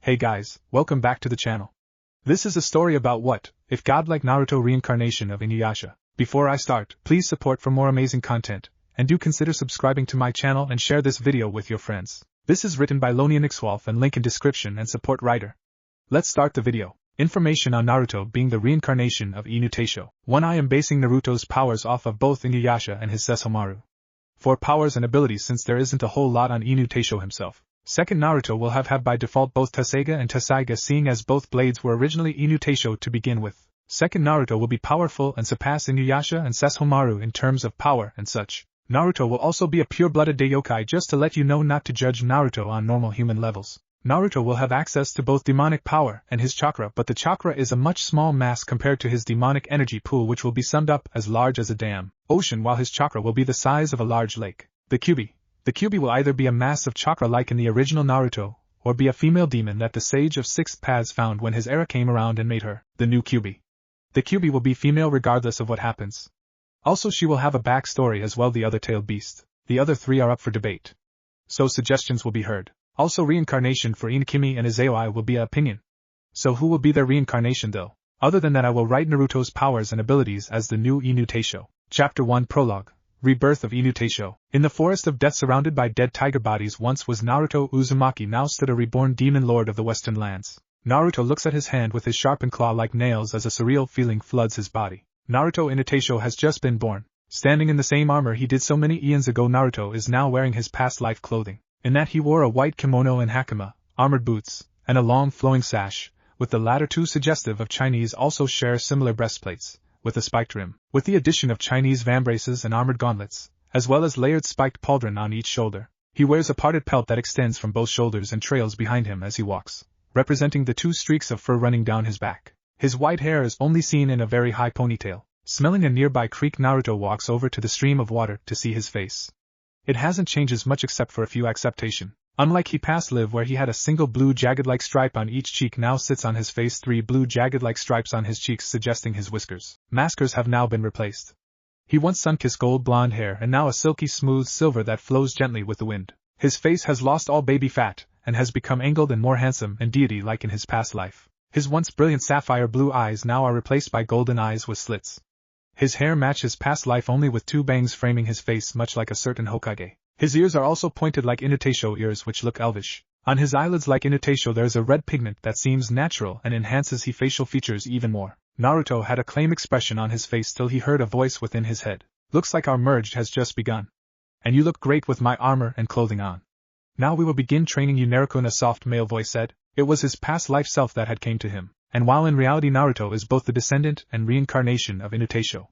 Hey guys, welcome back to the channel. This is a story about what if Godlike Naruto reincarnation of Inuyasha. Before I start, please support for more amazing content, and do consider subscribing to my channel and share this video with your friends. This is written by loneonyxwolf and link in description and support writer. Let's start the video. Information on Naruto being the reincarnation of Inuyasha. 1. I am basing Naruto's powers off of both Inuyasha and his Sesshomaru. For powers and abilities, since there isn't a whole lot on Inuyasha himself. Second, Naruto will have by default both Tasuga and Tasuga, seeing as both blades were originally Inuyasha to begin with. Second, Naruto will be powerful and surpass Inuyasha and Sesshomaru in terms of power and such. Naruto will also be a pure-blooded yokai, just to let you know not to judge Naruto on normal human levels. Naruto will have access to both demonic power and his chakra, but the chakra is a much small mass compared to his demonic energy pool, which will be summed up as large as a dam ocean, while his chakra will be the size of a large lake. The Kyuubi will either be a mass of chakra like in the original Naruto, or be a female demon that the Sage of Sixth Paths found when his era came around and made her the new Kyuubi. The Kyuubi will be female regardless of what happens. Also, she will have a backstory as well, the other tailed beast. The other three are up for debate, so suggestions will be heard. Also, reincarnation for Inukimi and Izayoi will be an opinion. So who will be their reincarnation though? Other than that, I will write Naruto's powers and abilities as the new Inuyasha. Chapter 1 Prologue. Rebirth of Inuyasha. In the forest of death surrounded by dead tiger bodies, once was Naruto Uzumaki, now stood a reborn demon lord of the western lands. Naruto looks at his hand with his sharpened claw-like nails as a surreal feeling floods his body. Naruto Inuyasha has just been born. Standing in the same armor he did so many eons ago, Naruto is now wearing his past life clothing. In that he wore a white kimono and hakama, armored boots, and a long flowing sash, with the latter two suggestive of Chinese, also share similar breastplates, with a spiked rim, with the addition of Chinese vambraces and armored gauntlets, as well as layered spiked pauldron on each shoulder. He wears a parted pelt that extends from both shoulders and trails behind him as he walks, representing the two streaks of fur running down his back. His white hair is only seen in a very high ponytail. Smelling a nearby creek, Naruto walks over to the stream of water to see his face. It hasn't changed much except for a few acceptation. Unlike he past live where he had a single blue jagged-like stripe on each cheek, now sits on his face 3 blue jagged-like stripes on his cheeks, suggesting his whiskers. Maskers have now been replaced. He once sun-kissed gold blonde hair and now a silky smooth silver that flows gently with the wind. His face has lost all baby fat and has become angled and more handsome and deity-like in his past life. His once brilliant sapphire blue eyes now are replaced by golden eyes with slits. His hair matches past life only with 2 bangs framing his face much like a certain Hokage. His ears are also pointed like Inuyasha ears, which look elvish. On his eyelids like Inuyasha there is a red pigment that seems natural and enhances his facial features even more. Naruto had a calm expression on his face till he heard a voice within his head. Looks like our merge has just begun. And you look great with my armor and clothing on. Now we will begin training you, Naruto, a soft male voice said. It was his past life self that had came to him. And while in reality Naruto is both the descendant and reincarnation of Inuyasha,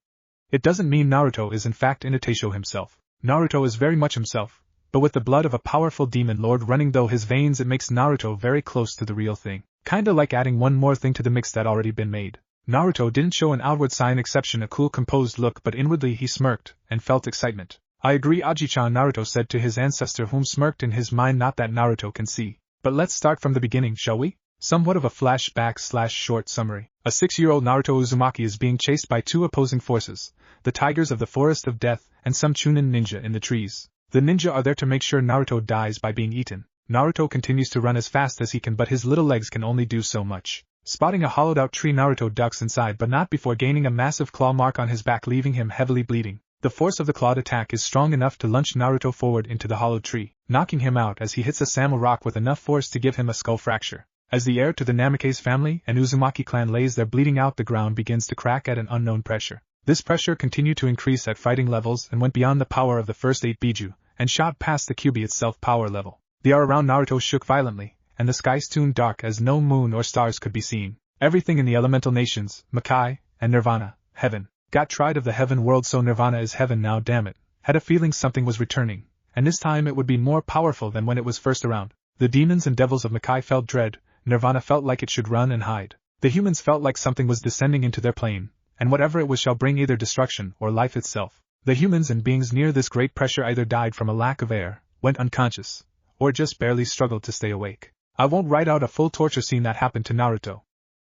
it doesn't mean Naruto is in fact Inuyasha himself. Naruto is very much himself, but with the blood of a powerful demon lord running through his veins, it makes Naruto very close to the real thing. Kinda like adding one more thing to the mix that already been made. Naruto didn't show an outward sign exception a cool composed look, but inwardly he smirked and felt excitement. I agree, Aji-chan, Naruto said to his ancestor, whom smirked in his mind, not that Naruto can see. But let's start from the beginning, shall we? Somewhat of a flashback/short summary. A 6-year-old Naruto Uzumaki is being chased by 2 opposing forces, the tigers of the Forest of Death and some Chunin ninja in the trees. The ninja are there to make sure Naruto dies by being eaten. Naruto continues to run as fast as he can, but his little legs can only do so much. Spotting a hollowed-out tree, Naruto ducks inside, but not before gaining a massive claw mark on his back, leaving him heavily bleeding. The force of the clawed attack is strong enough to launch Naruto forward into the hollowed tree, knocking him out as he hits a Samurai rock with enough force to give him a skull fracture. As the heir to the Namikaze family and Uzumaki clan lays there bleeding out, the ground begins to crack at an unknown pressure. This pressure continued to increase at fighting levels and went beyond the power of the first 8 Biju, and shot past the Kyuubi itself power level. The air around Naruto shook violently, and the skies tuned dark as no moon or stars could be seen. Everything in the elemental nations, Makai, and Nirvana, heaven, got tried of the heaven world, so Nirvana is heaven now, damn it. Had a feeling something was returning, and this time it would be more powerful than when it was first around. The demons and devils of Makai felt dread. Nirvana felt like it should run and hide. The humans felt like something was descending into their plane, and whatever it was shall bring either destruction or life itself. The humans and beings near this great pressure either died from a lack of air, went unconscious, or just barely struggled to stay awake. I won't write out a full torture scene that happened to Naruto.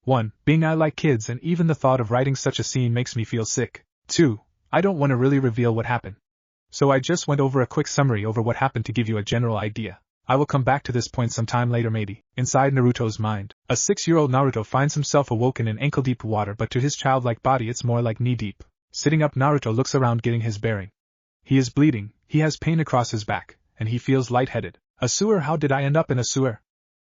1. Being I like kids, and even the thought of writing such a scene makes me feel sick. 2. I don't want to really reveal what happened. So I just went over a quick summary over what happened to give you a general idea. I will come back to this point sometime later maybe. Inside Naruto's mind, a 6-year-old Naruto finds himself awoken in ankle-deep water, but to his childlike body it's more like knee-deep. Sitting up, Naruto looks around getting his bearing. He is bleeding, he has pain across his back, and he feels lightheaded. A sewer? How did I end up in a sewer?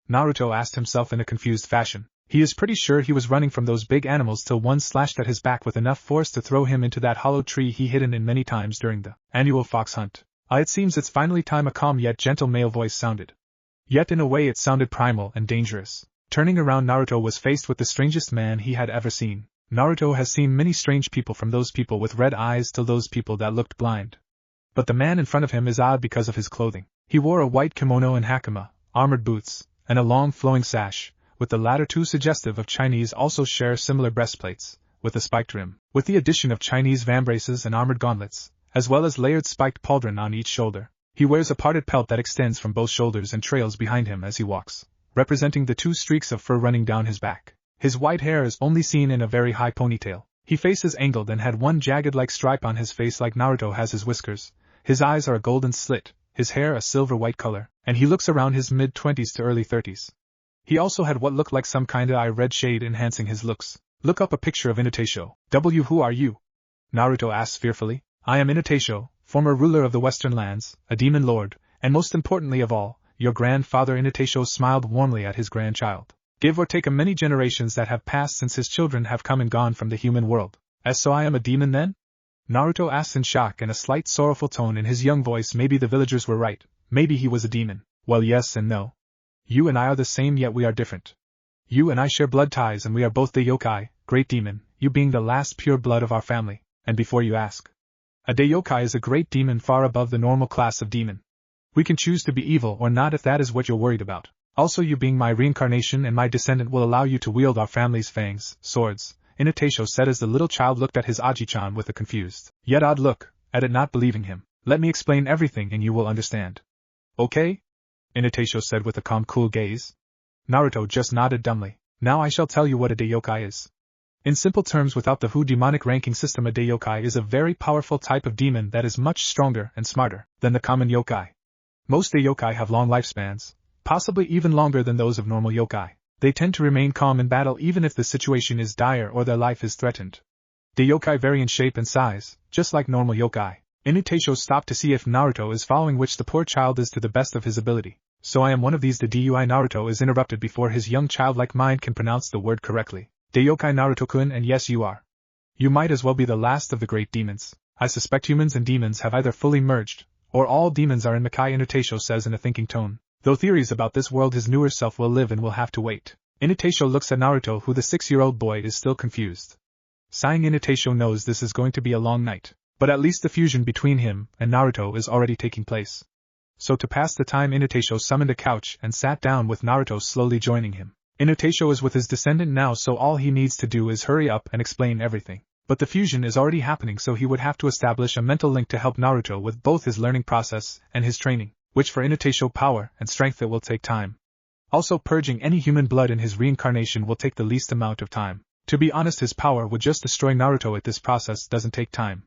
Naruto asked himself in a confused fashion. He is pretty sure he was running from those big animals till one slashed at his back with enough force to throw him into that hollow tree he hidden in many times during the annual fox hunt. It seems it's finally time. A calm yet gentle male voice sounded. Yet in a way it sounded primal and dangerous. Turning around, Naruto was faced with the strangest man he had ever seen. Naruto has seen many strange people, from those people with red eyes till those people that looked blind. But the man in front of him is odd because of his clothing. He wore a white kimono and hakama, armored boots, and a long flowing sash, with the latter two suggestive of Chinese. Also share similar breastplates, with a spiked rim, with the addition of Chinese vambraces and armored gauntlets, as well as layered spiked pauldron on each shoulder. He wears a parted pelt that extends from both shoulders and trails behind him as he walks, representing the two streaks of fur running down his back. His white hair is only seen in a very high ponytail. His face is angled and had one jagged-like stripe on his face like Naruto has his whiskers. His eyes are a golden slit, his hair a silver-white color, and he looks around his mid-20s to early 30s. He also had what looked like some kinda eye red shade enhancing his looks. Look up a picture of Inuyasha. Who are you? Naruto asked fearfully. I am Inuyasha, former ruler of the Western Lands, a demon lord, and most importantly of all, your grandfather. Inuyasha smiled warmly at his grandchild. Give or take a many generations that have passed since his children have come and gone from the human world. So I am a demon then? Naruto asked in shock and a slight sorrowful tone in his young voice. Maybe the villagers were right. Maybe he was a demon. Well, yes and no. You and I are the same, yet we are different. You and I share blood ties, and we are both the yokai, great demon, you being the last pure blood of our family. And before you ask, a yokai is a great demon far above the normal class of demon. We can choose to be evil or not if that is what you're worried about. Also, you being my reincarnation and my descendant will allow you to wield our family's fangs, swords, Inuyasha said as the little child looked at his Aji-chan with a confused, yet odd look, at it, not believing him. Let me explain everything and you will understand. Okay? Inuyasha said with a calm, cool gaze. Naruto just nodded dumbly. Now I shall tell you what a yokai is. In simple terms, without the demonic ranking system, a yokai is a very powerful type of demon that is much stronger and smarter than the common yokai. Most yokai have long lifespans, possibly even longer than those of normal yokai. They tend to remain calm in battle even if the situation is dire or their life is threatened. The yokai vary in shape and size, just like normal yokai. Inuyasha stopped to see if Naruto is following, which the poor child is to the best of his ability. So I am one of these. The DUI Naruto is interrupted before his young childlike mind can pronounce the word correctly. Yokai Naruto-kun, and yes you are. You might as well be the last of the great demons. I suspect humans and demons have either fully merged, or all demons are in Makai. Inuyasha says in a thinking tone. Though theories about this world his newer self will live in will have to wait. Inuyasha looks at Naruto, who the 6-year-old boy is still confused. Sighing, Inuyasha knows this is going to be a long night, but at least the fusion between him and Naruto is already taking place. So to pass the time, Inuyasha summoned a couch and sat down with Naruto slowly joining him. Inuyasha is with his descendant now, so all he needs to do is hurry up and explain everything. But the fusion is already happening, so he would have to establish a mental link to help Naruto with both his learning process and his training, which for Inuyasha power and strength it will take time. Also, purging any human blood in his reincarnation will take the least amount of time. To be honest, his power would just destroy Naruto if this process doesn't take time.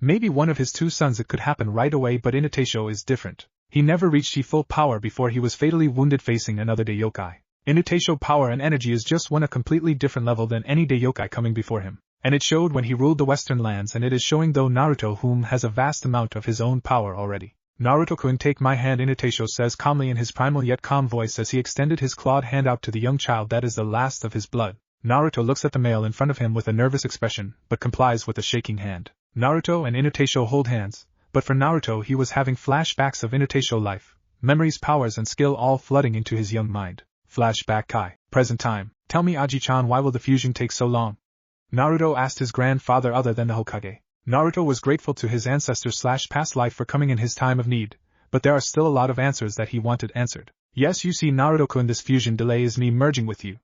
Maybe one of his two sons it could happen right away, but Inuyasha is different. He never reached his full power before he was fatally wounded facing another yokai. Inuyasha power and energy is just on a completely different level than any yokai coming before him. And it showed when he ruled the Western Lands, and it is showing though Naruto, whom has a vast amount of his own power already. Naruto-kun, take my hand, Inuyasha says calmly in his primal yet calm voice as he extended his clawed hand out to the young child that is the last of his blood. Naruto looks at the male in front of him with a nervous expression, but complies with a shaking hand. Naruto and Inuyasha hold hands, but for Naruto he was having flashbacks of Inuyasha life, memories, powers and skill all flooding into his young mind. Flashback Kai. Present time. Tell me, Aji-chan, why will the fusion take so long? Naruto asked his grandfather other than the Hokage. Naruto was grateful to his ancestor/past life for coming in his time of need, but there are still a lot of answers that he wanted answered. Yes, you see, Naruto-kun, this fusion delay is me merging with you.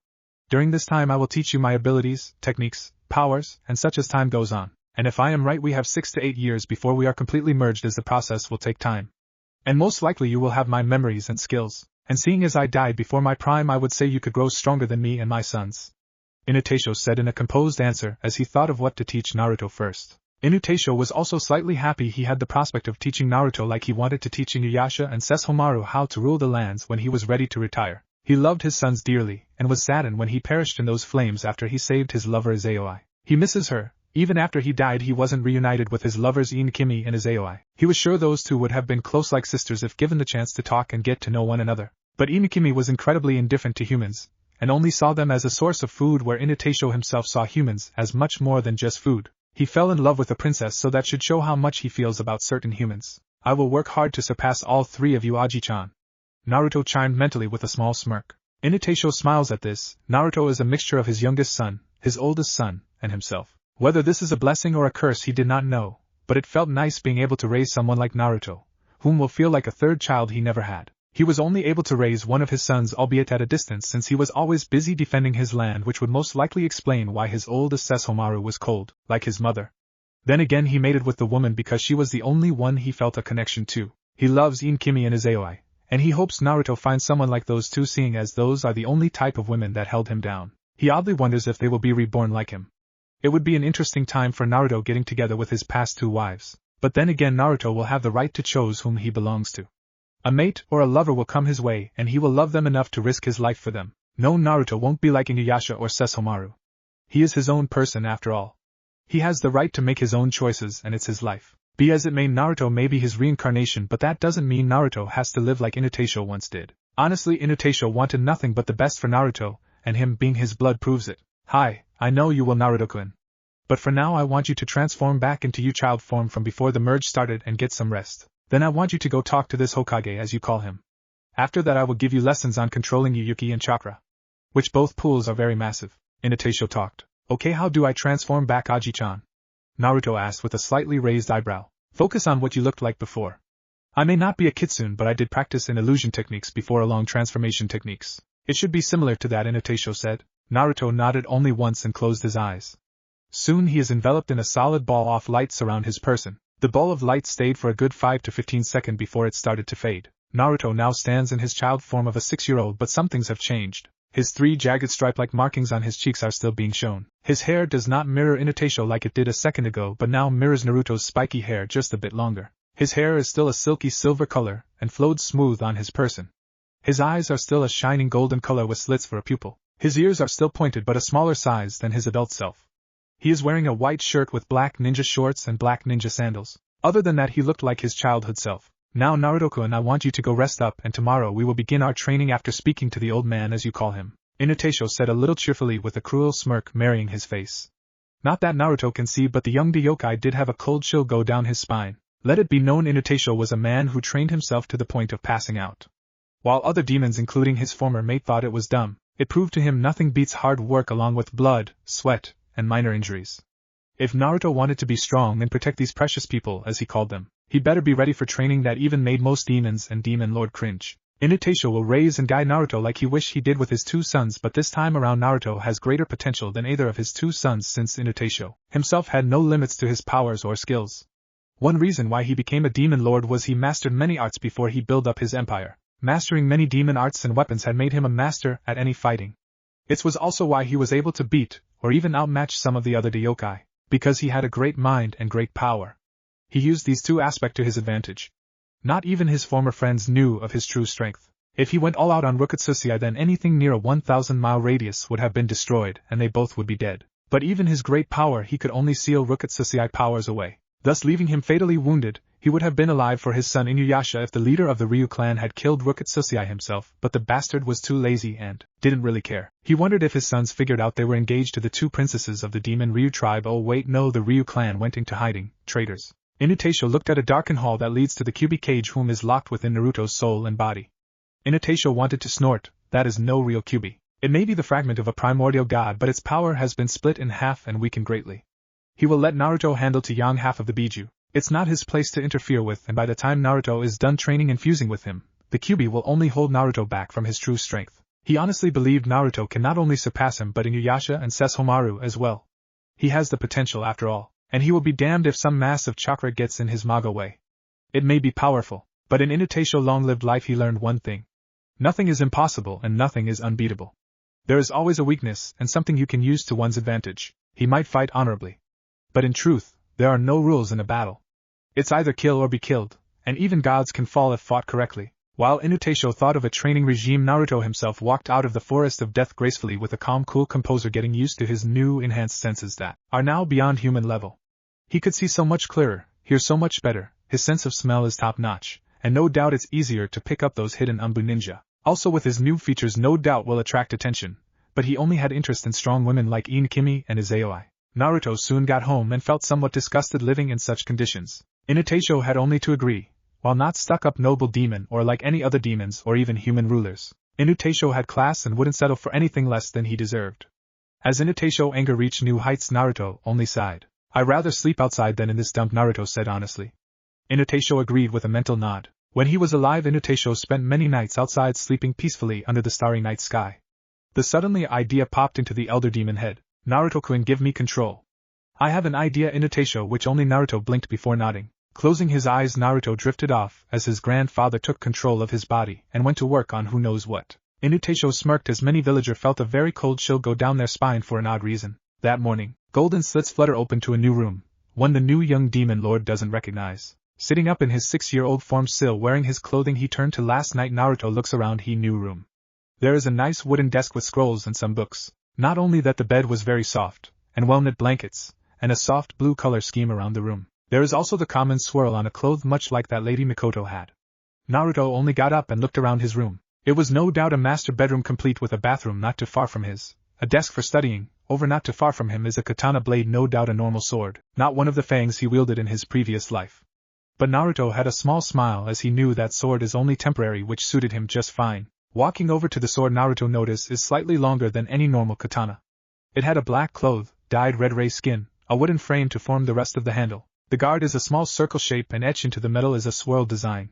During this time I will teach you my abilities, techniques, powers, and such as time goes on. And if I am right, we have 6 to 8 years before we are completely merged, as the process will take time. And most likely you will have my memories and skills. And seeing as I died before my prime, I would say you could grow stronger than me and my sons. Inuyasha said in a composed answer as he thought of what to teach Naruto first. Inuyasha was also slightly happy he had the prospect of teaching Naruto like he wanted to teach Inuyasha and Sesshomaru how to rule the lands when he was ready to retire. He loved his sons dearly, and was saddened when he perished in those flames after he saved his lover Izayoi. He misses her. Even after he died he wasn't reunited with his lovers Inkimi and Izayoi. He was sure those two would have been close like sisters if given the chance to talk and get to know one another. But Inkimi was incredibly indifferent to humans, and only saw them as a source of food, where Inuyasha himself saw humans as much more than just food. He fell in love with a princess, so that should show how much he feels about certain humans. I will work hard to surpass all three of you, Aji-chan. Naruto chimed mentally with a small smirk. Inuyasha smiles at this. Naruto is a mixture of his youngest son, his oldest son, and himself. Whether this is a blessing or a curse he did not know, but it felt nice being able to raise someone like Naruto, whom will feel like a third child he never had. He was only able to raise one of his sons, albeit at a distance, since he was always busy defending his land, which would most likely explain why his oldest Sesshomaru was cold, like his mother. Then again he mated with the woman because she was the only one he felt a connection to. He loves Inkimi and Izayoi, and he hopes Naruto finds someone like those two, seeing as those are the only type of women that held him down. He oddly wonders if they will be reborn like him. It would be an interesting time for Naruto getting together with his past two wives, but then again Naruto will have the right to choose whom he belongs to. A mate or a lover will come his way and he will love them enough to risk his life for them. No, Naruto won't be like Inuyasha or Sesshomaru. He is his own person after all. He has the right to make his own choices and it's his life. Be as it may, Naruto may be his reincarnation, but that doesn't mean Naruto has to live like Inuyasha once did. Honestly, Inuyasha wanted nothing but the best for Naruto, and him being his blood proves it. Hi, I know you will, Naruto-kun. But for now I want you to transform back into your child form from before the merge started and get some rest. Then I want you to go talk to this Hokage, as you call him. After that I will give you lessons on controlling Yuki and chakra, which both pools are very massive. Inuyasha talked. Okay, how do I transform back, Aji-chan? Naruto asked with a slightly raised eyebrow. Focus on what you looked like before. I may not be a kitsune, but I did practice in illusion techniques before along transformation techniques. It should be similar to that, Inuyasha said. Naruto nodded only once and closed his eyes. Soon he is enveloped in a solid ball of light surround his person. The ball of light stayed for a good 5 to 15 seconds before it started to fade. Naruto now stands in his child form of a 6-year-old, but some things have changed. His 3 jagged stripe-like markings on his cheeks are still being shown. His hair does not mirror Inuyasha like it did a second ago, but now mirrors Naruto's spiky hair just a bit longer. His hair is still a silky silver color, and flowed smooth on his person. His eyes are still a shining golden color with slits for a pupil. His ears are still pointed but a smaller size than his adult self. He is wearing a white shirt with black ninja shorts and black ninja sandals. Other than that, he looked like his childhood self. Now, Naruto-kun, I want you to go rest up, and tomorrow we will begin our training after speaking to the old man, as you call him. Inuyasha said a little cheerfully with a cruel smirk marrying his face. Not that Naruto can see, but the young yokai did have a cold chill go down his spine. Let it be known Inuyasha was a man who trained himself to the point of passing out. While other demons, including his former mate, thought it was dumb, it proved to him nothing beats hard work along with blood, sweat, and minor injuries. If Naruto wanted to be strong and protect these precious people, as he called them, he better be ready for training that even made most demons and Demon Lord cringe. Inuyasha will raise and guide Naruto like he wished he did with his 2 sons, but this time around Naruto has greater potential than either of his 2 sons, since Inuyasha himself had no limits to his powers or skills. One reason why he became a Demon Lord was he mastered many arts before he built up his empire. Mastering many demon arts and weapons had made him a master at any fighting. It was also why he was able to beat, or even outmatch some of the other yokai, because he had a great mind and great power. He used these 2 aspects to his advantage. Not even his former friends knew of his true strength. If he went all out on Rokutsusei, then anything near a 1,000-mile radius would have been destroyed and they both would be dead. But even his great power, he could only seal Rokutsusei powers away, thus leaving him fatally wounded. He would have been alive for his son Inuyasha if the leader of the Ryu clan had killed Rokutsusei himself, but the bastard was too lazy and didn't really care. He wondered if his sons figured out they were engaged to the 2 princesses of the demon Ryu tribe. Oh wait, no, the Ryu clan went into hiding. Traitors. Inuyasha looked at a darkened hall that leads to the Kyuubi cage, whom is locked within Naruto's soul and body. Inuyasha wanted to snort. That is no real Kyuubi. It may be the fragment of a primordial god, but its power has been split in half and weakened greatly. He will let Naruto handle the young half of the Biju. It's not his place to interfere with, and by the time Naruto is done training and fusing with him, the Kyuubi will only hold Naruto back from his true strength. He honestly believed Naruto can not only surpass him but Inuyasha and Sesshomaru as well. He has the potential after all, and he will be damned if some massive chakra gets in his maga way. It may be powerful, but in Inuyasha's long-lived life he learned one thing. Nothing is impossible and nothing is unbeatable. There is always a weakness and something you can use to one's advantage. He might fight honorably, but in truth, There are no rules in a battle. It's either kill or be killed, and even gods can fall if fought correctly. While Inuyasha thought of a training regime, Naruto himself walked out of the forest of death gracefully with a calm, cool composure, getting used to his new enhanced senses that are now beyond human level. He could see so much clearer, hear so much better, his sense of smell is top-notch, and no doubt it's easier to pick up those hidden Umbu ninja. Also with his new features no doubt will attract attention, but he only had interest in strong women like Inkimi and Izaoi. Naruto soon got home and felt somewhat disgusted living in such conditions. Inuyasha had only to agree. While not stuck-up noble demon or like any other demons or even human rulers, Inuyasha had class and wouldn't settle for anything less than he deserved. As Inuyasha's anger reached new heights, Naruto only sighed. "I'd rather sleep outside than in this dump," Naruto said honestly. Inuyasha agreed with a mental nod. When he was alive, Inuyasha spent many nights outside sleeping peacefully under the starry night sky. The suddenly idea popped into the elder demon head. "Naruto-kun, give me control." "I have an idea, Inuyasha," which only Naruto blinked before nodding. Closing his eyes, Naruto drifted off as his grandfather took control of his body and went to work on who knows what. Inuyasha smirked as many villagers felt a very cold chill go down their spine for an odd reason. That morning, golden slits flutter open to a new room, one the new young demon lord doesn't recognize. Sitting up in his 6-year-old form, still wearing his clothing he turned to last night, Naruto looks around his new room. There is a nice wooden desk with scrolls and some books. Not only that, the bed was very soft, and well-knit blankets, and a soft blue color scheme around the room. There is also the common swirl on a cloth much like that Lady Mikoto had. Naruto only got up and looked around his room. It was no doubt a master bedroom complete with a bathroom not too far from his, a desk for studying, over not too far from him is a katana blade, no doubt a normal sword, not one of the fangs he wielded in his previous life. But Naruto had a small smile as he knew that sword is only temporary, which suited him just fine. Walking over to the sword, Naruto noticed is slightly longer than any normal katana. It had a black cloth, dyed red ray skin, a wooden frame to form the rest of the handle. The guard is a small circle shape and etched into the metal is a swirl design.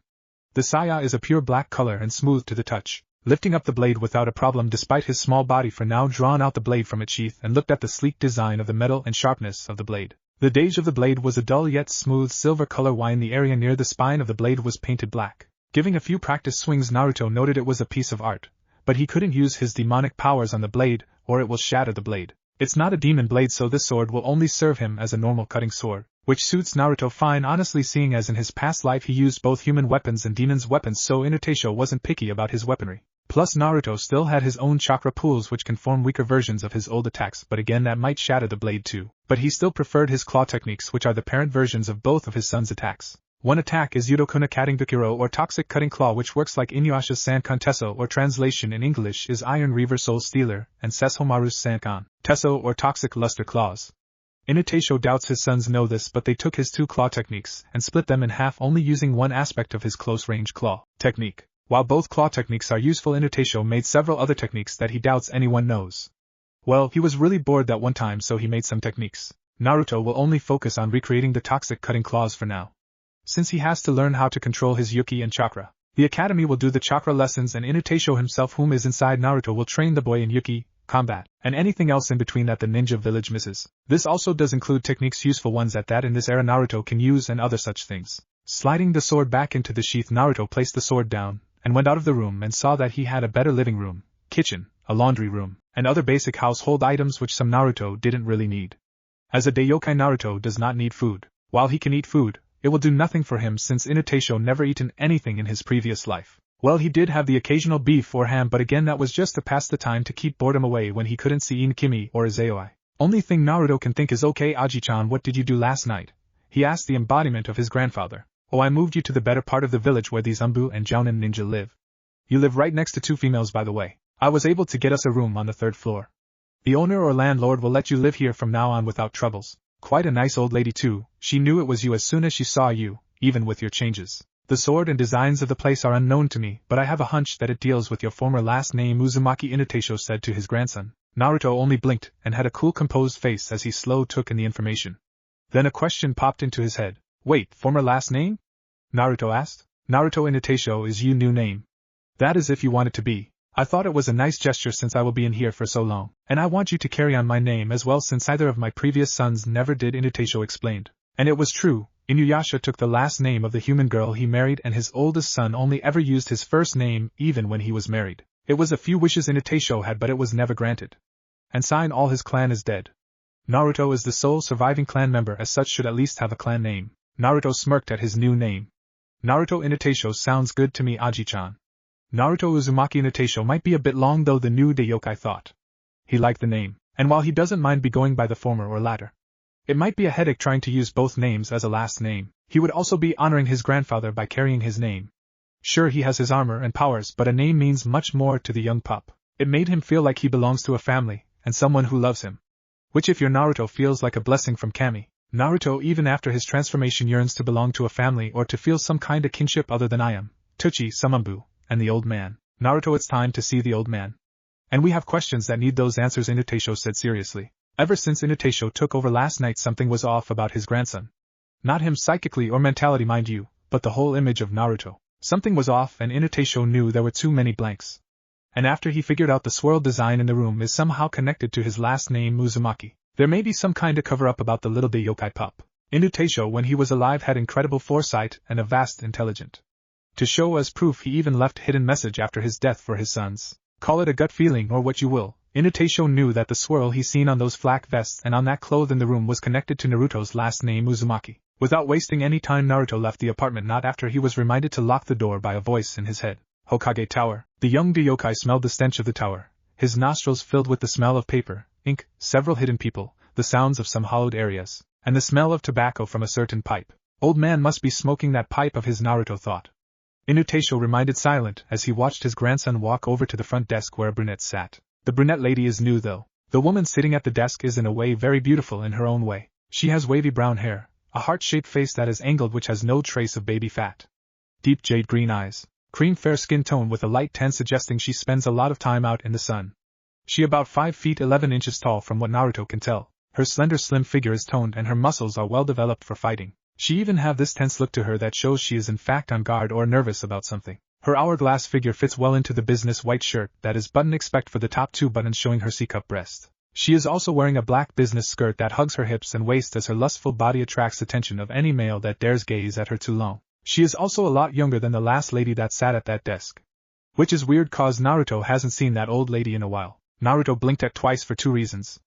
The saya is a pure black color and smooth to the touch, lifting up the blade without a problem despite his small body. For now drawn out the blade from its sheath and looked at the sleek design of the metal and sharpness of the blade. The edge of the blade was a dull yet smooth silver color, while the area near the spine of the blade was painted black. Giving a few practice swings, Naruto noted it was a piece of art, but he couldn't use his demonic powers on the blade, or it will shatter the blade. It's not a demon blade, so this sword will only serve him as a normal cutting sword, which suits Naruto fine honestly, seeing as in his past life he used both human weapons and demons' weapons, so Inuyasha wasn't picky about his weaponry. Plus Naruto still had his own chakra pools which can form weaker versions of his old attacks, but again that might shatter the blade too. But he still preferred his claw techniques, which are the parent versions of both of his son's attacks. One attack is Yudokuna Katengukiro or Toxic Cutting Claw, which works like Inuyasha's Sankan Tesso, or translation in English is Iron Reaver Soul Stealer, and Sesshomaru's Sankan Tesso or Toxic Luster Claws. Inuyasha doubts his sons know this, but they took his two claw techniques and split them in half, only using one aspect of his close-range claw technique. While both claw techniques are useful, Inuyasha made several other techniques that he doubts anyone knows. Well, he was really bored that one time, so he made some techniques. Naruto will only focus on recreating the Toxic Cutting Claws for now, since he has to learn how to control his Yuki and chakra. The academy will do the chakra lessons, and Inuyasha himself, whom is inside Naruto, will train the boy in Yuki, combat, and anything else in between that the ninja village misses. This also does include techniques, useful ones at that, in this era Naruto can use, and other such things. Sliding the sword back into the sheath, Naruto placed the sword down, and went out of the room and saw that he had a better living room, kitchen, a laundry room, and other basic household items which some Naruto didn't really need. As a Daiokai, Naruto does not need food. While he can eat food, it will do nothing for him since Inuyasha never eaten anything in his previous life. Well, he did have the occasional beef or ham, but again that was just to pass the time to keep boredom away when he couldn't see Inkimi or Izaoi. Only thing Naruto can think is, okay Aji-chan, what did you do last night? He asked the embodiment of his grandfather. Oh, I moved you to the better part of the village where these Umbu and Jounin ninja live. You live right next to two females, by the way. I was able to get us a room on the 3rd floor. The owner or landlord will let you live here from now on without troubles. Quite a nice old lady too. She knew it was you as soon as she saw you, even with your changes. The sword and designs of the place are unknown to me, but I have a hunch that it deals with your former last name, Uzumaki, Inuyasha said to his grandson. Naruto only blinked and had a cool, composed face as he slow took in the information. Then a question popped into his head. Wait, former last name? Naruto asked. Naruto Inuyasha is your new name. That is if you want it to be. I thought it was a nice gesture since I will be in here for so long, and I want you to carry on my name as well since either of my previous sons never did, Inuyasha explained. And it was true, Inuyasha took the last name of the human girl he married, and his oldest son only ever used his first name even when he was married. It was a few wishes Inuyasha had, but it was never granted. And sign, all his clan is dead. Naruto is the sole surviving clan member, as such should at least have a clan name. Naruto smirked at his new name. Naruto Inuyasha sounds good to me, Aji-chan. Naruto Uzumaki Inuyasha might be a bit long though, the new Yokai thought. He liked the name, and while he doesn't mind be going by the former or latter, it might be a headache trying to use both names as a last name. He would also be honoring his grandfather by carrying his name. Sure, he has his armor and powers, but a name means much more to the young pup. It made him feel like he belongs to a family, and someone who loves him. Which if you're Naruto feels like a blessing from Kami. Naruto even after his transformation yearns to belong to a family or to feel some kind of kinship other than I am, Tuchi, Samambu, and the old man. Naruto, it's time to see the old man. And we have questions that need those answers, Inuyasha said seriously. Ever since Inuyasha took over last night, something was off about his grandson. Not him psychically or mentality, mind you, but the whole image of Naruto. Something was off, and Inuyasha knew there were too many blanks. And after he figured out the swirl design in the room is somehow connected to his last name Uzumaki. There may be some kind of cover-up about the little yokai pup. Inuyasha when he was alive had incredible foresight and a vast intelligence. To show as proof he even left hidden message after his death for his sons. Call it a gut feeling or what you will, Inuyasha knew that the swirl he seen on those flak vests and on that cloth in the room was connected to Naruto's last name Uzumaki. Without wasting any time, Naruto left the apartment not after he was reminded to lock the door by a voice in his head. Hokage Tower. The young yokai smelled the stench of the tower, his nostrils filled with the smell of paper, ink, several hidden people, the sounds of some hollowed areas, and the smell of tobacco from a certain pipe. Old man must be smoking that pipe of his, Naruto thought. Inuyasha remained silent as he watched his grandson walk over to the front desk where a brunette sat. The brunette lady is new though. The woman sitting at the desk is in a way very beautiful in her own way. She has wavy brown hair, a heart-shaped face that is angled which has no trace of baby fat. Deep jade green eyes, cream fair skin tone with a light tan suggesting she spends a lot of time out in the sun. She about 5 feet 11 inches tall from what Naruto can tell. Her slender slim figure is toned and her muscles are well developed for fighting. She even have this tense look to her that shows she is in fact on guard or nervous about something. Her hourglass figure fits well into the business white shirt that is buttoned except for the top 2 buttons showing her C-cup breast. She is also wearing a black business skirt that hugs her hips and waist as her lustful body attracts attention of any male that dares gaze at her too long. She is also a lot younger than the last lady that sat at that desk. Which is weird cause Naruto hasn't seen that old lady in a while. Naruto blinked at twice for 2 reasons.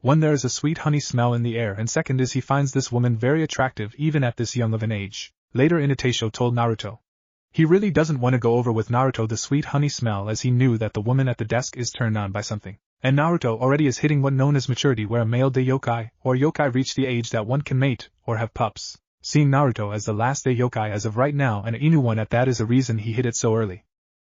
One, there is a sweet honey smell in the air, and second is he finds this woman very attractive even at this young of an age. Later Inuyasha told Naruto. He really doesn't want to go over with Naruto the sweet honey smell as he knew that the woman at the desk is turned on by something. And Naruto already is hitting what known as maturity where a male yokai or yokai reach the age that one can mate or have pups. Seeing Naruto as the last yokai as of right now and Inu one at that is a reason he hit it so early.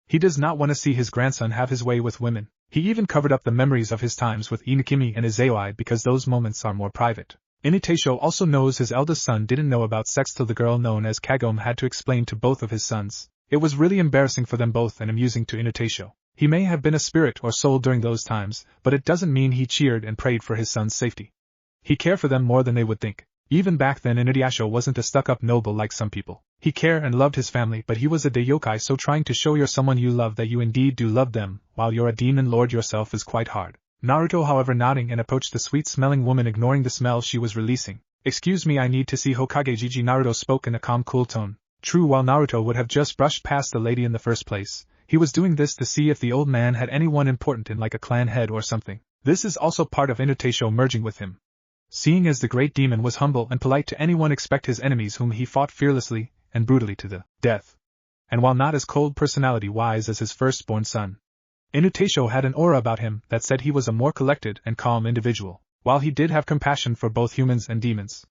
He does not want to see his grandson have his way with women. He even covered up the memories of his times with Inukimi and Izaioi because those moments are more private. Inuyasha also knows his eldest son didn't know about sex till the girl known as Kagome had to explain to both of his sons. It was really embarrassing for them both and amusing to Inuyasha. He may have been a spirit or soul during those times, but it doesn't mean he cheered and prayed for his son's safety. He cared for them more than they would think. Even back then Inuyasha wasn't a stuck-up noble like some people. He cared and loved his family, but he was a yokai, so trying to show you're someone you love that you indeed do love them, while you're a demon lord yourself is quite hard. Naruto however nodding and approached the sweet-smelling woman ignoring the smell she was releasing. Excuse me, I need to see Hokage Gigi, Naruto spoke in a calm cool tone. True, while Naruto would have just brushed past the lady in the first place, he was doing this to see if the old man had anyone important in like a clan head or something. This is also part of Inuyasha merging with him. Seeing as the great demon was humble and polite to anyone except his enemies whom he fought fearlessly and brutally to the death. And while not as cold personality-wise as his firstborn son, Inuyasha had an aura about him that said he was a more collected and calm individual. While he did have compassion for both humans and demons,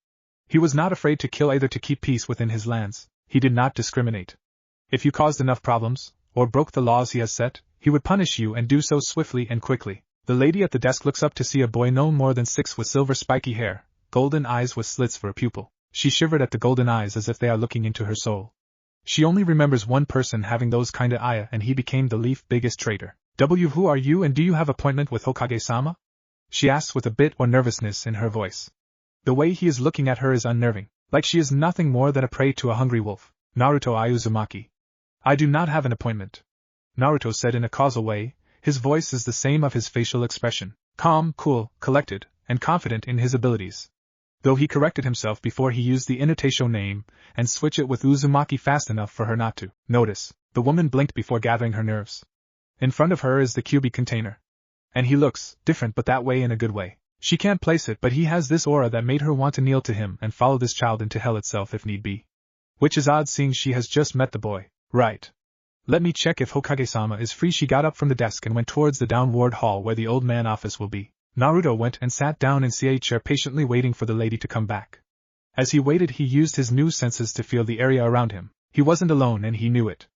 he was not afraid to kill either to keep peace within his lands. He did not discriminate. If you caused enough problems, or broke the laws he has set, he would punish you and do so swiftly and quickly. The lady at the desk looks up to see a boy no more than 6 with silver spiky hair, golden eyes with slits for a pupil. She shivered at the golden eyes as if they are looking into her soul. She only remembers one person having those kinda eyes and he became the leaf biggest traitor. Who are you and do you have appointment with Hokage-sama? She asks with a bit or nervousness in her voice. The way he is looking at her is unnerving, like she is nothing more than a prey to a hungry wolf. Naruto Uzumaki. I do not have an appointment. Naruto said in a causal way. His voice is the same of his facial expression, calm, cool, collected, and confident in his abilities. Though he corrected himself before he used the Inuyasha name, and switch it with Uzumaki fast enough for her not to notice. The woman blinked before gathering her nerves. In front of her is the QB container. And he looks different but that way in a good way. She can't place it, but he has this aura that made her want to kneel to him and follow this child into hell itself if need be. Which is odd seeing she has just met the boy. Right. Let me check if Hokage-sama is free. She got up from the desk and went towards the downward hall where the old man office will be. Naruto went and sat down in a chair patiently waiting for the lady to come back. As he waited, he used his new senses to feel the area around him. He wasn't alone and he knew it.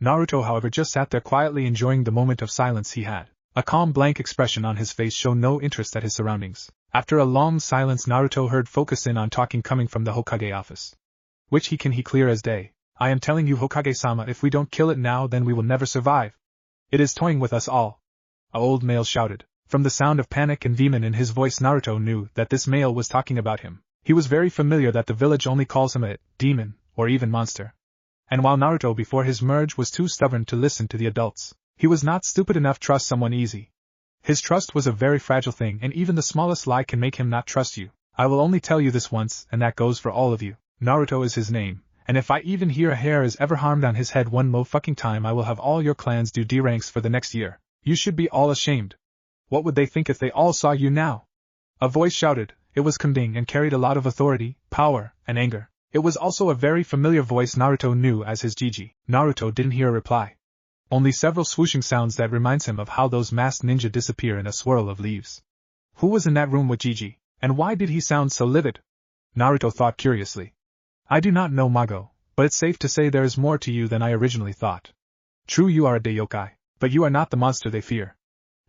Naruto, however, just sat there quietly enjoying the moment of silence he had. A calm, blank expression on his face showed no interest at his surroundings. After a long silence, Naruto heard focus in on talking coming from the Hokage office. Which he clear as day. I am telling you, Hokage-sama, if we don't kill it now, then we will never survive. It is toying with us all. A old male shouted. From the sound of panic and demon in his voice, Naruto knew that this male was talking about him. He was very familiar that the village only calls him a demon, or even monster. And while Naruto before his merge was too stubborn to listen to the adults, he was not stupid enough to trust someone easy. His trust was a very fragile thing, and even the smallest lie can make him not trust you. I will only tell you this once, and that goes for all of you. Naruto is his name, and if I even hear a hair is ever harmed on his head one fucking time, I will have all your clans do D-ranks for the next year. You should be all ashamed. What would they think if they all saw you now? A voice shouted. It was commanding and carried a lot of authority, power, and anger. It was also a very familiar voice Naruto knew as his Gigi. Naruto didn't hear a reply. Only several swooshing sounds that reminds him of how those masked ninja disappear in a swirl of leaves. Who was in that room with Gigi, and why did he sound so livid? Naruto thought curiously. I do not know, Mago, but it's safe to say there is more to you than I originally thought. True, you are a Daiokai, but you are not the monster they fear.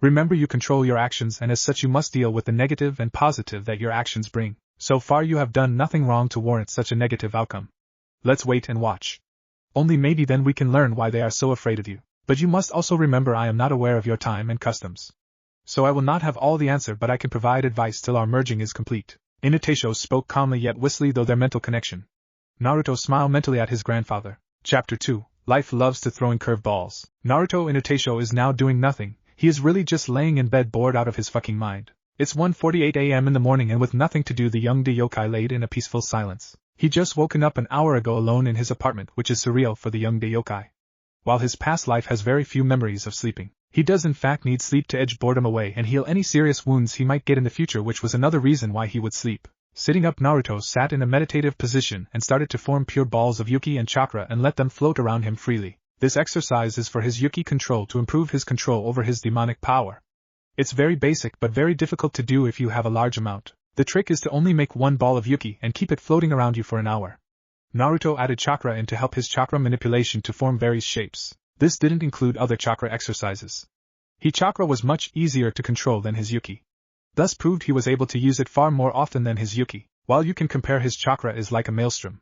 Remember, you control your actions, and as such you must deal with the negative and positive that your actions bring. So far you have done nothing wrong to warrant such a negative outcome. Let's wait and watch. Only maybe then we can learn why they are so afraid of you. But you must also remember I am not aware of your time and customs. So I will not have all the answer, but I can provide advice till our merging is complete. Inuyasha spoke calmly yet wistfully, though their mental connection. Naruto smiled mentally at his grandfather. Chapter 2. Life loves to throw in curveballs. Naruto Inuyasha is now doing nothing. He is really just laying in bed bored out of his fucking mind. It's 1:48 a.m. in the morning, and with nothing to do the young Daiokai laid in a peaceful silence. He just woken up an hour ago alone in his apartment, which is surreal for the young Daiokai. While his past life has very few memories of sleeping, he does in fact need sleep to edge boredom away and heal any serious wounds he might get in the future, which was another reason why he would sleep. Sitting up, Naruto sat in a meditative position and started to form pure balls of Yuki and chakra and let them float around him freely. This exercise is for his Yuki control to improve his control over his demonic power. It's very basic but very difficult to do if you have a large amount. The trick is to only make one ball of Yuki and keep it floating around you for an hour. Naruto added chakra in to help his chakra manipulation to form various shapes. This didn't include other chakra exercises. His chakra was much easier to control than his Yuki. Thus proved he was able to use it far more often than his Yuki, while you can compare his chakra is like a maelstrom.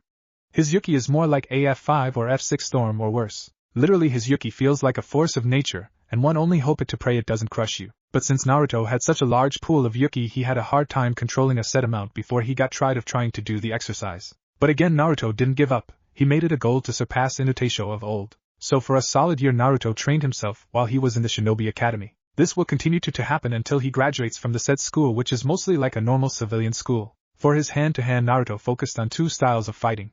His Yuki is more like a F5 or F6 storm or worse. Literally his Yuki feels like a force of nature, and one only hope it to pray it doesn't crush you. But since Naruto had such a large pool of Yuki, he had a hard time controlling a set amount before he got tired of trying to do the exercise. But again Naruto didn't give up. He made it a goal to surpass Inuyasha of old. So for a solid year Naruto trained himself while he was in the Shinobi Academy. This will continue to happen until he graduates from the said school, which is mostly like a normal civilian school. For his hand-to-hand, Naruto focused on two styles of fighting,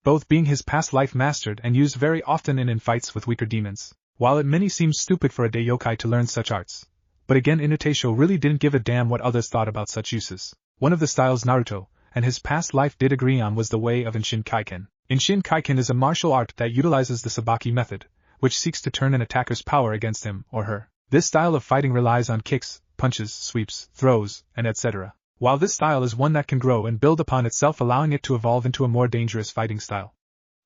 both being his past life mastered and used very often in fights with weaker demons. While it many seems stupid for a Daiokai to learn such arts, but again Inuyasha really didn't give a damn what others thought about such uses. One of the styles Naruto and his past life did agree on was the way of Inshin Kaiken. Inshin Kaiken is a martial art that utilizes the Sabaki method, which seeks to turn an attacker's power against him or her. This style of fighting relies on kicks, punches, sweeps, throws, and etc. While this style is one that can grow and build upon itself, allowing it to evolve into a more dangerous fighting style.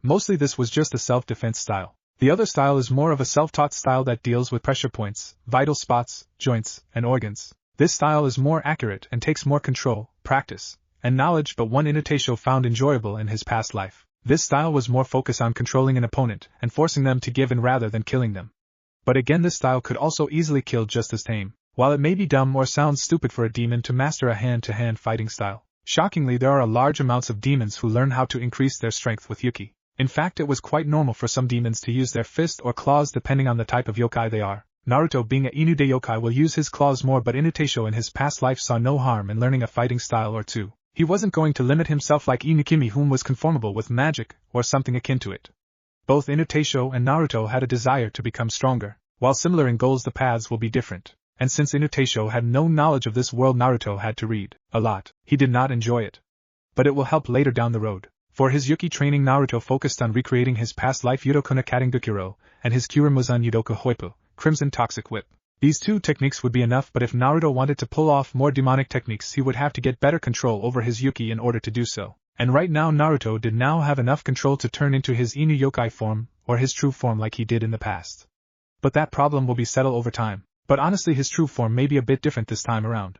Mostly this was just a self-defense style. The other style is more of a self-taught style that deals with pressure points, vital spots, joints, and organs. This style is more accurate and takes more control, practice, and knowledge, but one Inuyasha found enjoyable in his past life. This style was more focused on controlling an opponent and forcing them to give in rather than killing them. But again this style could also easily kill just as tame. While it may be dumb or sounds stupid for a demon to master a hand-to-hand fighting style, shockingly there are large amounts of demons who learn how to increase their strength with Yuki. In fact, it was quite normal for some demons to use their fist or claws depending on the type of yokai they are. Naruto, being a Inu yokai, will use his claws more, but Inuyasha in his past life saw no harm in learning a fighting style or two. He wasn't going to limit himself like Inukimi, whom was conformable with magic or something akin to it. Both Inuyasha and Naruto had a desire to become stronger. While similar in goals, the paths will be different, and since Inuyasha had no knowledge of this world, Naruto had to read a lot. He did not enjoy it. But it will help later down the road. For his Yuki training, Naruto focused on recreating his past life Yudoku no Katengukiro, and his Kurimuzan Yudoku Hoipu, Crimson Toxic Whip. These two techniques would be enough, but if Naruto wanted to pull off more demonic techniques, he would have to get better control over his Yuki in order to do so. And right now Naruto did now have enough control to turn into his Inu yokai form, or his true form like he did in the past. But that problem will be settled over time. But honestly, his true form may be a bit different this time around.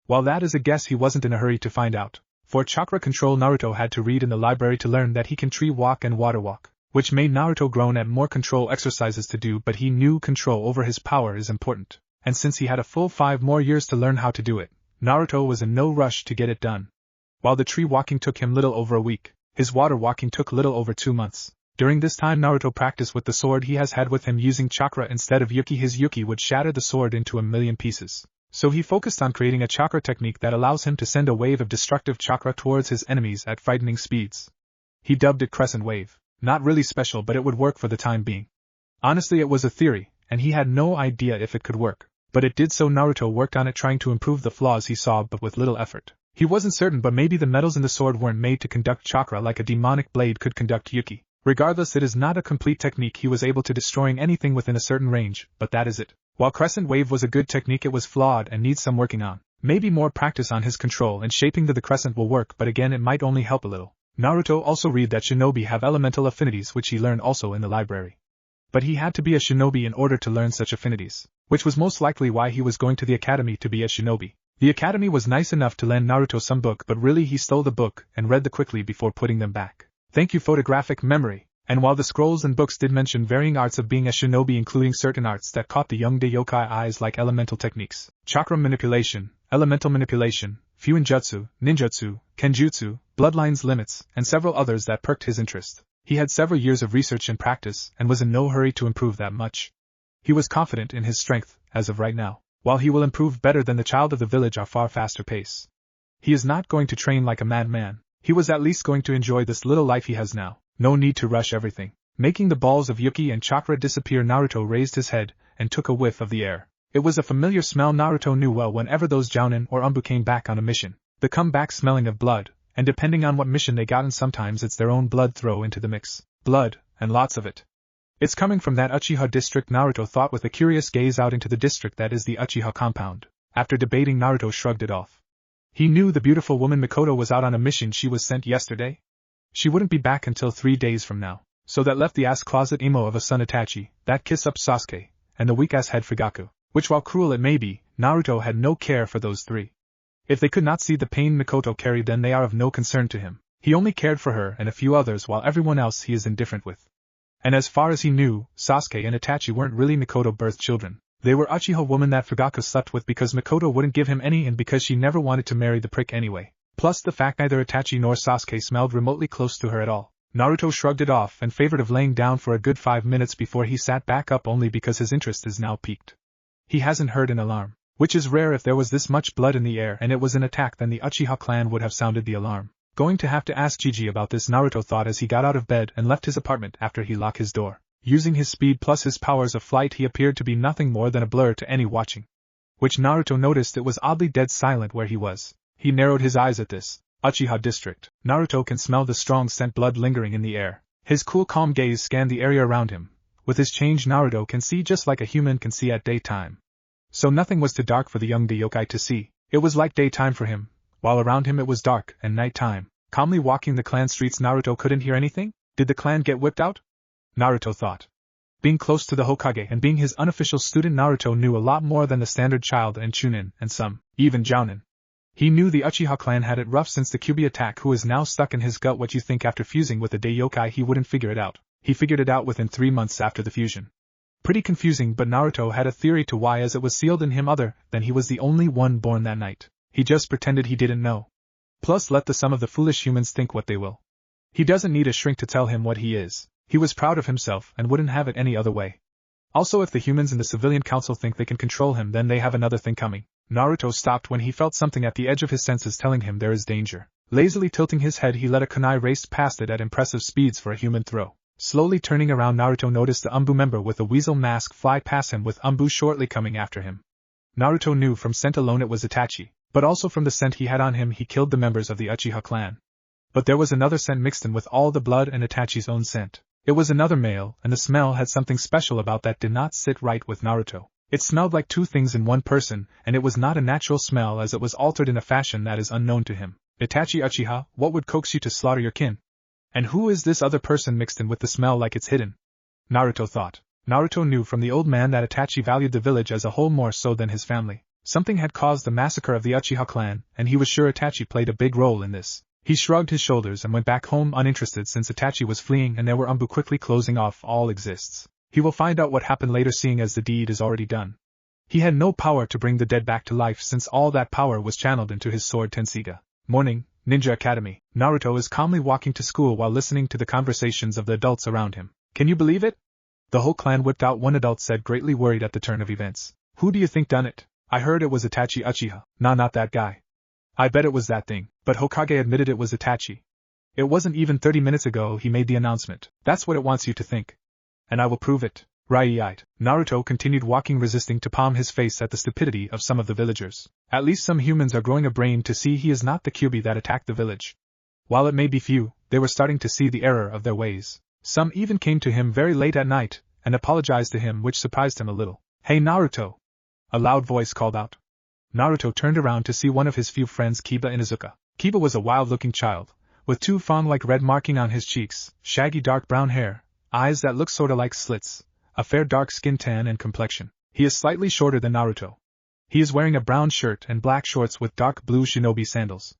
While that is a guess, he wasn't in a hurry to find out. For chakra control, Naruto had to read in the library to learn that he can tree walk and water walk, which made Naruto groan at more control exercises to do, but he knew control over his power is important. And since he had a full 5 more years to learn how to do it, Naruto was in no rush to get it done. While the tree walking took him little over a week, his water walking took little over 2 months. During this time Naruto practiced with the sword he has had with him using chakra instead of Yuki. His Yuki would shatter the sword into 1,000,000 pieces. So he focused on creating a chakra technique that allows him to send a wave of destructive chakra towards his enemies at frightening speeds. He dubbed it Crescent Wave. Not really special, but it would work for the time being. Honestly, it was a theory, and he had no idea if it could work. But it did, so Naruto worked on it, trying to improve the flaws he saw, but with little effort. He wasn't certain, but maybe the metals in the sword weren't made to conduct chakra like a demonic blade could conduct Yuki. Regardless, it is not a complete technique. He was able to destroying anything within a certain range, but that is it. While Crescent Wave was a good technique, it was flawed and needs some working on. Maybe more practice on his control and shaping the crescent will work, but again it might only help a little. Naruto also read that shinobi have elemental affinities, which he learned also in the library. But he had to be a shinobi in order to learn such affinities, which was most likely why he was going to the academy to be a shinobi. The academy was nice enough to lend Naruto some book, but really he stole the book and read them quickly before putting them back. Thank you, photographic memory. And while the scrolls and books did mention varying arts of being a shinobi, including certain arts that caught the young yokai eyes like elemental techniques, chakra manipulation, elemental manipulation, fuinjutsu, ninjutsu, kenjutsu, bloodlines limits, and several others that perked his interest. He had several years of research and practice, and was in no hurry to improve that much. He was confident in his strength, as of right now, while he will improve better than the child of the village at far faster pace. He is not going to train like a madman. He was at least going to enjoy this little life he has now. No need to rush everything. Making the balls of Yuki and chakra disappear, Naruto raised his head and took a whiff of the air. It was a familiar smell Naruto knew well whenever those jounin or umbu came back on a mission. The comeback smelling of blood, and depending on what mission they got in, sometimes it's their own blood throw into the mix. Blood, and lots of it. It's coming from that Uchiha district, Naruto thought with a curious gaze out into the district that is the Uchiha compound. After debating, Naruto shrugged it off. He knew the beautiful woman Mikoto was out on a mission. She was sent yesterday. She wouldn't be back until 3 days from now. So that left the ass closet emo of a son Itachi, that kiss up Sasuke, and the weak-ass head Fugaku, which while cruel it may be, Naruto had no care for those 3. If they could not see the pain Mikoto carried, then they are of no concern to him. He only cared for her and a few others, while everyone else he is indifferent with. And as far as he knew, Sasuke and Itachi weren't really Mikoto-birthed children. They were Uchiha women that Fugaku slept with because Mikoto wouldn't give him any and because she never wanted to marry the prick anyway. Plus the fact neither Itachi nor Sasuke smelled remotely close to her at all. Naruto shrugged it off and favored of laying down for a good 5 minutes before he sat back up, only because his interest is now piqued. He hasn't heard an alarm, which is rare. If there was this much blood in the air and it was an attack, then the Uchiha clan would have sounded the alarm. Going to have to ask Gigi about this, Naruto thought as he got out of bed and left his apartment after he locked his door. Using his speed plus his powers of flight, he appeared to be nothing more than a blur to any watching. Which Naruto noticed it was oddly dead silent where he was. He narrowed his eyes at this. Uchiha district. Naruto can smell the strong scent blood lingering in the air. His cool calm gaze scanned the area around him. With his change, Naruto can see just like a human can see at daytime. So nothing was too dark for the young yokai to see. It was like daytime for him, while around him it was dark and nighttime. Calmly walking the clan streets, Naruto couldn't hear anything? Did the clan get whipped out? Naruto thought. Being close to the Hokage and being his unofficial student, Naruto knew a lot more than the standard child and Chunin and some, even Jounin. He knew the Uchiha clan had it rough since the Kyuubi attack, who is now stuck in his gut. What you think after fusing with a yokai he wouldn't figure it out. He figured it out within 3 months after the fusion. Pretty confusing, but Naruto had a theory to why, as it was sealed in him other than he was the only one born that night. He just pretended he didn't know. Plus let the sum of the foolish humans think what they will. He doesn't need a shrink to tell him what he is. He was proud of himself and wouldn't have it any other way. Also, if the humans in the civilian council think they can control him, then they have another thing coming. Naruto stopped when he felt something at the edge of his senses telling him there is danger. Lazily tilting his head, he let a kunai race past it at impressive speeds for a human throw. Slowly turning around, Naruto noticed the Umbu member with a weasel mask fly past him, with Umbu shortly coming after him. Naruto knew from scent alone it was Itachi, but also from the scent he had on him he killed the members of the Uchiha clan. But there was another scent mixed in with all the blood and Itachi's own scent. It was another male, and the smell had something special about that did not sit right with Naruto. It smelled like two things in one person, and it was not a natural smell as it was altered in a fashion that is unknown to him. Itachi Uchiha, what would coax you to slaughter your kin? And who is this other person mixed in with the smell like it's hidden? Naruto thought. Naruto knew from the old man that Itachi valued the village as a whole more so than his family. Something had caused the massacre of the Uchiha clan, and he was sure Itachi played a big role in this. He shrugged his shoulders and went back home uninterested since Itachi was fleeing and there were Umbu quickly closing off all exists. He will find out what happened later seeing as the deed is already done. He had no power to bring the dead back to life since all that power was channeled into his sword Tensiga. Morning, Ninja Academy. Naruto is calmly walking to school while listening to the conversations of the adults around him. Can you believe it? The whole clan whipped out, one adult said, greatly worried at the turn of events. Who do you think done it? I heard it was Itachi Uchiha. Nah, not that guy. I bet it was that thing, but Hokage admitted it was Itachi. It wasn't even 30 minutes ago he made the announcement. That's what it wants you to think. And I will prove it. Rai-eyed. Naruto continued walking, resisting to palm his face at the stupidity of some of the villagers. At least some humans are growing a brain to see he is not the Kyuubi that attacked the village. While it may be few, they were starting to see the error of their ways. Some even came to him very late at night and apologized to him, which surprised him a little. Hey Naruto! A loud voice called out. Naruto turned around to see one of his few friends, Kiba Inuzuka. Kiba was a wild-looking child, with two fawn-like red marking on his cheeks, shaggy dark brown hair, eyes that look sorta like slits, a fair dark skin tan and complexion. He is slightly shorter than Naruto. He is wearing a brown shirt and black shorts with dark blue shinobi sandals.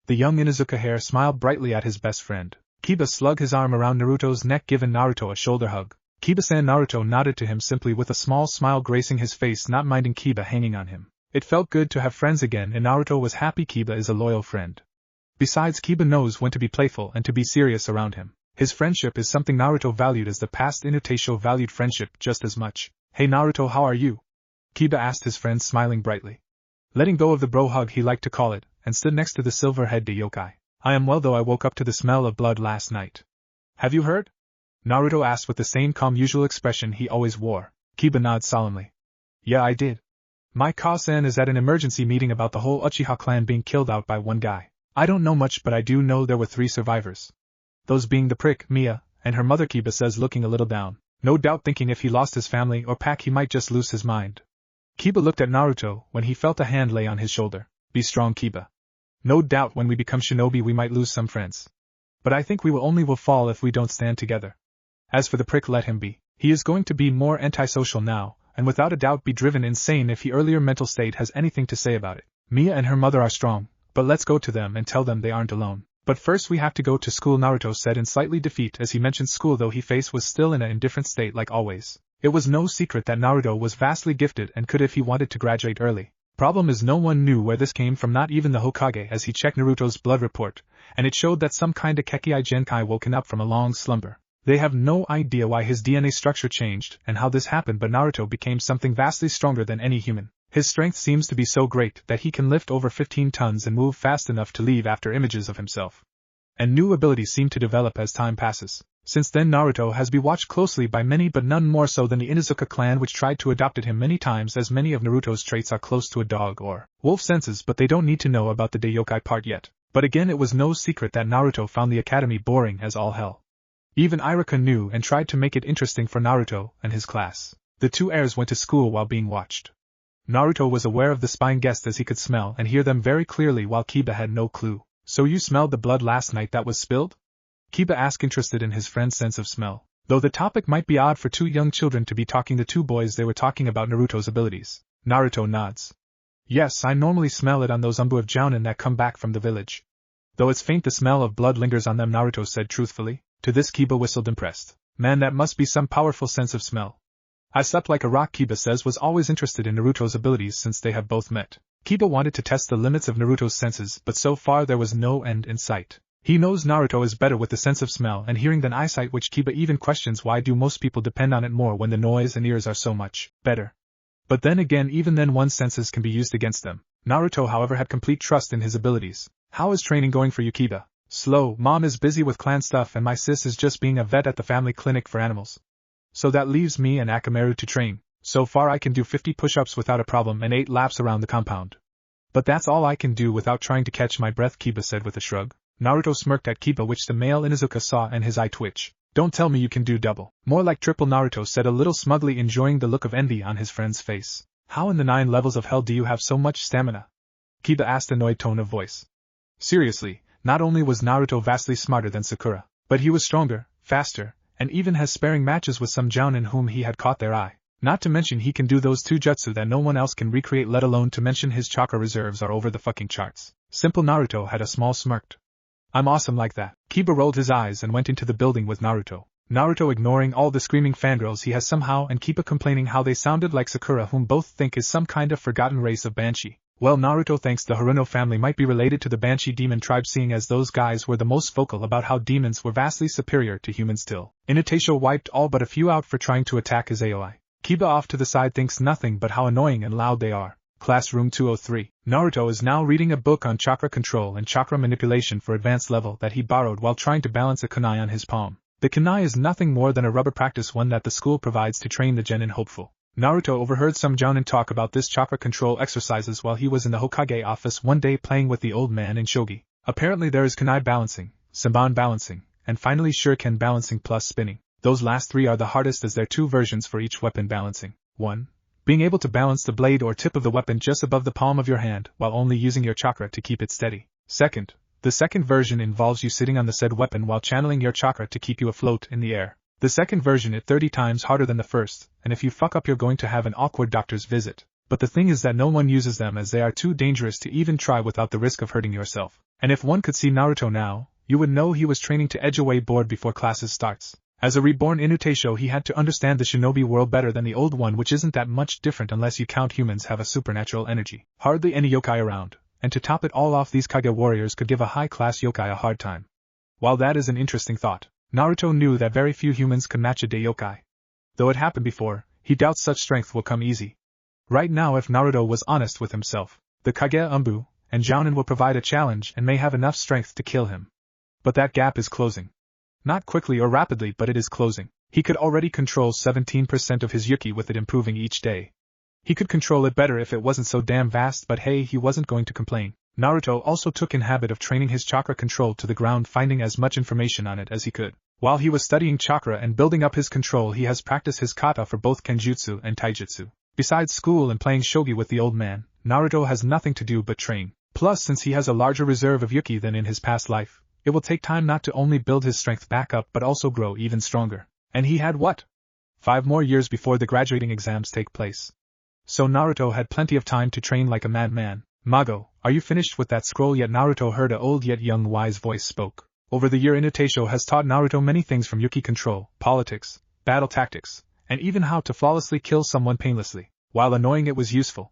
The young Inuzuka hair smiled brightly at his best friend. Kiba slugged his arm around Naruto's neck, giving Naruto a shoulder hug. Kiba-san. Naruto nodded to him simply with a small smile gracing his face, not minding Kiba hanging on him. It felt good to have friends again, and Naruto was happy Kiba is a loyal friend. Besides, Kiba knows when to be playful and to be serious around him. His friendship is something Naruto valued as the past Inuyasha valued friendship just as much. Hey Naruto, how are you? Kiba asked his friend, smiling brightly. Letting go of the bro hug he liked to call it, and stood next to the silver-headed yokai. I am well, though I woke up to the smell of blood last night. Have you heard? Naruto asked with the same calm usual expression he always wore. Kiba nodded solemnly. Yeah, I did. My Ka-san is at an emergency meeting about the whole Uchiha clan being killed out by one guy. I don't know much, but I do know there were 3 survivors. Those being the prick, Mia, and her mother, Kiba says, looking a little down. No doubt thinking if he lost his family or pack he might just lose his mind. Kiba looked at Naruto when he felt a hand lay on his shoulder. Be strong, Kiba. No doubt when we become shinobi we might lose some friends. But I think we will fall if we don't stand together. As for the prick, let him be. He is going to be more antisocial now, and without a doubt be driven insane if he earlier mental state has anything to say about it. Mia and her mother are strong, but let's go to them and tell them they aren't alone. But first we have to go to school, Naruto said in slightly defeat as he mentioned school, though his face was still in an indifferent state like always. It was no secret that Naruto was vastly gifted and could if he wanted to graduate early. Problem is no one knew where this came from, not even the Hokage, as he checked Naruto's blood report, and it showed that some kinda Kekii Genkai woken up from a long slumber. They have no idea why his DNA structure changed and how this happened, but Naruto became something vastly stronger than any human. His strength seems to be so great that he can lift over 15 tons and move fast enough to leave after images of himself. And new abilities seem to develop as time passes. Since then Naruto has been watched closely by many, but none more so than the Inuzuka clan, which tried to adopt him many times, as many of Naruto's traits are close to a dog or wolf senses, but they don't need to know about the Daiokai part yet. But again, it was no secret that Naruto found the academy boring as all hell. Even Iruka knew and tried to make it interesting for Naruto and his class. The 2 heirs went to school while being watched. Naruto was aware of the spying guests as he could smell and hear them very clearly, while Kiba had no clue. So you smelled the blood last night that was spilled? Kiba asked, interested in his friend's sense of smell. Though the topic might be odd for 2 young children to be talking, the 2 boys, they were talking about Naruto's abilities. Naruto nods. Yes, I normally smell it on those Umbu of Jounin that come back from the village. Though it's faint, the smell of blood lingers on them, Naruto said truthfully. To this Kiba whistled, impressed. Man, that must be some powerful sense of smell. I slept like a rock, Kiba says, was always interested in Naruto's abilities since they have both met. Kiba wanted to test the limits of Naruto's senses, but so far there was no end in sight. He knows Naruto is better with the sense of smell and hearing than eyesight, which Kiba even questions why do most people depend on it more when the nose and ears are so much better. But then again, even then one's senses can be used against them. Naruto, however, had complete trust in his abilities. How is training going for you, Kiba? Slow. Mom is busy with clan stuff and my sis is just being a vet at the family clinic for animals. So that leaves me and Akamaru to train. So far I can do 50 push-ups without a problem and 8 laps around the compound. But that's all I can do without trying to catch my breath, Kiba said with a shrug. Naruto smirked at Kiba, which the male Inuzuka saw, and his eye twitched. Don't tell me you can do double. More like triple, Naruto said, a little smugly, enjoying the look of envy on his friend's face. How in the 9 levels of hell do you have so much stamina? Kiba asked, annoyed tone of voice. Seriously, not only was Naruto vastly smarter than Sakura, but he was stronger, faster, and even has sparring matches with some jounin whom he had caught their eye. Not to mention he can do those 2 jutsu that no one else can recreate, let alone to mention his chakra reserves are over the fucking charts. Simple. Naruto had a small smirk. I'm awesome like that. Kiba rolled his eyes and went into the building with Naruto. Naruto ignoring all the screaming fangirls he has somehow, and Kiba complaining how they sounded like Sakura, whom both think is some kind of forgotten race of Banshee. Well, Naruto thinks the Haruno family might be related to the Banshee demon tribe, seeing as those guys were the most vocal about how demons were vastly superior to humans still. Inuyasha wiped all but a few out for trying to attack his AOI. Kiba off to the side thinks nothing but how annoying and loud they are. Classroom 203. Naruto is now reading a book on chakra control and chakra manipulation for advanced level that he borrowed while trying to balance a kunai on his palm. The kunai is nothing more than a rubber practice one that the school provides to train the genin hopeful. Naruto overheard some jounin talk about this chakra control exercises while he was in the Hokage office one day playing with the old man in shogi. Apparently there is kunai balancing, senbon balancing, and finally shuriken balancing plus spinning. Those last 3 are the hardest, as there are 2 versions for each weapon balancing. 1. Being able to balance the blade or tip of the weapon just above the palm of your hand while only using your chakra to keep it steady. 2. The second version involves you sitting on the said weapon while channeling your chakra to keep you afloat in the air. The second version is 30 times harder than the first, and if you fuck up you're going to have an awkward doctor's visit. But the thing is that no one uses them, as they are too dangerous to even try without the risk of hurting yourself. And if one could see Naruto now, you would know he was training to edge away bored before classes starts. As a reborn Inuyasha, he had to understand the shinobi world better than the old one, which isn't that much different unless you count humans have a supernatural energy. Hardly any yokai around, and to top it all off, these Kage warriors could give a high-class yokai a hard time. While that is an interesting thought, Naruto knew that very few humans could match a day yokai. Though it happened before, he doubts such strength will come easy. Right now, if Naruto was honest with himself, the Kage Umbu and Jounin will provide a challenge and may have enough strength to kill him. But that gap is closing. Not quickly or rapidly, but it is closing. He could already control 17% of his Yuki, with it improving each day. He could control it better if it wasn't so damn vast, but hey, he wasn't going to complain. Naruto also took in habit of training his chakra control to the ground, finding as much information on it as he could. While he was studying chakra and building up his control, he has practiced his kata for both kenjutsu and taijutsu. Besides school and playing shogi with the old man, Naruto has nothing to do but train. Plus, since he has a larger reserve of Yuki than in his past life, it will take time not to only build his strength back up but also grow even stronger. And he had what? 5 more years before the graduating exams take place. So Naruto had plenty of time to train like a madman. Mago, are you finished with that scroll yet? Naruto heard a old yet young wise voice spoke. Over the year, Inuyasha has taught Naruto many things, from Yuki control, politics, battle tactics, and even how to flawlessly kill someone painlessly. While annoying, it was useful.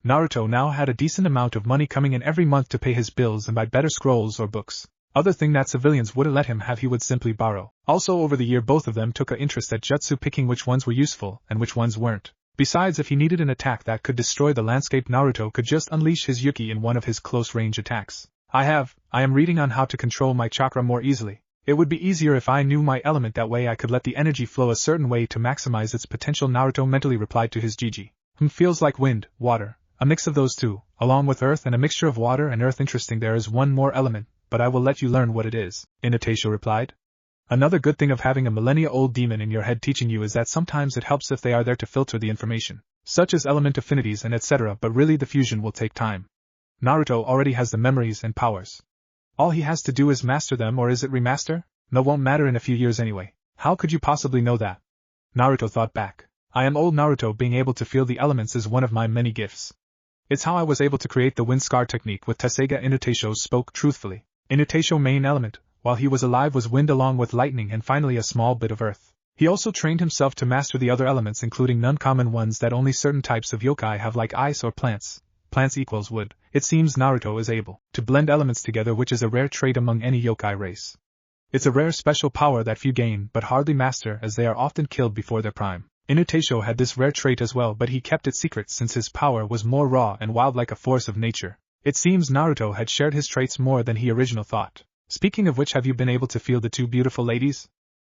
Naruto now had a decent amount of money coming in every month to pay his bills and buy better scrolls or books. Other thing that civilians wouldn't let him have, he would simply borrow. Also, over the year, both of them took an interest at jutsu, picking which ones were useful and which ones weren't. Besides, if he needed an attack that could destroy the landscape, Naruto could just unleash his Yuki in one of his close-range attacks. I am reading on how to control my chakra more easily. It would be easier if I knew my element, that way I could let the energy flow a certain way to maximize its potential, Naruto mentally replied to his Gigi. Feels like wind, water, a mix of those two, along with earth and a mixture of water and earth. Interesting, there is one more element, but I will let you learn what it is, Inuyasha replied. Another good thing of having a millennia-old demon in your head teaching you is that sometimes it helps if they are there to filter the information, such as element affinities and etc., but really the fusion will take time. Naruto already has the memories and powers. All he has to do is master them, or is it remaster? No, won't matter in a few years anyway. How could you possibly know that? Naruto thought back. I am old. Naruto being able to feel the elements is one of my many gifts. It's how I was able to create the wind scar technique with Tesseiga. Inuyasha spoke truthfully. Inuyasha's main element, while he was alive, was wind along with lightning and finally a small bit of earth. He also trained himself to master the other elements, including non-common ones that only certain types of yokai have, like ice or plants. Plants equals wood. It seems Naruto is able to blend elements together, which is a rare trait among any yokai race. It's a rare special power that few gain but hardly master, as they are often killed before their prime. Inuyasha had this rare trait as well, but he kept it secret since his power was more raw and wild, like a force of nature. It seems Naruto had shared his traits more than he originally thought. Speaking of which, have you been able to feel the two beautiful ladies?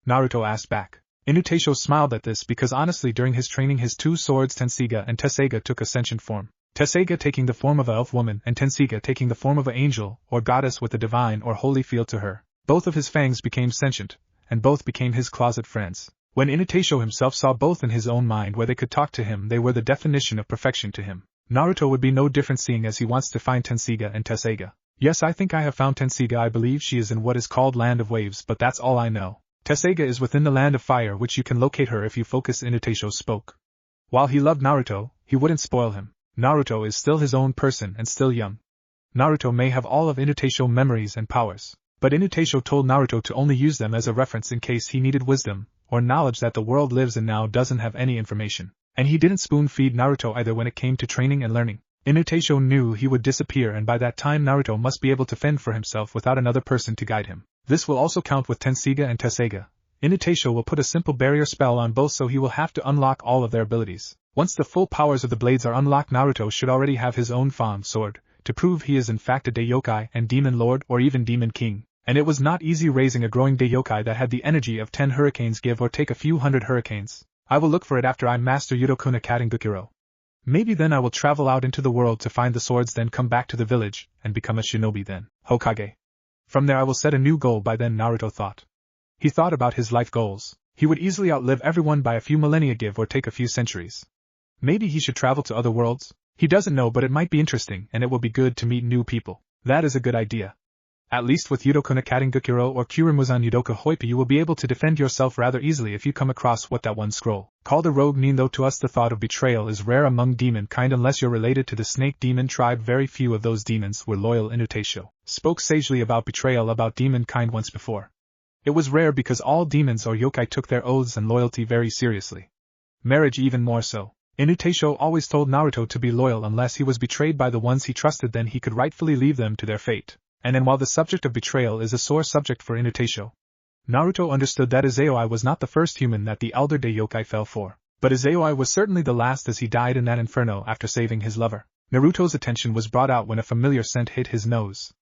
Naruto asked back. Inuyasha smiled at this because honestly during his training his two swords Tenseiga and Tesseiga took a sentient form. Tesseiga taking the form of an elf woman and Tenseiga taking the form of an angel or goddess with a divine or holy feel to her. Both of his fangs became sentient, and both became his closet friends. When Inuyasha himself saw both in his own mind where they could talk to him, they were the definition of perfection to him. Naruto would be no different seeing as he wants to find Tenseiga and Tesseiga. Yes, I think I have found Tenseiga. I believe she is in what is called Land of Waves, but that's all I know. Tesseiga is within the Land of Fire, which you can locate her if you focus. Inuyasha spoke. While he loved Naruto, he wouldn't spoil him. Naruto is still his own person and still young. Naruto may have all of Inuyasha's memories and powers, but Inuyasha told Naruto to only use them as a reference in case he needed wisdom, or knowledge that the world lives in now doesn't have any information. And he didn't spoon-feed Naruto either when it came to training and learning. Inuyasha knew he would disappear and by that time Naruto must be able to fend for himself without another person to guide him. This will also count with Tenseiga and Tesseiga. Inuyasha will put a simple barrier spell on both so he will have to unlock all of their abilities. Once the full powers of the blades are unlocked, Naruto should already have his own Fan sword, to prove he is in fact a Daiokai and Demon Lord or even Demon King. And it was not easy raising a growing Daiokai that had the energy of 10 hurricanes, give or take a few hundred hurricanes. I will look for it after I master Yudokuna Katengukiro. Maybe then I will travel out into the world to find the swords, then come back to the village, and become a shinobi then, Hokage. From there I will set a new goal by then, Naruto thought. He thought about his life goals. He would easily outlive everyone by a few millennia, give or take a few centuries. Maybe he should travel to other worlds? He doesn't know, but it might be interesting and it will be good to meet new people. That is a good idea. At least with Yudokuna Katengukiro or Kurimuzan Yudoka Hoipa you will be able to defend yourself rather easily if you come across what that one scroll called a rogue nin. Though to us the thought of betrayal is rare among demon kind unless you're related to the snake demon tribe. Very few of those demons were loyal. Inuyasha spoke sagely about betrayal about demon kind once before. It was rare because all demons or yokai took their oaths and loyalty very seriously. Marriage even more so. Inuyasha always told Naruto to be loyal unless he was betrayed by the ones he trusted, then he could rightfully leave them to their fate. And while the subject of betrayal is a sore subject for Inuyasha, Naruto understood that Izayoi was not the first human that the elder Daiokai fell for, but Izayoi was certainly the last as he died in that inferno after saving his lover. Naruto's attention was brought out when a familiar scent hit his nose.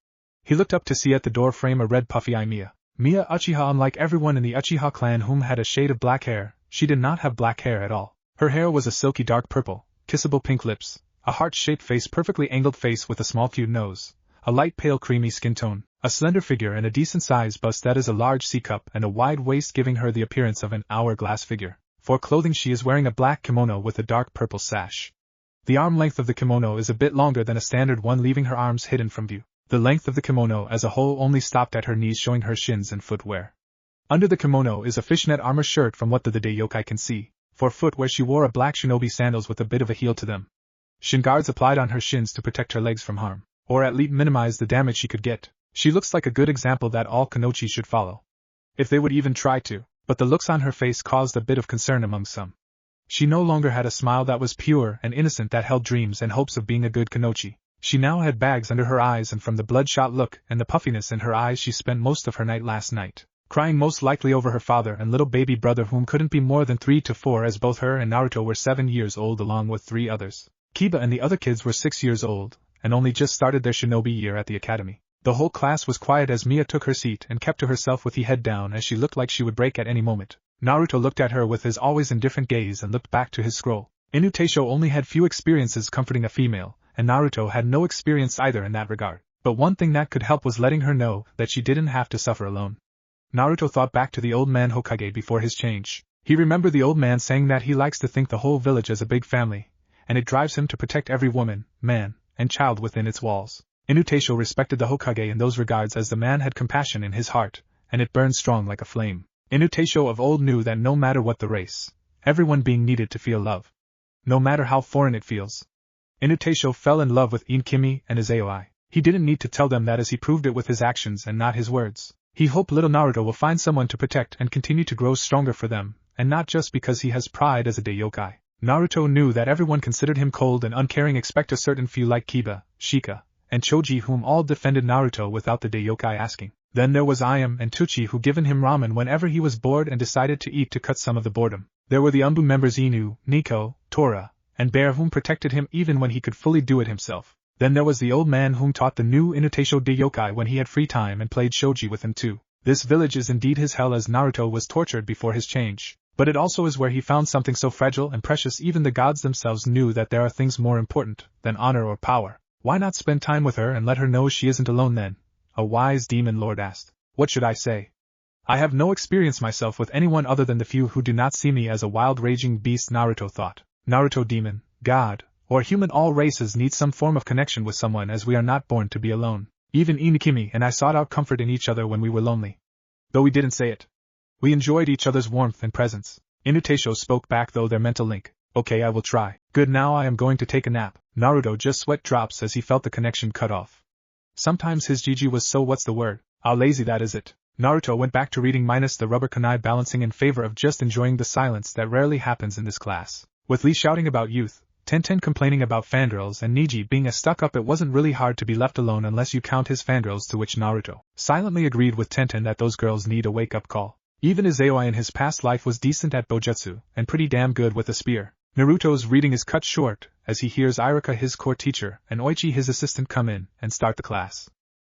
He looked up to see at the door frame a red puffy-eyed Miya. Miya Uchiha, unlike everyone in the Uchiha clan whom had a shade of black hair, she did not have black hair at all. Her hair was a silky dark purple, kissable pink lips, a heart-shaped face, perfectly angled face with a small cute nose, a light pale creamy skin tone, a slender figure and a decent-sized bust that is a large C-cup and a wide waist, giving her the appearance of an hourglass figure. For clothing she is wearing a black kimono with a dark purple sash. The arm length of the kimono is a bit longer than a standard one, leaving her arms hidden from view. The length of the kimono as a whole only stopped at her knees, showing her shins and footwear. Under the kimono is a fishnet armor shirt from what the Daiokai can see. For footwear she wore a black shinobi sandals with a bit of a heel to them. Shin guards applied on her shins to protect her legs from harm, or at least minimize the damage she could get. She looks like a good example that all Kunoichi should follow. If they would even try to, but the looks on her face caused a bit of concern among some. She no longer had a smile that was pure and innocent that held dreams and hopes of being a good Kunoichi. She now had bags under her eyes, and from the bloodshot look and the puffiness in her eyes she spent most of her night last night, crying most likely over her father and little baby brother whom couldn't be more than 3 to 4, as both her and Naruto were 7 years old along with 3 others. Kiba and the other kids were 6 years old, and only just started their shinobi year at the academy. The whole class was quiet as Miya took her seat and kept to herself with the head down as she looked like she would break at any moment. Naruto looked at her with his always indifferent gaze and looked back to his scroll. Inuyasha only had few experiences comforting a female, and Naruto had no experience either in that regard. But one thing that could help was letting her know that she didn't have to suffer alone. Naruto thought back to the old man Hokage before his change. He remembered the old man saying that he likes to think the whole village as a big family, and it drives him to protect every woman, man, and child within its walls. Inuyasha respected the Hokage in those regards as the man had compassion in his heart, and it burned strong like a flame. Inuyasha of old knew that no matter what the race, everyone being needed to feel love. No matter how foreign it feels. Inuyasha fell in love with Inkimi and Izayoi. He didn't need to tell them that, as he proved it with his actions and not his words. He hoped little Naruto will find someone to protect and continue to grow stronger for them, and not just because he has pride as a Daiokai. Naruto knew that everyone considered him cold and uncaring except a certain few like Kiba, Shika, and Choji, whom all defended Naruto without the Daiokai asking. Then there was Ayame and Tsuchi, who given him ramen whenever he was bored and decided to eat to cut some of the boredom. There were the Umbu members Inu, Nico, Tora, and Bear, whom protected him even when he could fully do it himself. Then there was the old man whom taught the new Inuyasha Daiokai when he had free time and played shogi with him too. This village is indeed his hell, as Naruto was tortured before his change. But it also is where he found something so fragile and precious even the gods themselves knew that there are things more important than honor or power. Why not spend time with her and let her know she isn't alone then? A wise demon lord asked. What should I say? I have no experience myself with anyone other than the few who do not see me as a wild raging beast, Naruto thought. Naruto, demon, god, or human, all races need some form of connection with someone, as we are not born to be alone. Even Inukimi and I sought out comfort in each other when we were lonely. Though we didn't say it. We enjoyed each other's warmth and presence. Inuyasha spoke back, though their mental link. Okay, I will try. Good, now I am going to take a nap. Naruto just sweat drops as he felt the connection cut off. Sometimes his GG was so what's the word? How lazy that is it. Naruto went back to reading minus the rubber kunai, balancing in favor of just enjoying the silence that rarely happens in this class. With Lee shouting about youth, Tenten complaining about fangirls, and Niji being a stuck-up, it wasn't really hard to be left alone unless you count his fangirls, to which Naruto silently agreed with Tenten that those girls need a wake-up call. Even Izayoi in his past life was decent at Bojutsu, and pretty damn good with a spear. Naruto's reading is cut short as he hears Iruka, his core teacher, and Oichi, his assistant, come in and start the class.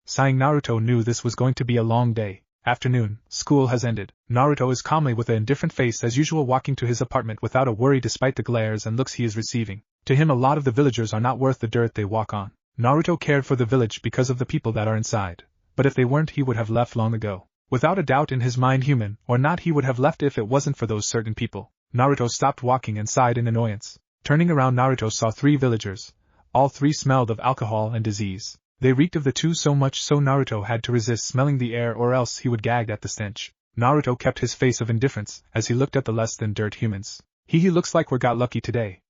Sighing, Naruto knew this was going to be a long day. Afternoon, school has ended. Naruto is calmly with an indifferent face as usual walking to his apartment without a worry despite the glares and looks he is receiving. To him, a lot of the villagers are not worth the dirt they walk on. Naruto cared for the village because of the people that are inside, but if they weren't he would have left long ago. Without a doubt in his mind, human or not, he would have left if it wasn't for those certain people. Naruto stopped walking and sighed in annoyance. Turning around, Naruto saw 3 villagers. All 3 smelled of alcohol and disease. They reeked of the two so much so Naruto had to resist smelling the air or else he would gag at the stench. Naruto kept his face of indifference as he looked at the less than dirt humans. He looks like we got lucky today.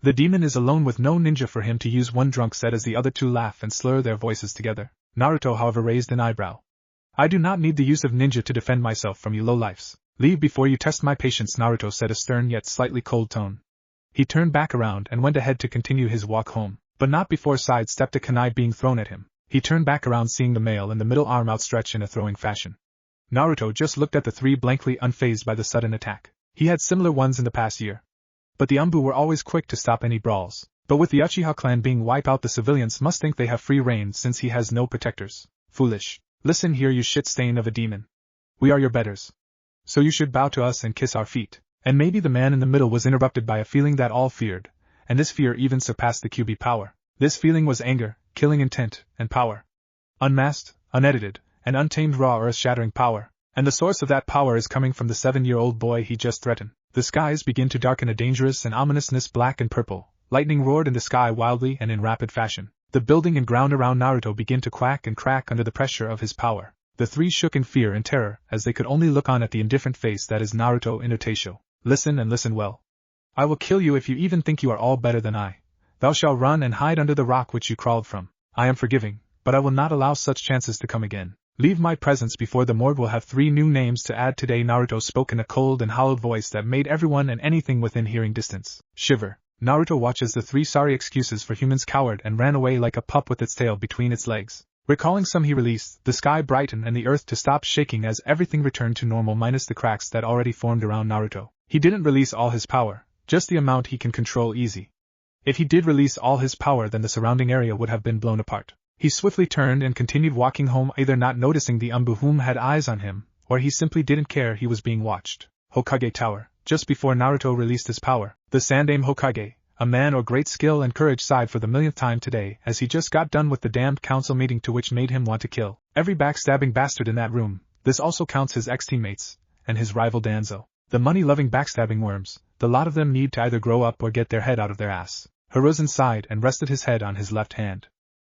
The demon is alone with no ninja for him to use, one drunk said as the other 2 laugh and slur their voices together. Naruto, however, raised an eyebrow. I do not need the use of ninja to defend myself from you lowlifes. Leave before you test my patience, Naruto said, a stern yet slightly cold tone. He turned back around and went ahead to continue his walk home, but not before sidestepped a kunai being thrown at him. He turned back around, seeing the male in the middle arm outstretched in a throwing fashion. Naruto just looked at the 3 blankly, unfazed by the sudden attack. He had similar ones in the past year. But the Umbu were always quick to stop any brawls. But with the Uchiha clan being wiped out, the civilians must think they have free reign since he has no protectors. Foolish. Listen here, you shit stain of a demon. We are your betters. So you should bow to us and kiss our feet. And maybe the man in the middle was interrupted by a feeling that all feared, and this fear even surpassed the QB power. This feeling was anger, killing intent, and power. Unmasked, unedited, and untamed, raw, earth-shattering power. And the source of that power is coming from the 7-year-old boy he just threatened. The skies begin to darken a dangerous and ominousness, black and purple. Lightning roared in the sky wildly and in rapid fashion. The building and ground around Naruto began to quack and crack under the pressure of his power. The 3 shook in fear and terror as they could only look on at the indifferent face that is Naruto Inuyasha. Listen, and listen well. I will kill you if you even think you are all better than I. Thou shalt run and hide under the rock which you crawled from. I am forgiving, but I will not allow such chances to come again. Leave my presence before the morgue will have 3 new names to add today. Naruto spoke in a cold and hollowed voice that made everyone and anything within hearing distance shiver. Naruto watched as the 3 sorry excuses for humans cowered and ran away like a pup with its tail between its legs. Recalling some he released, the sky brightened and the earth to stop shaking as everything returned to normal minus the cracks that already formed around Naruto. He didn't release all his power, just the amount he can control easy. If he did release all his power, then the surrounding area would have been blown apart. He swiftly turned and continued walking home, either not noticing the Umbu whom had eyes on him, or he simply didn't care he was being watched. Hokage Tower. Just before Naruto released his power, the Sandaime Hokage, a man of great skill and courage, sighed for the millionth time today as he just got done with the damned council meeting to which made him want to kill every backstabbing bastard in that room. This also counts his ex-teammates, and his rival Danzo. The money-loving backstabbing worms, the lot of them need to either grow up or get their head out of their ass. Hiruzen sighed and rested his head on his left hand.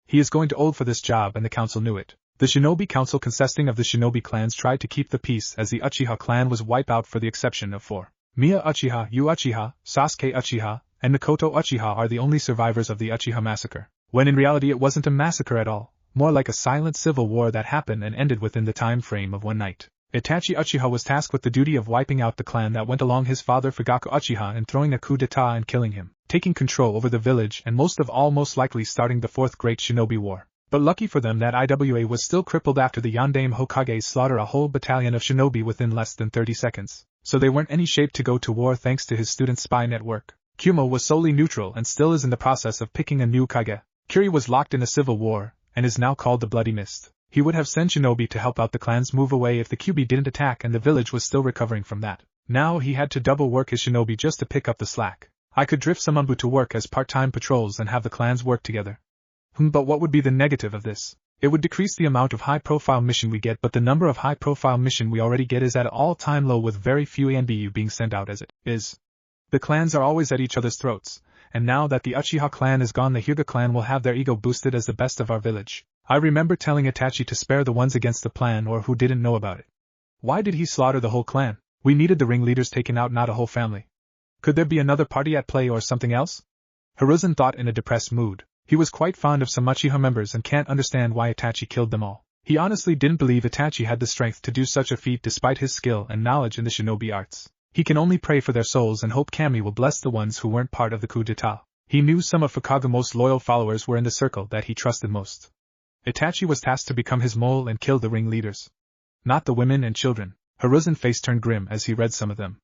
He is going to old for this job, and the council knew it. The Shinobi Council, consisting of the Shinobi clans, tried to keep the peace as the Uchiha clan was wiped out, for the exception of 4. Miya Uchiha, Yu Uchiha, Sasuke Uchiha, and Mikoto Uchiha are the only survivors of the Uchiha massacre. When in reality it wasn't a massacre at all, more like a silent civil war that happened and ended within the time frame of one night. Itachi Uchiha was tasked with the duty of wiping out the clan that went along his father Fugaku Uchiha and throwing a coup d'etat and killing him, taking control over the village and most likely starting the 4th Great Shinobi War. But lucky for them that IWA was still crippled after the Yondaime Hokage slaughter a whole battalion of shinobi within less than 30 seconds, so they weren't any shape to go to war thanks to his student spy network. Kyumo was solely neutral and still is in the process of picking a new Kage. Kiri was locked in a civil war, and is now called the Bloody Mist. He would have sent shinobi to help out the clans move away if the QB didn't attack, and the village was still recovering from that. Now he had to double work his shinobi just to pick up the slack. I could drift some Umbu to work as part-time patrols and have the clans work together. But what would be the negative of this? It would decrease the amount of high-profile mission we get, but the number of high-profile mission we already get is at an all-time low with very few ANBU being sent out as it is. The clans are always at each other's throats, and now that the Uchiha clan is gone, the Hyuga clan will have their ego boosted as the best of our village. I remember telling Itachi to spare the ones against the plan or who didn't know about it. Why did he slaughter the whole clan? We needed the ringleaders taken out, not a whole family. Could there be another party at play or something else? Hiruzen thought in a depressed mood. He was quite fond of some Uchiha members and can't understand why Itachi killed them all. He honestly didn't believe Itachi had the strength to do such a feat despite his skill and knowledge in the shinobi arts. He can only pray for their souls and hope Kami will bless the ones who weren't part of the coup d'etat. He knew some of Hokage's most loyal followers were in the circle that he trusted most. Itachi was tasked to become his mole and kill the ringleaders. Not the women and children. Hiruzen's face turned grim as he read some of them.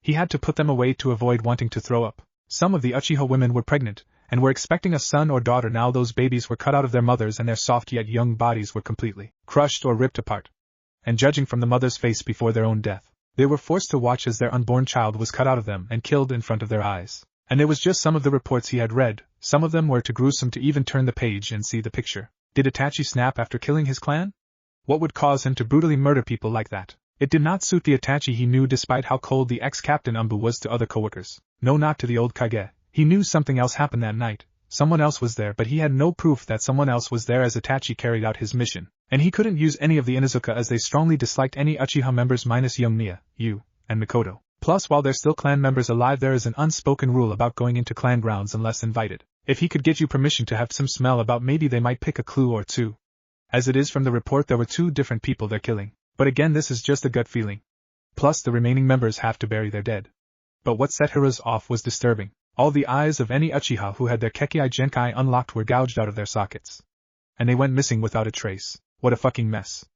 He had to put them away to avoid wanting to throw up. Some of the Uchiha women were pregnant, and were expecting a son or daughter. Now those babies were cut out of their mothers and their soft yet young bodies were completely crushed or ripped apart. And judging from the mother's face before their own death, they were forced to watch as their unborn child was cut out of them and killed in front of their eyes. And it was just some of the reports he had read. Some of them were too gruesome to even turn the page and see the picture. Did Itachi snap after killing his clan? What would cause him to brutally murder people like that? It did not suit the Itachi he knew, despite how cold the ex-captain Umbu was to other coworkers. No, not to the old Kage. He knew something else happened that night. Someone else was there, but he had no proof that someone else was there as Itachi carried out his mission. And he couldn't use any of the Inuzuka as they strongly disliked any Uchiha members minus young Nia, Yu, and Mikoto. Plus, while they're still clan members alive, there is an unspoken rule about going into clan grounds unless invited. If he could get you permission to have some smell about, maybe they might pick a clue or two. As it is, from the report there were 2 different people they're killing. But again, this is just a gut feeling. Plus, the remaining members have to bury their dead. But what set Hiruzen off was disturbing. All the eyes of any Uchiha who had their Kekkei Genkai unlocked were gouged out of their sockets. And they went missing without a trace. What a fucking mess.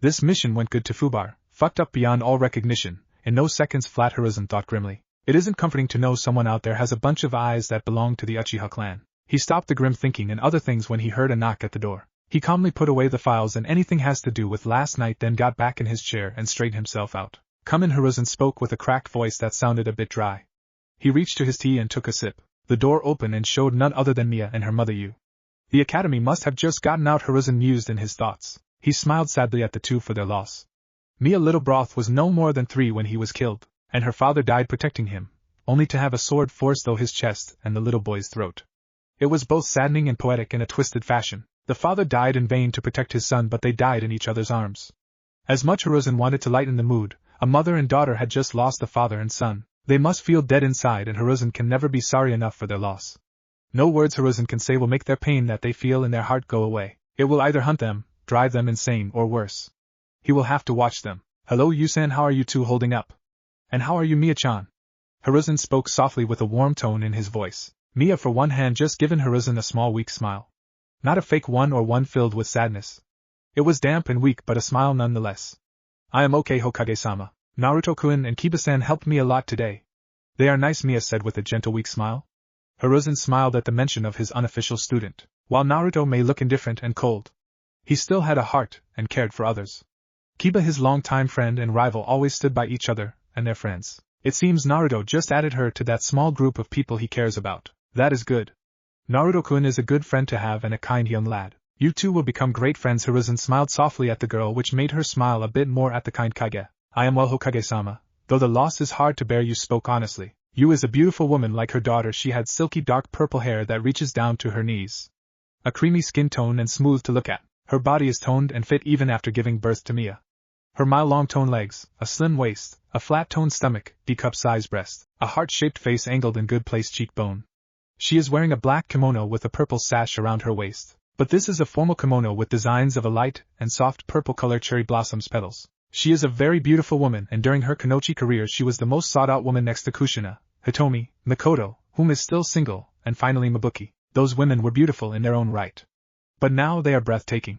This mission went good to Fubar, fucked up beyond all recognition. In no seconds flat, Hiruzen thought grimly. It isn't comforting to know someone out there has a bunch of eyes that belong to the Uchiha clan. He stopped the grim thinking and other things when he heard a knock at the door. He calmly put away the files and anything has to do with last night, then got back in his chair and straightened himself out. Come in, Hiruzen spoke with a cracked voice that sounded a bit dry. He reached to his tea and took a sip. The door opened and showed none other than Nia and her mother Yu. The academy must have just gotten out, Hiruzen mused in his thoughts. He smiled sadly at the 2 for their loss. Mia Little Broth was no more than 3 when he was killed, and her father died protecting him, only to have a sword forced through his chest and the little boy's throat. It was both saddening and poetic in a twisted fashion. The father died in vain to protect his son, but they died in each other's arms. As much Hiruzen wanted to lighten the mood, a mother and daughter had just lost a father and son. They must feel dead inside, and Hiruzen can never be sorry enough for their loss. No words Hiruzen can say will make their pain that they feel in their heart go away. It will either hunt them, drive them insane, or worse. He will have to watch them. Hello Yusan, how are you 2 holding up? And how are you, Mia-chan? Hiruzen spoke softly with a warm tone in his voice. Mia for one hand just given Hiruzen a small weak smile. Not a fake one or one filled with sadness. It was damp and weak, but a smile nonetheless. I am okay, Hokage-sama. Naruto-kun and Kiba-san helped me a lot today. They are nice, Mia said with a gentle weak smile. Hiruzen smiled at the mention of his unofficial student. While Naruto may look indifferent and cold, he still had a heart and cared for others. Kiba, his longtime friend and rival, always stood by each other and their friends. It seems Naruto just added her to that small group of people he cares about. That is good. Naruto-kun is a good friend to have and a kind young lad. You 2 will become great friends. Hiruzen smiled softly at the girl, which made her smile a bit more at the kind Kage. I am well, Hokage-sama. Though the loss is hard to bear, you spoke honestly. Yu is a beautiful woman like her daughter. She had silky dark purple hair that reaches down to her knees. A creamy skin tone and smooth to look at. Her body is toned and fit even after giving birth to Mia. Her mile-long toned legs, a slim waist, a flat-toned stomach, D-cup-sized breast, a heart-shaped face angled in good-placed cheekbone. She is wearing a black kimono with a purple sash around her waist, but this is a formal kimono with designs of a light and soft purple-colored cherry blossoms petals. She is a very beautiful woman, and during her Kanochi career she was the most sought-out woman next to Kushina, Hitomi, Mikoto, whom is still single, and finally Mabuki. Those women were beautiful in their own right. But now they are breathtaking.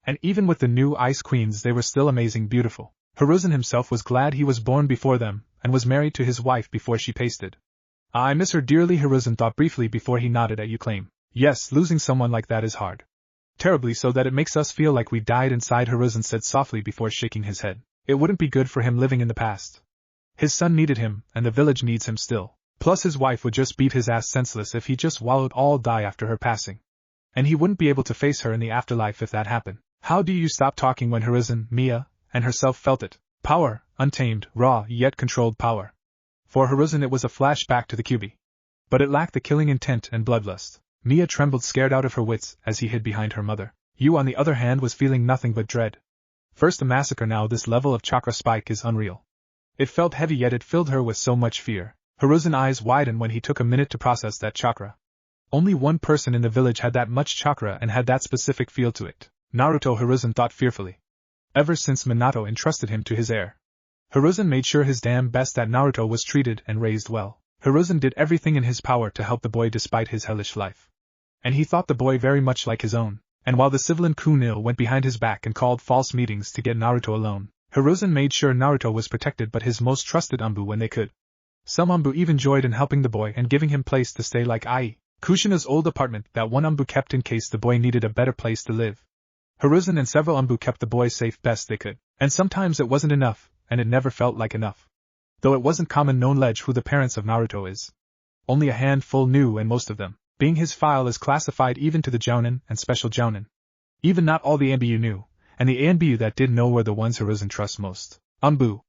And even with the new Ice Queens they were still amazing beautiful. Hiruzen himself was glad he was born before them, and was married to his wife before she pasted. I miss her dearly, Hiruzen thought briefly before he nodded at Uclaim. Yes, losing someone like that is hard. Terribly so that it makes us feel like we died inside, Hiruzen said softly before shaking his head. It wouldn't be good for him living in the past. His son needed him, and the village needs him still. Plus his wife would just beat his ass senseless if he just wallowed all die after her passing. And he wouldn't be able to face her in the afterlife if that happened. How do you stop talking when Hiruzen, Mia, and herself felt it? Power, untamed, raw, yet controlled power. For Hiruzen it was a flashback to the QB. But it lacked the killing intent and bloodlust. Mia trembled scared out of her wits as he hid behind her mother. Yu on the other hand was feeling nothing but dread. First a massacre, now this level of chakra spike is unreal. It felt heavy yet it filled her with so much fear. Hiruzen's eyes widened when he took a minute to process that chakra. Only one person in the village had that much chakra and had that specific feel to it. Naruto, Hiruzen thought fearfully. Ever since Minato entrusted him to his heir, Hiruzen made sure his damn best that Naruto was treated and raised well. Hiruzen did everything in his power to help the boy despite his hellish life. And he thought the boy very much like his own. And while the civilian Kunil went behind his back and called false meetings to get Naruto alone, Hiruzen made sure Naruto was protected but his most trusted Anbu when they could. Some Anbu even joyed in helping the boy and giving him place to stay, like Kushina's old apartment that one Anbu kept in case the boy needed a better place to live. Hiruzen and several Anbu kept the boy safe best they could. And sometimes it wasn't enough, and it never felt like enough. Though it wasn't common known who the parents of Naruto is. Only a handful knew, and most of them, being his file is classified even to the Jounin and special Jounin. Even not all the Anbu knew, and the Anbu that did know were the ones Hiruzen trusts most. Anbu!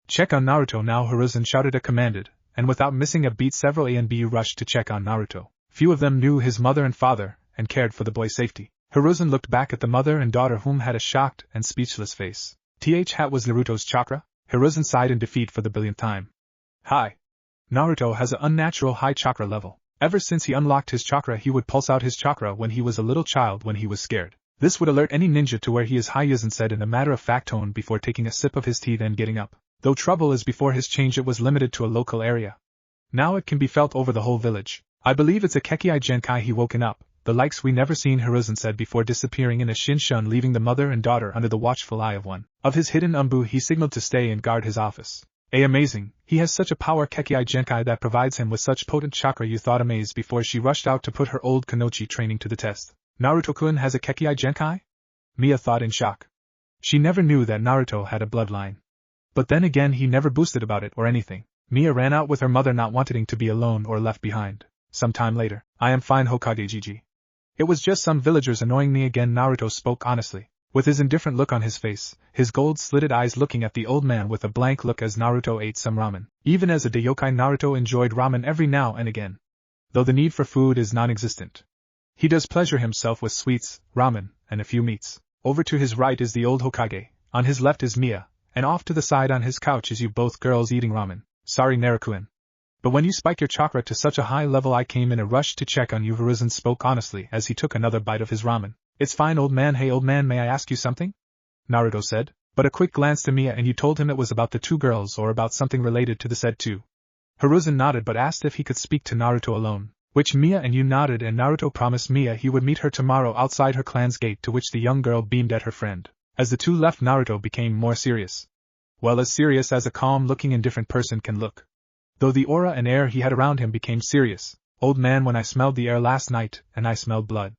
Check on Naruto now, Hiruzen shouted and commanded, and without missing a beat several Anbu rushed to check on Naruto. Few of them knew his mother and father, and cared for the boy's safety. Hiruzen looked back at the mother and daughter whom had a shocked and speechless face. Hat was Naruto's chakra? Hiruzen sighed in defeat for the billionth time. Hi! Naruto has an unnatural high chakra level. Ever since he unlocked his chakra he would pulse out his chakra when he was a little child when he was scared. This would alert any ninja to where he is, Hiruzen said in a matter-of-fact tone before taking a sip of his tea then getting up. Though trouble is before his change it was limited to a local area. Now it can be felt over the whole village. I believe it's a Kekkai Genkai he woken up, the likes we never seen, Hiruzen said before disappearing in a Shinshan, leaving the mother and daughter under the watchful eye of one of his hidden Anbu. He signaled to stay and guard his office. Amazing, he has such a power Kekkai Genkai that provides him with such potent chakra, you thought amazed before she rushed out to put her old Kanochi training to the test. Naruto-kun has a Kekkai Genkai? Mia thought in shock. She never knew that Naruto had a bloodline. But then again he never boasted about it or anything. Mia ran out with her mother, not wanting to be alone or left behind. Some time later, I am fine, Hokage Gigi. It was just some villagers annoying me again, Naruto spoke honestly, with his indifferent look on his face, his gold-slitted eyes looking at the old man with a blank look as Naruto ate some ramen. Even as a Daiokai, Naruto enjoyed ramen every now and again, though the need for food is non-existent. He does pleasure himself with sweets, ramen, and a few meats. Over to his right is the old Hokage, on his left is Mia, and off to the side on his couch is you both girls eating ramen. Sorry Naruto-kun. But when you spike your chakra to such a high level I came in a rush to check on you, Hiruzen spoke honestly as he took another bite of his ramen. It's fine old man. Hey old man, may I ask you something? Naruto said, but a quick glance to Mia and you told him it was about the two girls or about something related to the said two. Hiruzen nodded but asked if he could speak to Naruto alone, which Mia and you nodded, and Naruto promised Mia he would meet her tomorrow outside her clan's gate, to which the young girl beamed at her friend. As the two left, Naruto became more serious. Well, as serious as a calm-looking indifferent person can look. Though the aura and air he had around him became serious. Old man, when I smelled the air last night, and I smelled blood.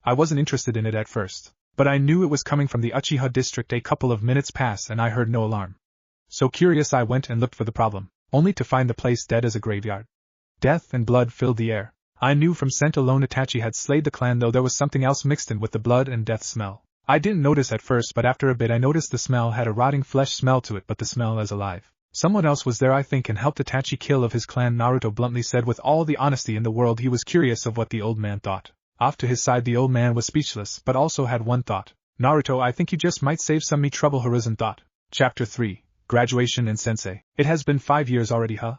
I wasn't interested in it at first, but I knew it was coming from the Uchiha district. A couple of minutes passed and I heard no alarm. So curious I went and looked for the problem, only to find the place dead as a graveyard. Death and blood filled the air. I knew from scent alone Itachi had slayed the clan, though there was something else mixed in with the blood and death smell. I didn't notice at first, but after a bit I noticed the smell had a rotting flesh smell to it, but the smell as alive. Someone else was there, I think, and helped Itachi kill of his clan, Naruto bluntly said with all the honesty in the world. He was curious of what the old man thought. Off to his side the old man was speechless, but also had one thought. Naruto, I think you just might save some me trouble, Hiruzen thought. Chapter 3. Graduation and Sensei. It has been 5 years already, huh?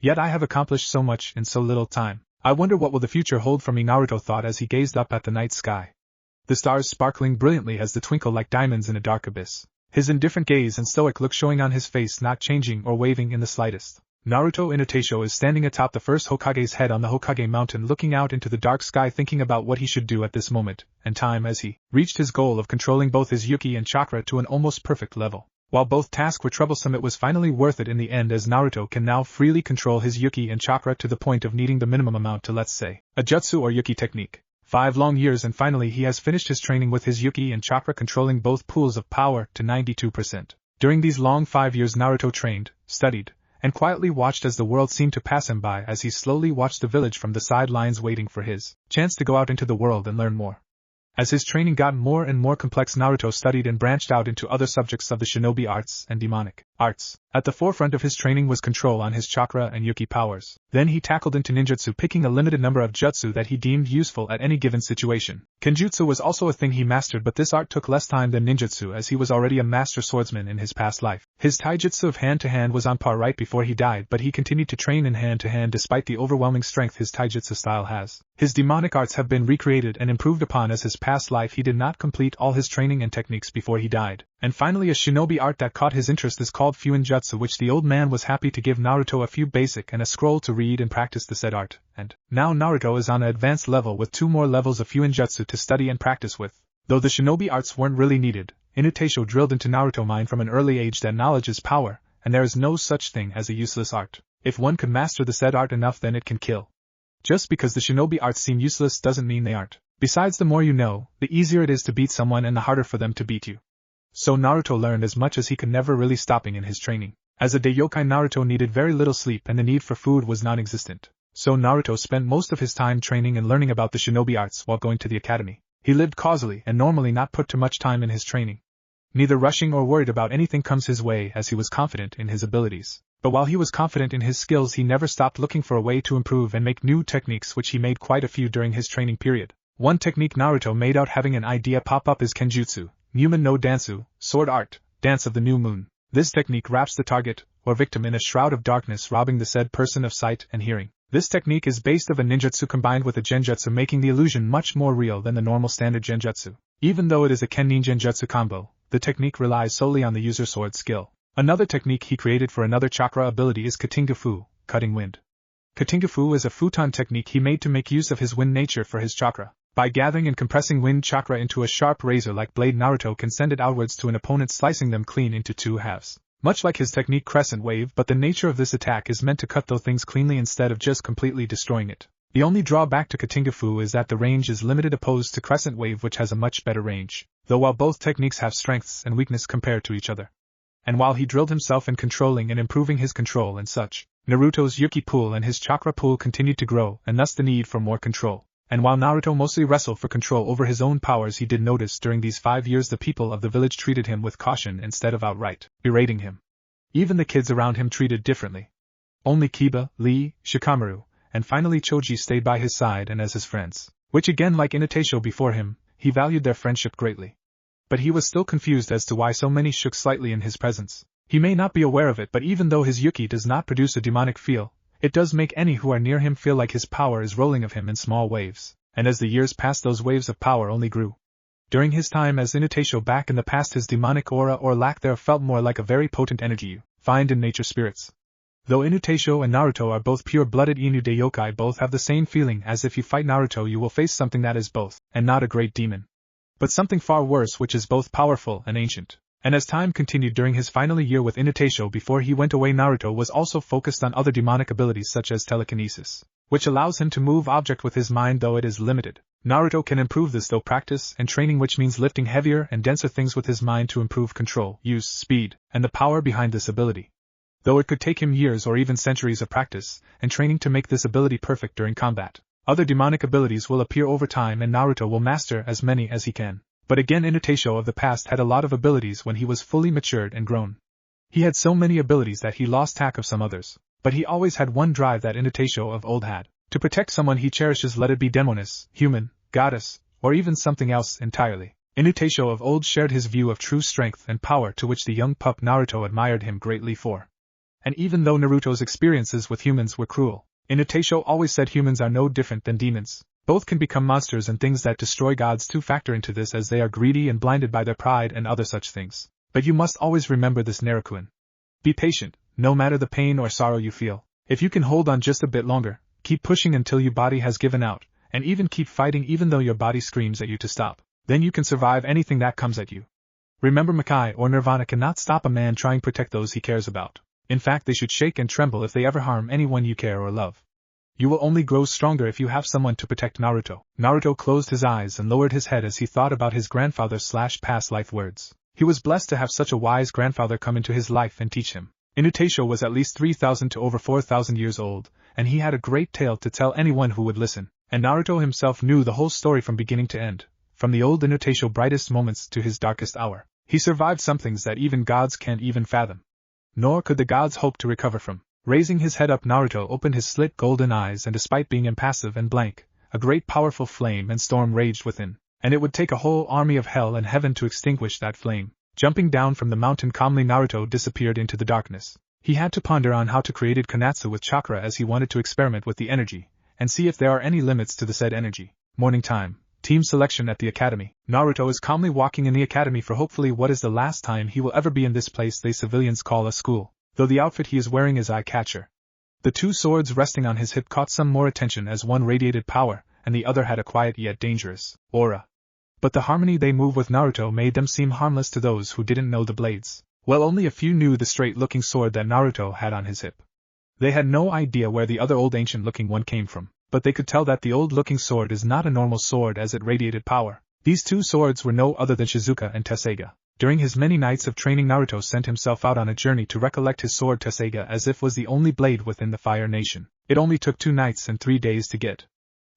Yet I have accomplished so much in so little time. I wonder what will the future hold for me, Naruto thought as he gazed up at the night sky. The stars sparkling brilliantly as they twinkle like diamonds in a dark abyss. His indifferent gaze and stoic look showing on his face, not changing or waving in the slightest. Naruto Inuyasha is standing atop the first Hokage's head on the Hokage mountain, looking out into the dark sky, thinking about what he should do at this moment and time as he reached his goal of controlling both his Yuki and chakra to an almost perfect level. While both tasks were troublesome, it was finally worth it in the end, as Naruto can now freely control his Yuki and chakra to the point of needing the minimum amount to, let's say, a jutsu or Yuki technique. 5 long years, and finally he has finished his training with his Yuki and chakra controlling both pools of power to 92%. During these long 5 years Naruto trained, studied, and quietly watched as the world seemed to pass him by as he slowly watched the village from the sidelines waiting for his chance to go out into the world and learn more. As his training got more and more complex, Naruto studied and branched out into other subjects of the shinobi arts and demonic arts. At the forefront of his training was control on his chakra and yuki powers. Then he tackled into ninjutsu, picking a limited number of jutsu that he deemed useful at any given situation. Kenjutsu was also a thing he mastered, but this art took less time than ninjutsu as he was already a master swordsman in his past life. His taijutsu of hand-to-hand was on par right before he died, but he continued to train in hand-to-hand despite the overwhelming strength his taijutsu style has. His demonic arts have been recreated and improved upon as his past life. He did not complete all his training and techniques before he died. And finally, a shinobi art that caught his interest is called Fuinjutsu, which the old man was happy to give Naruto a few basic and a scroll to read and practice the said art, and now Naruto is on an advanced level with 2 more levels of Fuinjutsu to study and practice with. Though the shinobi arts weren't really needed, Inuyasha drilled into Naruto's mind from an early age that knowledge is power, and there is no such thing as a useless art. If one could master the said art enough, then it can kill. Just because the shinobi arts seem useless doesn't mean they aren't. Besides, the more you know, the easier it is to beat someone and the harder for them to beat you. So Naruto learned as much as he could, never really stopping in his training. As a Daiokai, Naruto needed very little sleep and the need for food was non-existent. So Naruto spent most of his time training and learning about the shinobi arts while going to the academy. He lived causally and normally not put too much time in his training. Neither rushing or worried about anything comes his way, as he was confident in his abilities. But while he was confident in his skills, he never stopped looking for a way to improve and make new techniques, which he made quite a few during his training period. One technique Naruto made out having an idea pop up is Kenjutsu, Nyuman no Dansu, sword art, dance of the new moon. This technique wraps the target, or victim, in a shroud of darkness, robbing the said person of sight and hearing. This technique is based of a ninjutsu combined with a genjutsu, making the illusion much more real than the normal standard genjutsu. Even though it is a Ken-nin genjutsu combo, the technique relies solely on the user's sword skill. Another technique he created for another chakra ability is Katingafu, cutting wind. Katingafu is a futon technique he made to make use of his wind nature for his chakra. By gathering and compressing wind chakra into a sharp razor-like blade, Naruto can send it outwards to an opponent, slicing them clean into 2 halves. Much like his technique Crescent Wave, but the nature of this attack is meant to cut those things cleanly instead of just completely destroying it. The only drawback to Katingafu is that the range is limited opposed to Crescent Wave, which has a much better range, though while both techniques have strengths and weakness compared to each other. And while he drilled himself in controlling and improving his control and such, Naruto's Yuki pool and his chakra pool continued to grow, and thus the need for more control. And while Naruto mostly wrestled for control over his own powers, he did notice during these 5 years the people of the village treated him with caution instead of outright berating him. Even the kids around him treated differently. Only Kiba, Lee, Shikamaru, and finally Choji stayed by his side and as his friends, which again, like Inuyasha before him, he valued their friendship greatly. But he was still confused as to why so many shook slightly in his presence. He may not be aware of it, but even though his Yuki does not produce a demonic feel, it does make any who are near him feel like his power is rolling of him in small waves, and as the years passed, those waves of power only grew. During his time as Inuyasha back in the past, his demonic aura or lack thereof felt more like a very potent energy you find in nature spirits. Though Inuyasha and Naruto are both pure-blooded Inu Daiokai, both have the same feeling, as if you fight Naruto you will face something that is both, and not a great demon, but something far worse, which is both powerful and ancient. And as time continued during his final year with Inuyasha before he went away, Naruto was also focused on other demonic abilities such as telekinesis, which allows him to move object with his mind, though it is limited. Naruto can improve this through practice and training, which means lifting heavier and denser things with his mind to improve control, use, speed, and the power behind this ability. Though it could take him years or even centuries of practice and training to make this ability perfect during combat. Other demonic abilities will appear over time and Naruto will master as many as he can. But again, Inuyasha of the past had a lot of abilities when he was fully matured and grown. He had so many abilities that he lost track of some others, but he always had one drive that Inuyasha of old had, to protect someone he cherishes, let it be demoness, human, goddess, or even something else entirely. Inuyasha of old shared his view of true strength and power, to which the young pup Naruto admired him greatly for. And even though Naruto's experiences with humans were cruel, Inuyasha always said humans are no different than demons. Both can become monsters and things that destroy gods too factor into this, as they are greedy and blinded by their pride and other such things. But you must always remember this, Naruto. Be patient, no matter the pain or sorrow you feel. If you can hold on just a bit longer, keep pushing until your body has given out, and even keep fighting even though your body screams at you to stop. Then you can survive anything that comes at you. Remember, Makai or Nirvana cannot stop a man trying to protect those he cares about. In fact, they should shake and tremble if they ever harm anyone you care or love. You will only grow stronger if you have someone to protect Naruto. Naruto closed his eyes and lowered his head as he thought about his grandfather's past life words. He was blessed to have such a wise grandfather come into his life and teach him. Inuyasha was at least 3,000 to over 4,000 years old, and he had a great tale to tell anyone who would listen, and Naruto himself knew the whole story from beginning to end, from the old Inuyasha brightest moments to his darkest hour. He survived some things that even gods can't even fathom. Nor could the gods hope to recover from. Raising his head up, Naruto opened his slit golden eyes, and despite being impassive and blank, a great powerful flame and storm raged within, and it would take a whole army of hell and heaven to extinguish that flame. Jumping down from the mountain calmly, Naruto disappeared into the darkness. He had to ponder on how to create Konatsu with chakra, as he wanted to experiment with the energy, and see if there are any limits to the said energy. Morning time. Team selection at the academy. Naruto is calmly walking in the academy for hopefully what is the last time he will ever be in this place they civilians call a school, though the outfit he is wearing is eye-catcher. The two swords resting on his hip caught some more attention, as one radiated power, and the other had a quiet yet dangerous aura. But the harmony they move with Naruto made them seem harmless to those who didn't know the blades. Well, only a few knew the straight-looking sword that Naruto had on his hip. They had no idea where the other old ancient-looking one came from, but they could tell that the old-looking sword is not a normal sword, as it radiated power. These two swords were no other than Shizuka and Tesseiga. During his many nights of training, Naruto sent himself out on a journey to recollect his sword Tesseiga, as if was the only blade within the Fire Nation. It only took 2 nights and 3 days to get.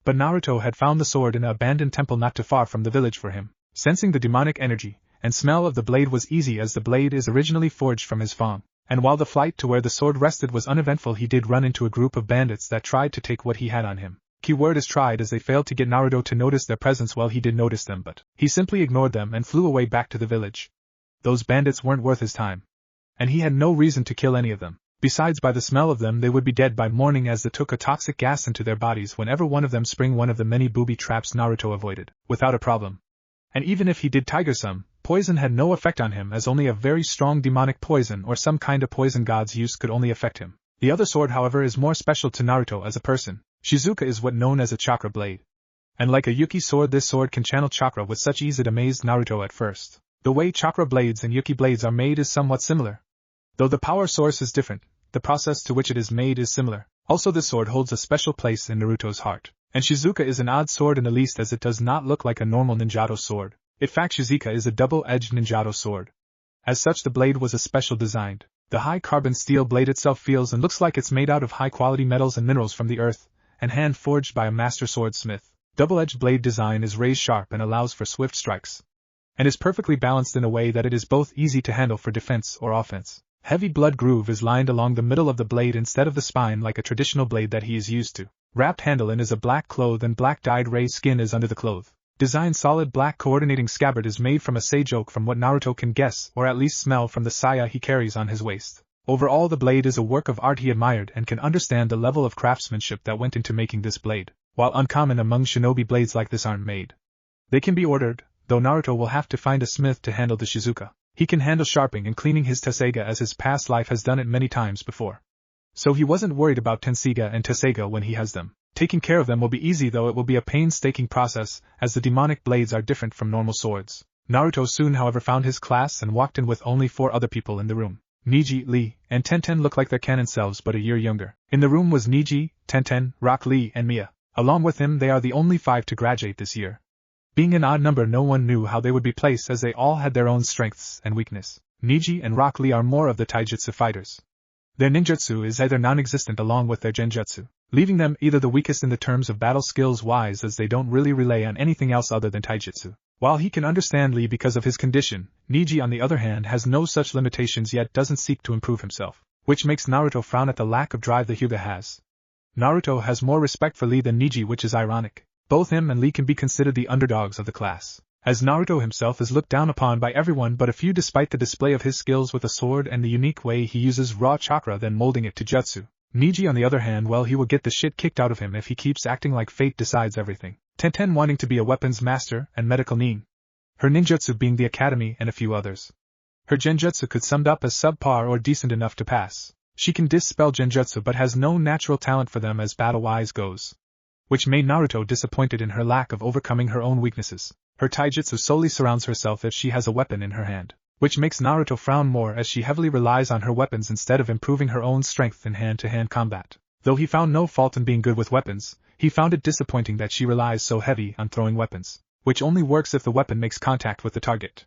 But Naruto had found the sword in an abandoned temple not too far from the village for him. Sensing the demonic energy and smell of the blade was easy, as the blade is originally forged from his fang, and while the flight to where the sword rested was uneventful, he did run into a group of bandits that tried to take what he had on him. Keyword is tried, as they failed to get Naruto to notice their presence. Well, he did notice them, but he simply ignored them and flew away back to the village. Those bandits weren't worth his time, and he had no reason to kill any of them. Besides, by the smell of them they would be dead by morning, as they took a toxic gas into their bodies whenever one of them sprang one of the many booby traps Naruto avoided, without a problem. And even if he did tiger some, poison had no effect on him, as only a very strong demonic poison or some kind of poison gods use could only affect him. The other sword, however, is more special to Naruto as a person. Shizuka is what known as a chakra blade. And like a Yuki sword, this sword can channel chakra with such ease it amazed Naruto at first. The way chakra blades and Yuki blades are made is somewhat similar. Though the power source is different, the process to which it is made is similar. Also, this sword holds a special place in Naruto's heart. And Shizuka is an odd sword, in the least, as it does not look like a normal ninjato sword. In fact, Shizuka is a double-edged ninjato sword. As such, the blade was a special designed. The high-carbon steel blade itself feels and looks like it's made out of high-quality metals and minerals from the earth, and hand-forged by a master swordsmith. Double-edged blade design is razor sharp and allows for swift strikes, and is perfectly balanced in a way that it is both easy to handle for defense or offense. Heavy blood groove is lined along the middle of the blade instead of the spine like a traditional blade that he is used to. Wrapped handle in is a black cloth, and black dyed ray skin is under the cloth. Designed solid black coordinating scabbard is made from a sage oak, from what Naruto can guess or at least smell from the saya he carries on his waist. Overall, the blade is a work of art. He admired and can understand the level of craftsmanship that went into making this blade. While uncommon among shinobi, blades like this aren't made. They can be ordered, though Naruto will have to find a smith to handle the Shizuka. He can handle sharpening and cleaning his Tesseiga, as his past life has done it many times before. So he wasn't worried about Tenseiga and Tesseiga when he has them. Taking care of them will be easy, though it will be a painstaking process, as the demonic blades are different from normal swords. Naruto soon, however, found his class and walked in with only 4 other people in the room. Niji, Lee, and Tenten look like their canon selves but a year younger. In the room was Niji, Tenten, Rock Lee, and Mia. Along with him, they are the only 5 to graduate this year. Being an odd number, no one knew how they would be placed, as they all had their own strengths and weakness. Niji and Rock Lee are more of the taijutsu fighters. Their ninjutsu is either non-existent along with their genjutsu, leaving them either the weakest in the terms of battle skills wise, as they don't really rely on anything else other than taijutsu. While he can understand Lee because of his condition, Niji on the other hand has no such limitations yet doesn't seek to improve himself, which makes Naruto frown at the lack of drive the Hyuga has. Naruto has more respect for Lee than Niji, which is ironic. Both him and Lee can be considered the underdogs of the class, as Naruto himself is looked down upon by everyone but a few despite the display of his skills with a sword and the unique way he uses raw chakra then molding it to jutsu. Niji on the other hand, well, he will get the shit kicked out of him if he keeps acting like fate decides everything. Tenten wanting to be a weapons master and medical nin. Her ninjutsu being the academy and a few others. Her genjutsu could summed up as subpar or decent enough to pass. She can dispel genjutsu but has no natural talent for them as battle-wise goes, which made Naruto disappointed in her lack of overcoming her own weaknesses. Her taijutsu solely surrounds herself if she has a weapon in her hand, which makes Naruto frown more as she heavily relies on her weapons instead of improving her own strength in hand-to-hand combat. Though he found no fault in being good with weapons, he found it disappointing that she relies so heavy on throwing weapons, which only works if the weapon makes contact with the target.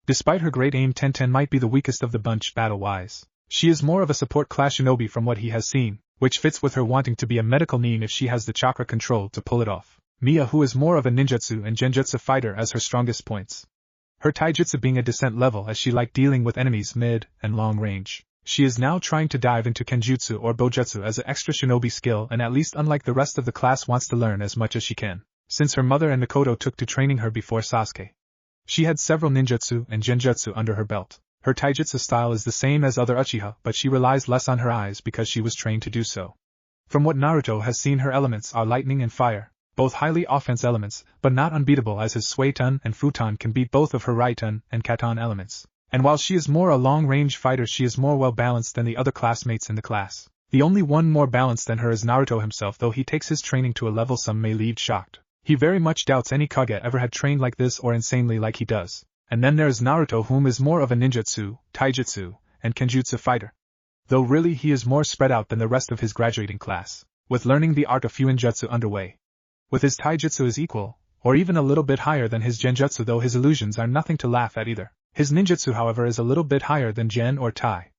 Despite her great aim, Tenten might be the weakest of the bunch battle-wise. She is more of a support class shinobi from what he has seen, which fits with her wanting to be a medical nin if she has the chakra control to pull it off. Mia, who is more of a ninjutsu and genjutsu fighter, as her strongest points. Her taijutsu being a descent level, as she liked dealing with enemies mid and long range. She is now trying to dive into kenjutsu or bojutsu as an extra shinobi skill, and at least unlike the rest of the class wants to learn as much as she can, since her mother and Mikoto took to training her before Sasuke. She had several ninjutsu and genjutsu under her belt. Her taijutsu style is the same as other Uchiha, but she relies less on her eyes because she was trained to do so. From what Naruto has seen, her elements are lightning and fire, both highly offense elements, but not unbeatable, as his Suiton and Futon can beat both of her Raiton and Katon elements. And while she is more a long-range fighter, she is more well-balanced than the other classmates in the class. The only one more balanced than her is Naruto himself, though he takes his training to a level some may leave shocked. He very much doubts any Kage ever had trained like this or insanely like he does. And then there is Naruto, whom is more of a ninjutsu, taijutsu, and kenjutsu fighter. Though really he is more spread out than the rest of his graduating class, with learning the art of fuinjutsu underway. With his taijutsu is equal, or even a little bit higher than his genjutsu, though his illusions are nothing to laugh at either. His ninjutsu, however, is a little bit higher than gen or tai.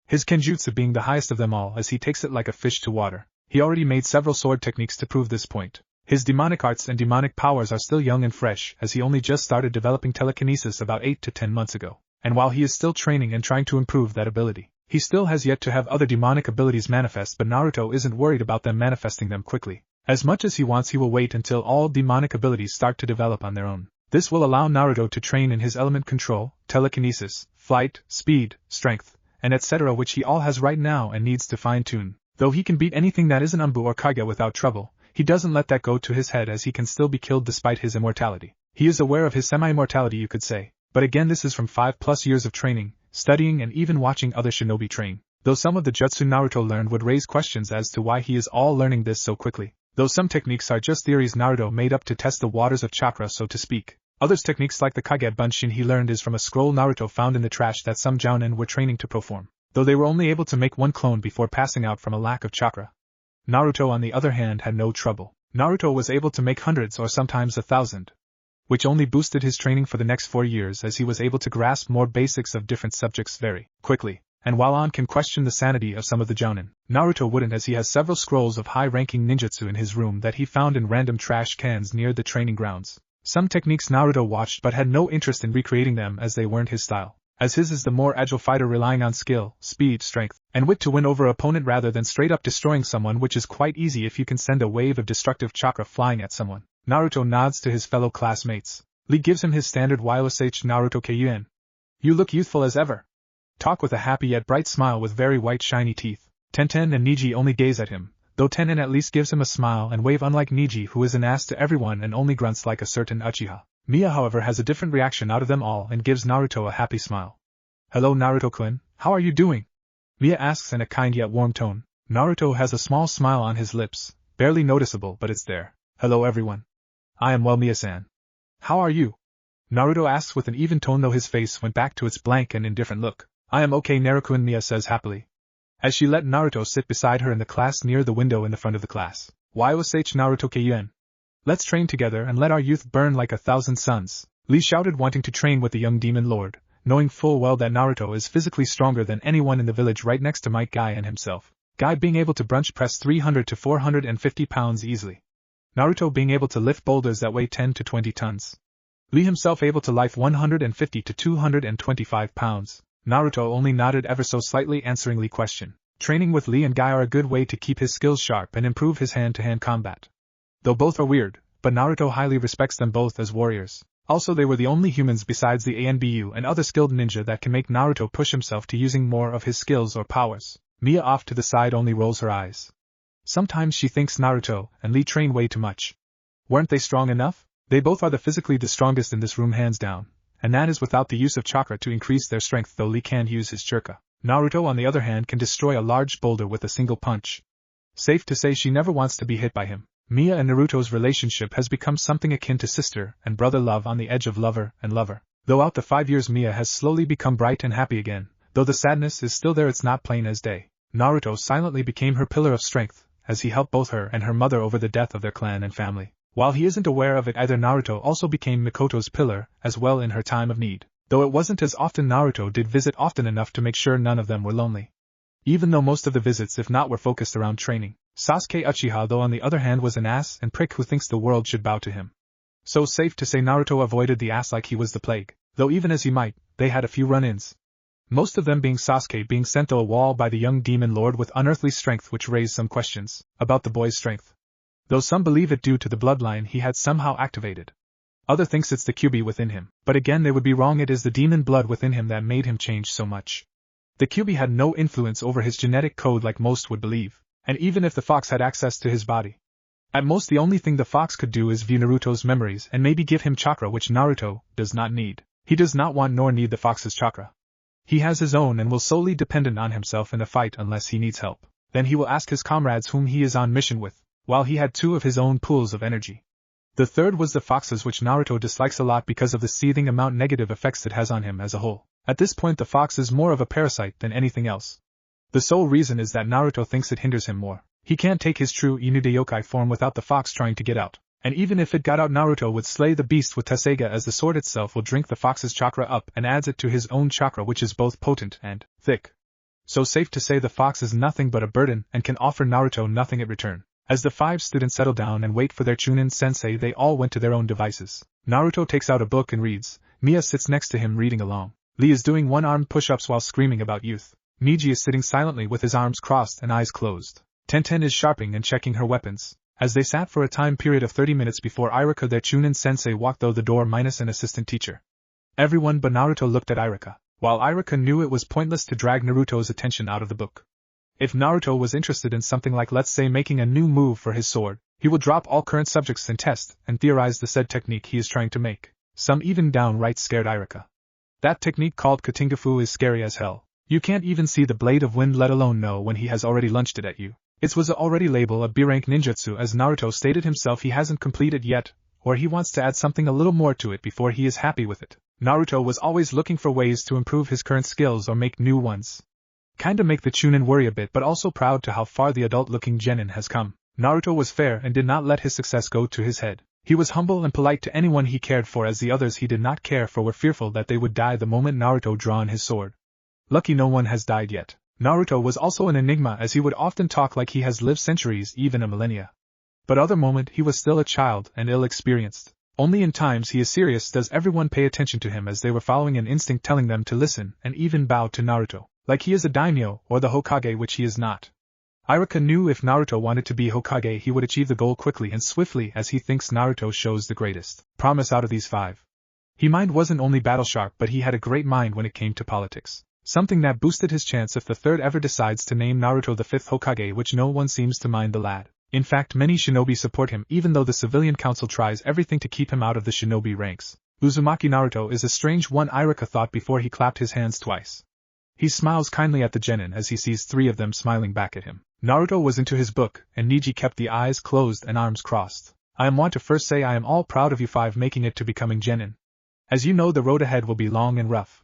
His kenjutsu being the highest of them all, as he takes it like a fish to water. He already made several sword techniques to prove this point. His demonic arts and demonic powers are still young and fresh, as he only just started developing telekinesis about 8 to 10 months ago. And while he is still training and trying to improve that ability, he still has yet to have other demonic abilities manifest, but Naruto isn't worried about them manifesting them quickly. As much as he wants, he will wait until all demonic abilities start to develop on their own. This will allow Naruto to train in his element control, telekinesis, flight, speed, strength, and etc., which he all has right now and needs to fine-tune. Though he can beat anything that isn't Anbu or Kage without trouble, he doesn't let that go to his head, as he can still be killed despite his immortality. He is aware of his semi-immortality, you could say, but again, this is from 5+ years of training, studying, and even watching other shinobi train. Though some of the jutsu Naruto learned would raise questions as to why he is all learning this so quickly. Though some techniques are just theories Naruto made up to test the waters of chakra, so to speak. Others techniques like the Kage Bunshin he learned is from a scroll Naruto found in the trash that some jounin were training to perform, though they were only able to make one clone before passing out from a lack of chakra. Naruto, on the other hand, had no trouble. Naruto was able to make hundreds or sometimes 1,000, which only boosted his training for the next 4 years, as he was able to grasp more basics of different subjects very quickly. And while On can question the sanity of some of the jounin, Naruto wouldn't, as he has several scrolls of high-ranking ninjutsu in his room that he found in random trash cans near the training grounds. Some techniques Naruto watched but had no interest in recreating them, as they weren't his style, as his is the more agile fighter, relying on skill, speed, strength, and wit to win over opponent rather than straight up destroying someone, which is quite easy if you can send a wave of destructive chakra flying at someone. Naruto nods to his fellow classmates. Lee gives him his standard YOSH Naruto Kyun. You look youthful as ever. Talk with a happy yet bright smile with very white shiny teeth. Tenten and Niji only gaze at him, though Tenten at least gives him a smile and wave, unlike Niji, who is an ass to everyone and only grunts like a certain Uchiha. Mia, however, has a different reaction out of them all and gives Naruto a happy smile. Hello Naruto-kun, how are you doing? Mia asks in a kind yet warm tone. Naruto has a small smile on his lips, barely noticeable, but it's there. Hello everyone. I am well, Mia-san. How are you? Naruto asks with an even tone, though his face went back to its blank and indifferent look. I am okay, Naruto-kun, Mia says happily, as she let Naruto sit beside her in the class near the window in the front of the class. YOSH Naruto Kyun. Let's train together and let our youth burn like 1,000 suns. Lee shouted, wanting to train with the young demon lord, knowing full well that Naruto is physically stronger than anyone in the village, right next to Might Guy and himself. Guy being able to bench press 300 to 450 pounds easily. Naruto being able to lift boulders that weigh 10 to 20 tons. Lee himself able to lift 150 to 225 pounds. Naruto only nodded ever so slightly, answering Lee's question. Training with Lee and Guy are a good way to keep his skills sharp and improve his hand-to-hand combat. Though both are weird, but Naruto highly respects them both as warriors. Also, they were the only humans besides the ANBU and other skilled ninja that can make Naruto push himself to using more of his skills or powers. Mia off to the side only rolls her eyes. Sometimes she thinks Naruto and Lee train way too much. Weren't they strong enough? They both are physically the strongest in this room, hands down. And that is without the use of chakra to increase their strength, though Lee can use his chakra. Naruto, on the other hand, can destroy a large boulder with a single punch. Safe to say she never wants to be hit by him. Mia and Naruto's relationship has become something akin to sister and brother love, on the edge of lover and lover. Though out the 5 years, Mia has slowly become bright and happy again. Though the sadness is still there, it's not plain as day. Naruto silently became her pillar of strength, as he helped both her and her mother over the death of their clan and family. While he isn't aware of it either, Naruto also became Mikoto's pillar as well in her time of need. Though it wasn't as often, Naruto did visit often enough to make sure none of them were lonely. even though most of the visits if not were focused around training. Sasuke Uchiha though on the other hand was an ass and prick who thinks the world should bow to him. So safe to say Naruto avoided the ass like he was the plague, though even as he might, they had a few run-ins. Most of them being Sasuke being sent to a wall by the young demon lord with unearthly strength, which raised some questions about the boy's strength. Though some believe it due to the bloodline he had somehow activated. Other thinks it's the QB within him, but again they would be wrong, it is the demon blood within him that made him change so much. The QB had no influence over his genetic code like most would believe, and even if the fox had access to his body. At most the only thing the fox could do is view Naruto's memories and maybe give him chakra, which Naruto does not need. He does not want nor need the fox's chakra. He has his own and will solely dependent on himself in the fight unless he needs help. Then he will ask his comrades whom he is on mission with, while he had two of his own pools of energy. The third was the fox's, which Naruto dislikes a lot because of the seething amount negative effects it has on him as a whole. At this point the fox is more of a parasite than anything else. The sole reason is that Naruto thinks it hinders him more. He can't take his true Inude yokai form without the fox trying to get out. And even if it got out, Naruto would slay the beast with Tesseiga, as the sword itself will drink the fox's chakra up and adds it to his own chakra, which is both potent and thick. So safe to say the fox is nothing but a burden and can offer Naruto nothing in return. As the 5 students settle down and wait for their Chunin sensei, they all went to their own devices. Naruto takes out a book and reads. Mia sits next to him reading along. Lee is doing one-armed push-ups while screaming about youth. Niji is sitting silently with his arms crossed and eyes closed. Tenten is sharpening and checking her weapons. As they sat for a time period of 30 minutes before Irika, their Chunin sensei, walked through the door minus an assistant teacher. Everyone but Naruto looked at Irika, while Irika knew it was pointless to drag Naruto's attention out of the book. If Naruto was interested in something like, let's say, making a new move for his sword, he will drop all current subjects and test and theorize the said technique he is trying to make. Some even downright scared Irika. That technique called Katingafu is scary as hell. You can't even see the blade of wind, let alone know when he has already launched it at you. It was already labeled a B-rank ninjutsu, as Naruto stated himself he hasn't completed yet, or he wants to add something a little more to it before he is happy with it. Naruto was always looking for ways to improve his current skills or make new ones. Kinda make the Chunin worry a bit, but also proud to how far the adult-looking genin has come. Naruto was fair and did not let his success go to his head. He was humble and polite to anyone he cared for, as the others he did not care for were fearful that they would die the moment Naruto drew on his sword. Lucky no one has died yet. Naruto was also an enigma, as he would often talk like he has lived centuries, even a millennia. But other moment he was still a child and ill-experienced. Only in times he is serious does everyone pay attention to him, as they were following an instinct telling them to listen and even bow to Naruto, like he is a daimyo or the Hokage, which he is not. Irika knew if Naruto wanted to be Hokage he would achieve the goal quickly and swiftly, as he thinks Naruto shows the greatest promise out of these 5. His mind wasn't only battle sharp, but he had a great mind when it came to politics. Something that boosted his chance if the 3rd ever decides to name Naruto the 5th Hokage, which no one seems to mind the lad. In fact, many shinobi support him, even though the civilian council tries everything to keep him out of the shinobi ranks. Uzumaki Naruto is a strange one, Irika thought before he clapped his hands twice. He smiles kindly at the genin as he sees 3 of them smiling back at him. Naruto was into his book, and Niji kept the eyes closed and arms crossed. I want to first say I am all proud of you 5 making it to becoming genin. As you know, the road ahead will be long and rough.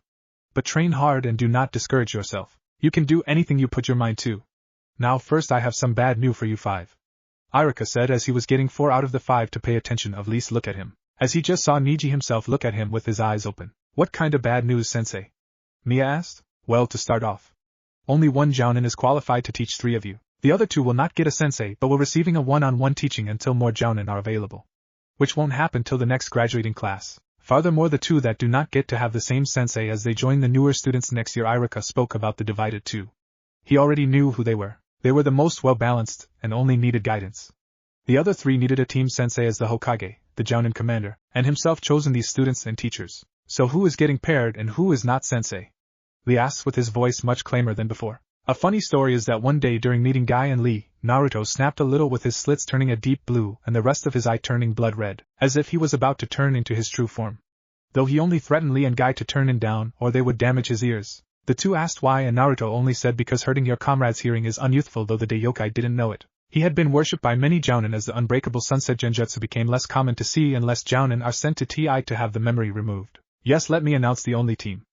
But train hard and do not discourage yourself. You can do anything you put your mind to. Now first I have some bad news for you 5. Irika said as he was getting 4 out of the 5 to pay attention, of least look at him, as he just saw Niji himself look at him with his eyes open. What kind of bad news, sensei? Mia asked. Well, to start off, only one jounin is qualified to teach 3 of you. The other 2 will not get a sensei but will receiving a one-on-one teaching until more jounin are available, which won't happen till the next graduating class. Furthermore, the 2 that do not get to have the same sensei as they join the newer students next year. Irika spoke about the divided 2. He already knew who they were. They were the most well-balanced and only needed guidance. The other 3 needed a team sensei as the Hokage, the jounin commander, and himself chosen these students and teachers. So who is getting paired and who is not sensei? Lee asks with his voice much calmer than before. A funny story is that one day during meeting Guy and Lee, Naruto snapped a little with his slits turning a deep blue and the rest of his eye turning blood red, as if he was about to turn into his true form. Though he only threatened Lee and Guy to turn him down or they would damage his ears. The 2 asked why, and Naruto only said because hurting your comrade's hearing is unyouthful, though the Daiokai didn't know it. He had been worshipped by many jounin as the unbreakable sunset genjutsu became less common to see and less jounin are sent to TI to have the memory removed. Yes, let me announce the only team.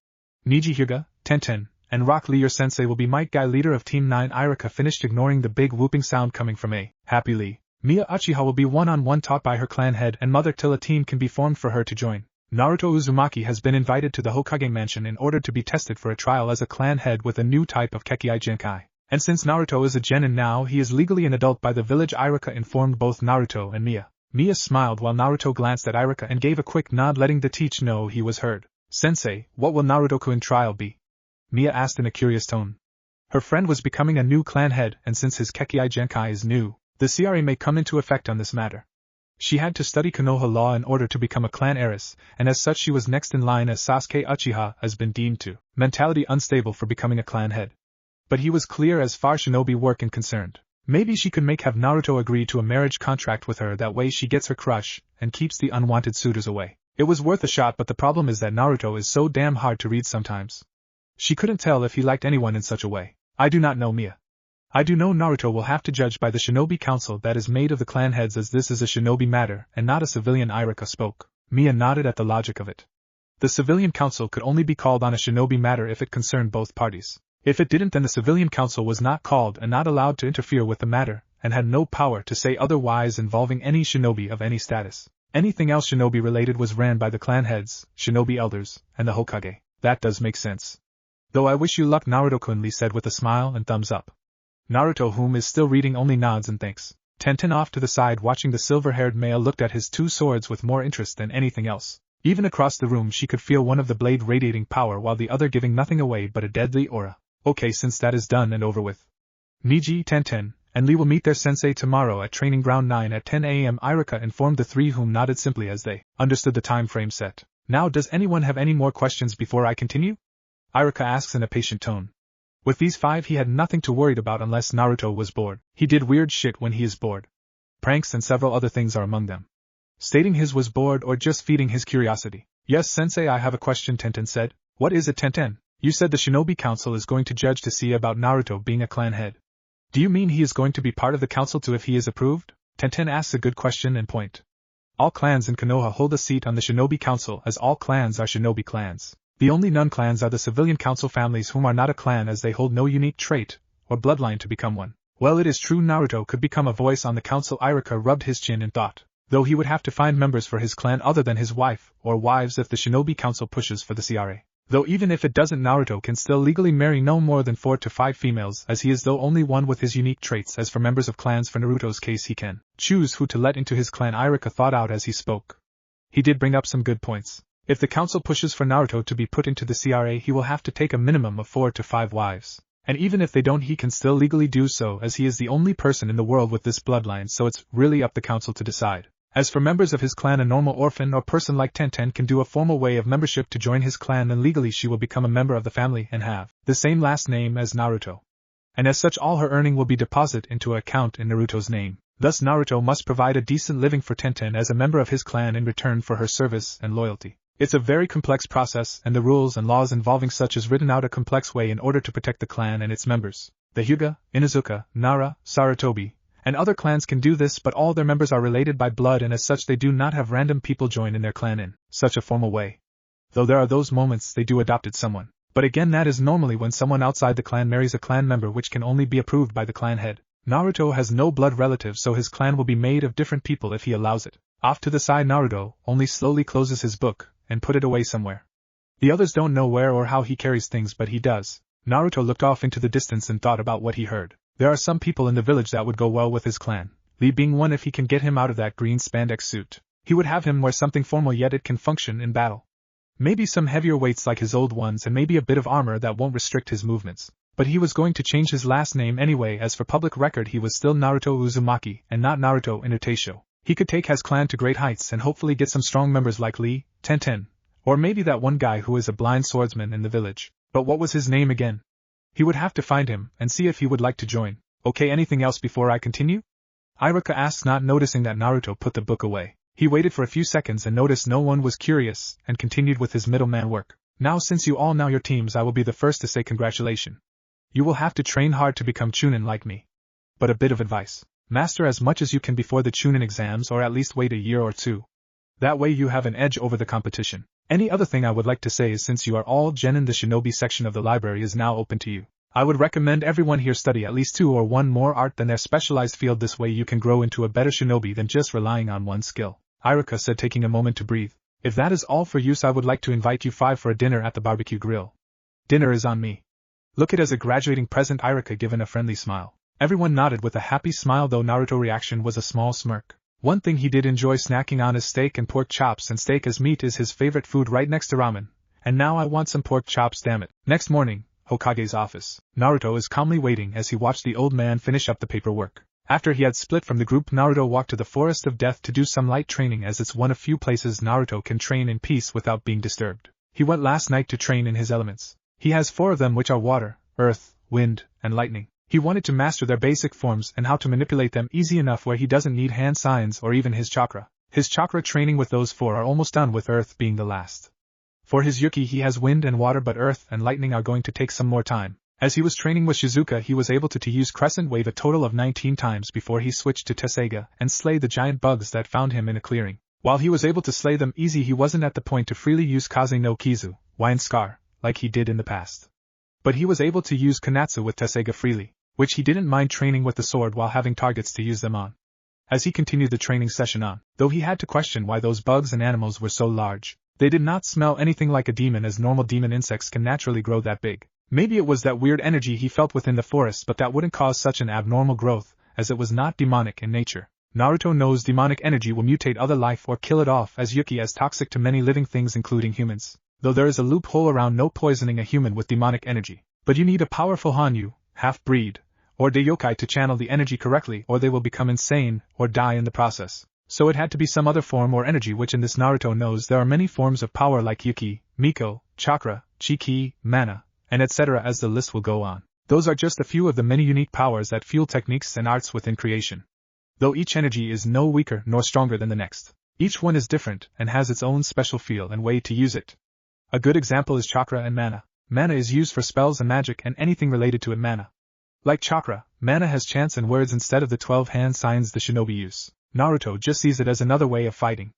Niji Hyuga, Tenten, and Rock Lee. Your sensei will be Might Guy, leader of Team 9. Irika finished, ignoring the big whooping sound coming from a happy Lee. Mia Uchiha will be one-on-one taught by her clan head and mother till a team can be formed for her to join. Naruto Uzumaki has been invited to the Hokage mansion in order to be tested for a trial as a clan head with a new type of Kekkei Genkai. And since Naruto is a genin now, he is legally an adult by the village. Iruka informed both Naruto and Mia. Mia smiled while Naruto glanced at Iruka and gave a quick nod, letting the teacher know he was heard. Sensei, what will Naruto-kun trial be? Mia asked in a curious tone. Her friend was becoming a new clan head, and since his Kekkai Genkai is new, the CRA may come into effect on this matter. She had to study Konoha law in order to become a clan heiress, and as such she was next in line, as Sasuke Uchiha has been deemed to mentality unstable for becoming a clan head. But he was clear as far shinobi work and concerned. Maybe she could have Naruto agree to a marriage contract with her, that way she gets her crush, and keeps the unwanted suitors away. It was worth a shot, but the problem is that Naruto is so damn hard to read sometimes. She couldn't tell if he liked anyone in such a way. I do not know, Mia. I do know Naruto will have to judge by the shinobi council that is made of the clan heads, as this is a shinobi matter and not a civilian. Iruka spoke. Mia nodded at the logic of it. The civilian council could only be called on a shinobi matter if it concerned both parties. If it didn't, then the civilian council was not called and not allowed to interfere with the matter, and had no power to say otherwise involving any shinobi of any status. Anything else shinobi related was ran by the clan heads, shinobi elders, and the Hokage. That does make sense. Though I wish you luck, Naruto-kun, Lee said with a smile and thumbs up. Naruto, whom is still reading, only nods and thanks. Tenten off to the side watching the silver-haired male looked at his two swords with more interest than anything else. Even across the room she could feel one of the blade radiating power while the other giving nothing away but a deadly aura. Okay, since that is done and over with. Niji, Tenten, and Lee will meet their sensei tomorrow at Training Ground 9 at 10 a.m. Iruka informed the three, whom nodded simply as they understood the time frame set. Now, does anyone have any more questions before I continue? Iruka asks in a patient tone. With these five he had nothing to worry about unless Naruto was bored. He did weird shit when he is bored. Pranks and several other things are among them. Stating his was bored or just feeding his curiosity. Yes, sensei, I have a question, Tenten said. What is it, Tenten? You said the Shinobi Council is going to judge to see about Naruto being a clan head. Do you mean he is going to be part of the council too if he is approved? Tenten asks a good question and point. All clans in Konoha hold a seat on the Shinobi Council, as all clans are Shinobi clans. The only non-clans are the civilian council families, whom are not a clan as they hold no unique trait or bloodline to become one. Well, it is true Naruto could become a voice on the council. Iruka rubbed his chin in thought, though he would have to find members for his clan other than his wife or wives if the Shinobi Council pushes for the CRA. Though even if it doesn't, Naruto can still legally marry no more than 4 to 5 females, as he is though only one with his unique traits. As for members of clans, for Naruto's case he can choose who to let into his clan. Iruka thought out as he spoke. He did bring up some good points. If the council pushes for Naruto to be put into the CRA, he will have to take a minimum of 4 to 5 wives. And even if they don't, he can still legally do so, as he is the only person in the world with this bloodline, so it's really up the council to decide. As for members of his clan, a normal orphan or person like Tenten can do a formal way of membership to join his clan, and legally she will become a member of the family and have the same last name as Naruto. And as such, all her earning will be deposited into an account in Naruto's name. Thus Naruto must provide a decent living for Tenten as a member of his clan in return for her service and loyalty. It's a very complex process, and the rules and laws involving such is written out a complex way in order to protect the clan and its members. The Hyuga, Inuzuka, Nara, Sarutobi, and other clans can do this, but all their members are related by blood, and as such they do not have random people join in their clan in such a formal way. Though there are those moments they do adopted someone. But again, that is normally when someone outside the clan marries a clan member, which can only be approved by the clan head. Naruto has no blood relatives, so his clan will be made of different people if he allows it. Off to the side, Naruto only slowly closes his book and put it away somewhere. The others don't know where or how he carries things, but he does. Naruto looked off into the distance and thought about what he heard. There are some people in the village that would go well with his clan, Lee being one. If he can get him out of that green spandex suit, he would have him wear something formal yet it can function in battle. Maybe some heavier weights like his old ones, and maybe a bit of armor that won't restrict his movements. But he was going to change his last name anyway, as for public record he was still Naruto Uzumaki and not Naruto Inuyasha. He could take his clan to great heights and hopefully get some strong members like Lee, Tenten, or maybe that one guy who is a blind swordsman in the village. But what was his name again? He would have to find him and see if he would like to join. Okay, anything else before I continue? Iruka asked, not noticing that Naruto put the book away. He waited for a few seconds and noticed no one was curious, and continued with his middleman work. Now, since you all know your teams, I will be the first to say congratulations. You will have to train hard to become Chunin like me. But a bit of advice. Master as much as you can before the Chunin exams, or at least wait a year or 2. That way you have an edge over the competition. Any other thing I would like to say is, since you are all genin, the shinobi section of the library is now open to you. I would recommend everyone here study at least 2 or 1 more art than their specialized field. This way you can grow into a better shinobi than just relying on one skill. Iruka said, taking a moment to breathe. If that is all for use, I would like to invite you 5 for a dinner at the barbecue grill. Dinner is on me. Look it as a graduating present, Irika given a friendly smile. Everyone nodded with a happy smile, though Naruto's reaction was a small smirk. One thing he did enjoy snacking on is steak and pork chops, and steak as meat is his favorite food right next to ramen. And now I want some pork chops, damn it. Next morning, Hokage's office. Naruto is calmly waiting as he watched the old man finish up the paperwork. After he had split from the group, Naruto walked to the Forest of Death to do some light training, as it's one of few places Naruto can train in peace without being disturbed. He went last night to train in his elements. He has 4 of them, which are water, earth, wind, and lightning. He wanted to master their basic forms and how to manipulate them easy enough where he doesn't need hand signs or even his chakra. His chakra training with those 4 are almost done, with earth being the last. For his Yuki he has wind and water, but earth and lightning are going to take some more time. As he was training with Shizuka, he was able to use Crescent Wave a total of 19 times before he switched to Tessega and slay the giant bugs that found him in a clearing. While he was able to slay them easy, he wasn't at the point to freely use Kaze no Kizu, Wine Scar, like he did in the past. But he was able to use Konatsu with Tessega freely, which he didn't mind training with the sword while having targets to use them on. As he continued the training session on, though he had to question why those bugs and animals were so large, they did not smell anything like a demon, as normal demon insects can naturally grow that big. Maybe it was that weird energy he felt within the forest, but that wouldn't cause such an abnormal growth, as it was not demonic in nature. Naruto knows demonic energy will mutate other life or kill it off, as Yuki is toxic to many living things including humans, though there is a loophole around no poisoning a human with demonic energy. But you need a powerful Hanyu, half-breed, or Daiokai to channel the energy correctly, or they will become insane or die in the process. So it had to be some other form or energy, which in this Naruto knows there are many forms of power like Yuki, Miko, Chakra, Chi-Ki, Mana, and etc. as the list will go on. Those are just a few of the many unique powers that fuel techniques and arts within creation. Though each energy is no weaker nor stronger than the next. Each one is different and has its own special feel and way to use it. A good example is Chakra and Mana. Mana is used for spells and magic and anything related to it. Mana. Like Chakra, Mana has chants and words instead of the 12 hand signs the shinobi use. Naruto just sees it as another way of fighting.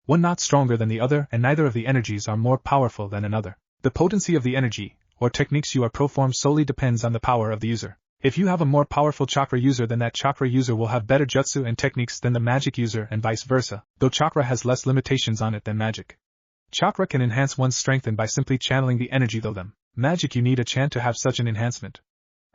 One not stronger than the other, and neither of the energies are more powerful than another. The potency of the energy, or techniques you are performed solely depends on the power of the user. If you have a more powerful chakra user, then that chakra user will have better jutsu and techniques than the magic user, and vice versa, though chakra has less limitations on it than magic. Chakra can enhance one's strength and by simply channeling the energy, though them. Magic you need a chant to have such an enhancement.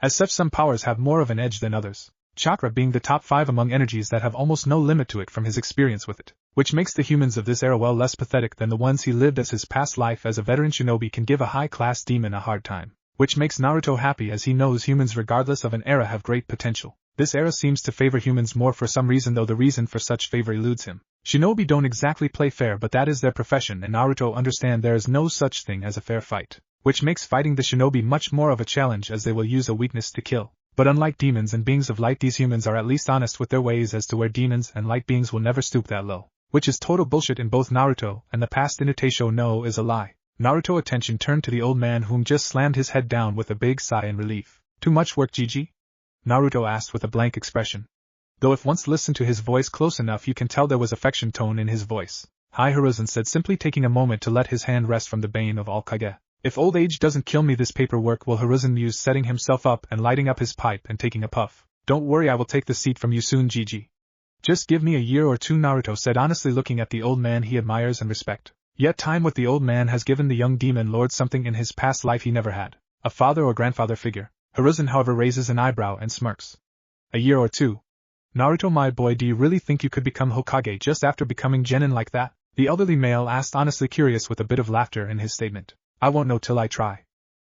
As such, some powers have more of an edge than others. Chakra being the top 5 among energies that have almost no limit to it from his experience with it, which makes the humans of this era well less pathetic than the ones he lived, as his past life as a veteran shinobi can give a high-class demon a hard time. Which makes Naruto happy, as he knows humans regardless of an era have great potential. This era seems to favor humans more for some reason, though the reason for such favor eludes him. Shinobi don't exactly play fair, but that is their profession, and Naruto understand there is no such thing as a fair fight, which makes fighting the shinobi much more of a challenge, as they will use a weakness to kill. But unlike demons and beings of light, these humans are at least honest with their ways, as to where demons and light beings will never stoop that low. Which is total bullshit in both Naruto and the past Inuyasha no is a lie. Naruto's attention turned to the old man, whom just slammed his head down with a big sigh in relief. Too much work, Gigi? Naruto asked with a blank expression. Though if once listened to his voice close enough, you can tell there was affection tone in his voice. Hi, Hiruzen said, simply taking a moment to let his hand rest from the bane of all Kage. If old age doesn't kill me, this paperwork will, Hiruzen mused, setting himself up and lighting up his pipe and taking a puff. Don't worry, I will take the seat from you soon, Gigi. Just give me a year or two, Naruto said, honestly looking at the old man he admires and respect. Yet time with the old man has given the young demon lord something in his past life he never had. A father or grandfather figure. Hiruzen however raises an eyebrow and smirks. A year or two? Naruto, my boy, do you really think you could become Hokage just after becoming genin like that? The elderly male asked, honestly curious with a bit of laughter in his statement. I won't know till I try.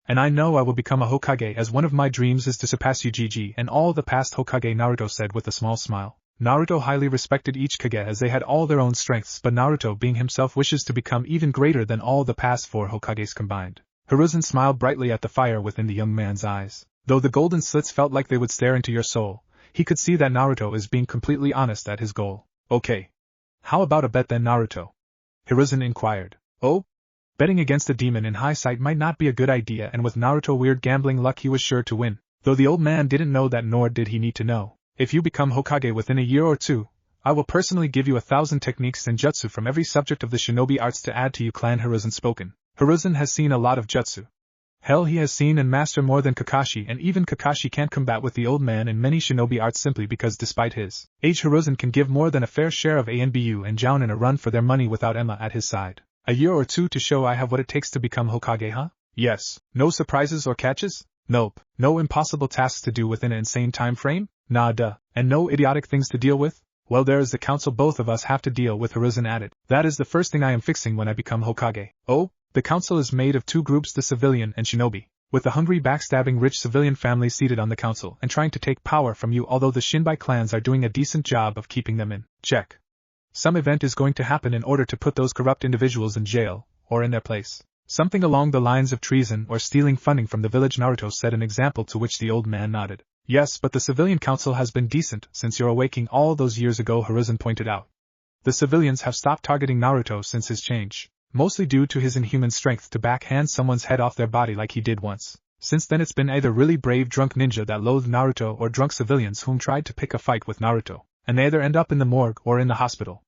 And I know I will become a Hokage, as one of my dreams is to surpass you, Gigi, and all the past Hokage, Naruto said with a small smile. Naruto highly respected each Kage as they had all their own strengths, but Naruto being himself wishes to become even greater than all the past 4 Hokages combined. Hiruzen smiled brightly at the fire within the young man's eyes. Though the golden slits felt like they would stare into your soul, he could see that Naruto is being completely honest at his goal. Okay. How about a bet then, Naruto? Hiruzen inquired. Oh? Betting against a demon in high sight might not be a good idea, and with Naruto weird gambling luck he was sure to win. Though the old man didn't know that, nor did he need to know. If you become Hokage within a year or two, I will personally give you 1,000 techniques and jutsu from every subject of the shinobi arts to add to you, clan. Hiruzen spoken. Hiruzen has seen a lot of jutsu. Hell, he has seen and mastered more than Kakashi, and even Kakashi can't combat with the old man in many shinobi arts simply because despite his age, Hiruzen can give more than a fair share of Anbu and Jounin a run for their money without Emma at his side. A year or two to show I have what it takes to become Hokage, huh? Yes. No surprises or catches? Nope. No impossible tasks to do within an insane time frame? Nah duh. And no idiotic things to deal with? Well, there is the council both of us have to deal with, Hiruzen added. That is the first thing I am fixing when I become Hokage. Oh? The council is made of two groups, the civilian and shinobi, with the hungry backstabbing rich civilian family seated on the council and trying to take power from you, although the Shinbai clans are doing a decent job of keeping them in check. Some event is going to happen in order to put those corrupt individuals in jail, or in their place. Something along the lines of treason or stealing funding from the village, Naruto said, an example to which the old man nodded. Yes, but the civilian council has been decent since your awakening all those years ago, Hiruzen pointed out. The civilians have stopped targeting Naruto since his change, mostly due to his inhuman strength to backhand someone's head off their body like he did once. Since then it's been either really brave drunk ninja that loathed Naruto or drunk civilians whom tried to pick a fight with Naruto, and they either end up in the morgue or in the hospital.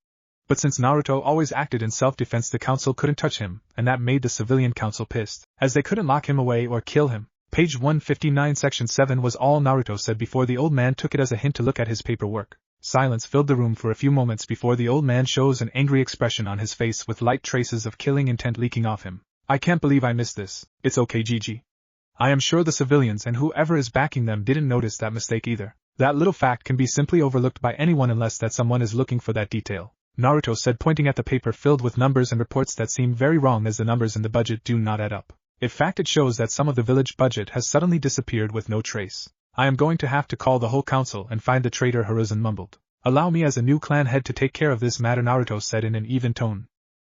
But since Naruto always acted in self-defense, the council couldn't touch him, and that made the civilian council pissed, as they couldn't lock him away or kill him. Page 159 Section 7 was all Naruto said before the old man took it as a hint to look at his paperwork. Silence filled the room for a few moments before the old man shows an angry expression on his face with light traces of killing intent leaking off him. I can't believe I missed this. It's okay, Gigi. I am sure the civilians and whoever is backing them didn't notice that mistake either. That little fact can be simply overlooked by anyone unless that someone is looking for that detail, Naruto said, pointing at the paper filled with numbers and reports that seem very wrong, as the numbers in the budget do not add up. In fact, it shows that some of the village budget has suddenly disappeared with no trace. I am going to have to call the whole council and find the traitor, Hiruzen mumbled. Allow me as a new clan head to take care of this matter, Naruto said in an even tone.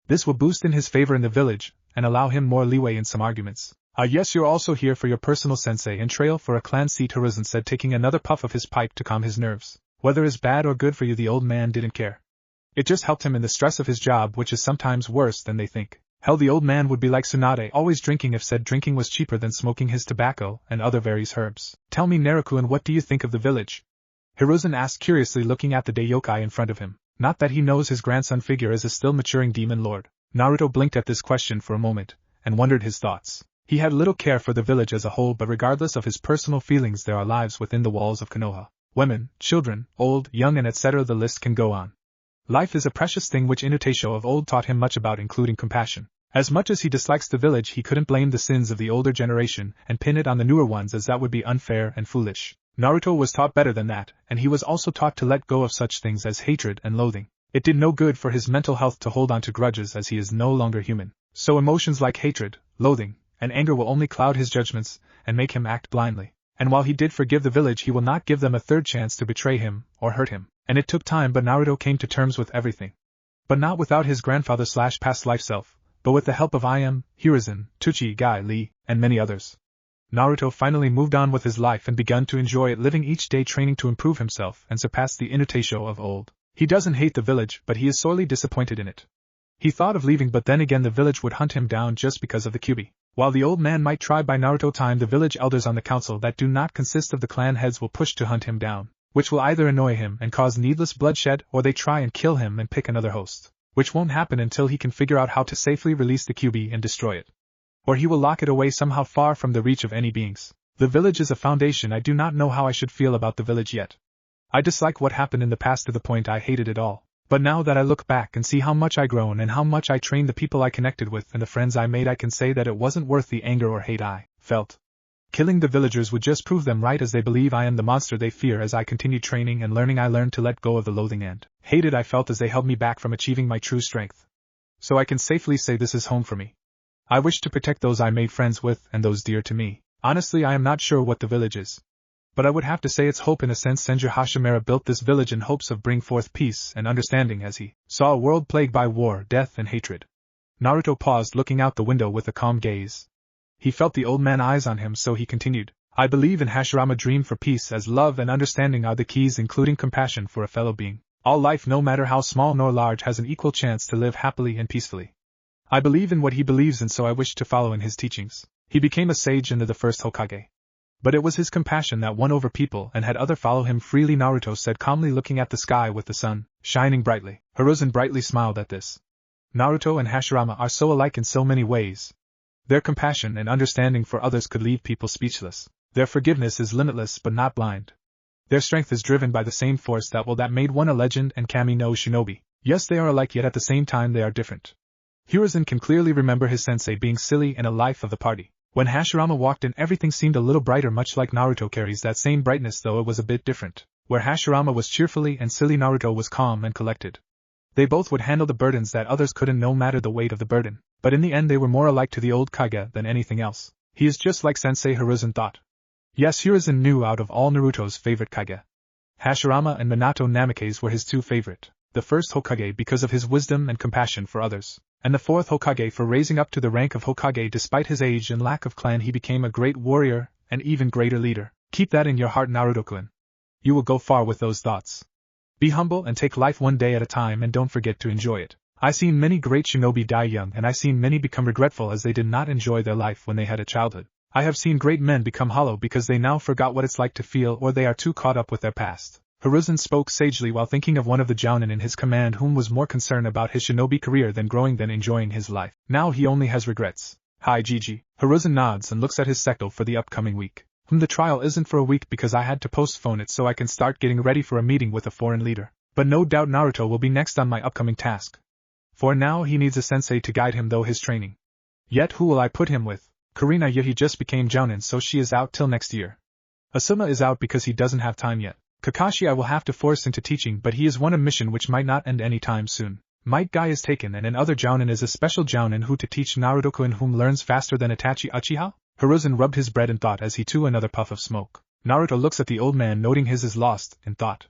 This will boost in his favor in the village, and allow him more leeway in some arguments. Yes, you're also here for your personal sensei and trail for a clan seat, Hiruzen said, taking another puff of his pipe to calm his nerves. Whether it's bad or good for you, the old man didn't care. It just helped him in the stress of his job, which is sometimes worse than they think. Hell, the old man would be like Tsunade, always drinking if said drinking was cheaper than smoking his tobacco and other various herbs. Tell me, Naruto, what do you think of the village? Hiruzen asked curiously, looking at the yokai in front of him. Not that he knows his grandson figure is a still maturing demon lord. Naruto blinked at this question for a moment, and wondered his thoughts. He had little care for the village as a whole, but regardless of his personal feelings, there are lives within the walls of Konoha. Women, children, old, young, and etc. The list can go on. Life is a precious thing which Inuyasha of old taught him much about, including compassion. As much as he dislikes the village, he couldn't blame the sins of the older generation and pin it on the newer ones, as that would be unfair and foolish. Naruto was taught better than that, and he was also taught to let go of such things as hatred and loathing. It did no good for his mental health to hold on to grudges, as he is no longer human. So emotions like hatred, loathing, and anger will only cloud his judgments and make him act blindly. And while he did forgive the village, he will not give them a third chance to betray him or hurt him. And it took time, but Naruto came to terms with everything. But not without his grandfather / past life self, but with the help of Hiruzen, Tsuchi, Guy, Lee, and many others. Naruto finally moved on with his life and begun to enjoy it, living each day training to improve himself and surpass the Inuyasha of old. He doesn't hate the village, but he is sorely disappointed in it. He thought of leaving, but then again the village would hunt him down just because of the Kyuubi. While the old man might try by Naruto time, the village elders on the council that do not consist of the clan heads will push to hunt him down, which will either annoy him and cause needless bloodshed, or they try and kill him and pick another host, which won't happen until he can figure out how to safely release the Kyuubi and destroy it. Or he will lock it away somehow far from the reach of any beings. The village is a foundation. I do not know how I should feel about the village yet. I dislike what happened in the past to the point I hated it all. But now that I look back and see how much I grown and how much I trained the people I connected with and the friends I made, I can say that it wasn't worth the anger or hate I felt. Killing the villagers would just prove them right, as they believe I am the monster they fear. As I continued training and learning, I learned to let go of the loathing and hated I felt, as they held me back from achieving my true strength. So I can safely say this is home for me. I wish to protect those I made friends with and those dear to me. Honestly, I am not sure what the village is. But I would have to say it's hope in a sense. Senju Hashimura built this village in hopes of bring forth peace and understanding, as he saw a world plagued by war, death, and hatred. Naruto paused, looking out the window with a calm gaze. He felt the old man's eyes on him, so he continued. I believe in Hashirama dream for peace, as love and understanding are the keys, including compassion for a fellow being. All life, no matter how small nor large, has an equal chance to live happily and peacefully. I believe in what he believes, and so I wish to follow in his teachings. He became a sage and the first Hokage. But it was his compassion that won over people and had others follow him freely, Naruto said calmly, looking at the sky with the sun shining brightly. Hiruzen brightly smiled at this. Naruto and Hashirama are so alike in so many ways. Their compassion and understanding for others could leave people speechless. Their forgiveness is limitless but not blind. Their strength is driven by the same force that made one a legend and Kami no shinobi. Yes, they are alike, yet at the same time they are different. Hiruzen can clearly remember his sensei being silly and a life of the party. When Hashirama walked in, everything seemed a little brighter, much like Naruto carries that same brightness, though it was a bit different. Where Hashirama was cheerfully and silly, Naruto was calm and collected. They both would handle the burdens that others couldn't, no matter the weight of the burden, but in the end they were more alike to the old Kage than anything else. He is just like Sensei Hiruzen thought. Yes, Hiruzen knew out of all Naruto's favorite Kage, Hashirama and Minato Namikaze were his two favorite. The first Hokage because of his wisdom and compassion for others, and the fourth Hokage for raising up to the rank of Hokage despite his age and lack of clan. He became a great warrior, an even greater leader. Keep that in your heart, Naruto-kun. You will go far with those thoughts. Be humble and take life one day at a time, and don't forget to enjoy it. I've seen many great shinobi die young, and I've seen many become regretful as they did not enjoy their life when they had a childhood. I have seen great men become hollow because they now forgot what it's like to feel, or they are too caught up with their past. Hiruzen spoke sagely while thinking of one of the jounin in his command whom was more concerned about his shinobi career than enjoying his life. Now he only has regrets. Hi Gigi. Hiruzen nods and looks at his secto for the upcoming week. The trial isn't for a week because I had to postpone it so I can start getting ready for a meeting with a foreign leader. But no doubt Naruto will be next on my upcoming task. For now he needs a sensei to guide him through his training. Yet who will I put him with? Karina Yahi just became jounin, so she is out till next year. Asuma is out because he doesn't have time yet. Kakashi I will have to force into teaching, but he is on a mission which might not end any time soon. Might Guy is taken, and another jounin is a special jounin who to teach Naruto-kun, whom learns faster than Itachi Uchiha? Hiruzen rubbed his bread in thought as he took another puff of smoke. Naruto looks at the old man, noting his is lost in thought.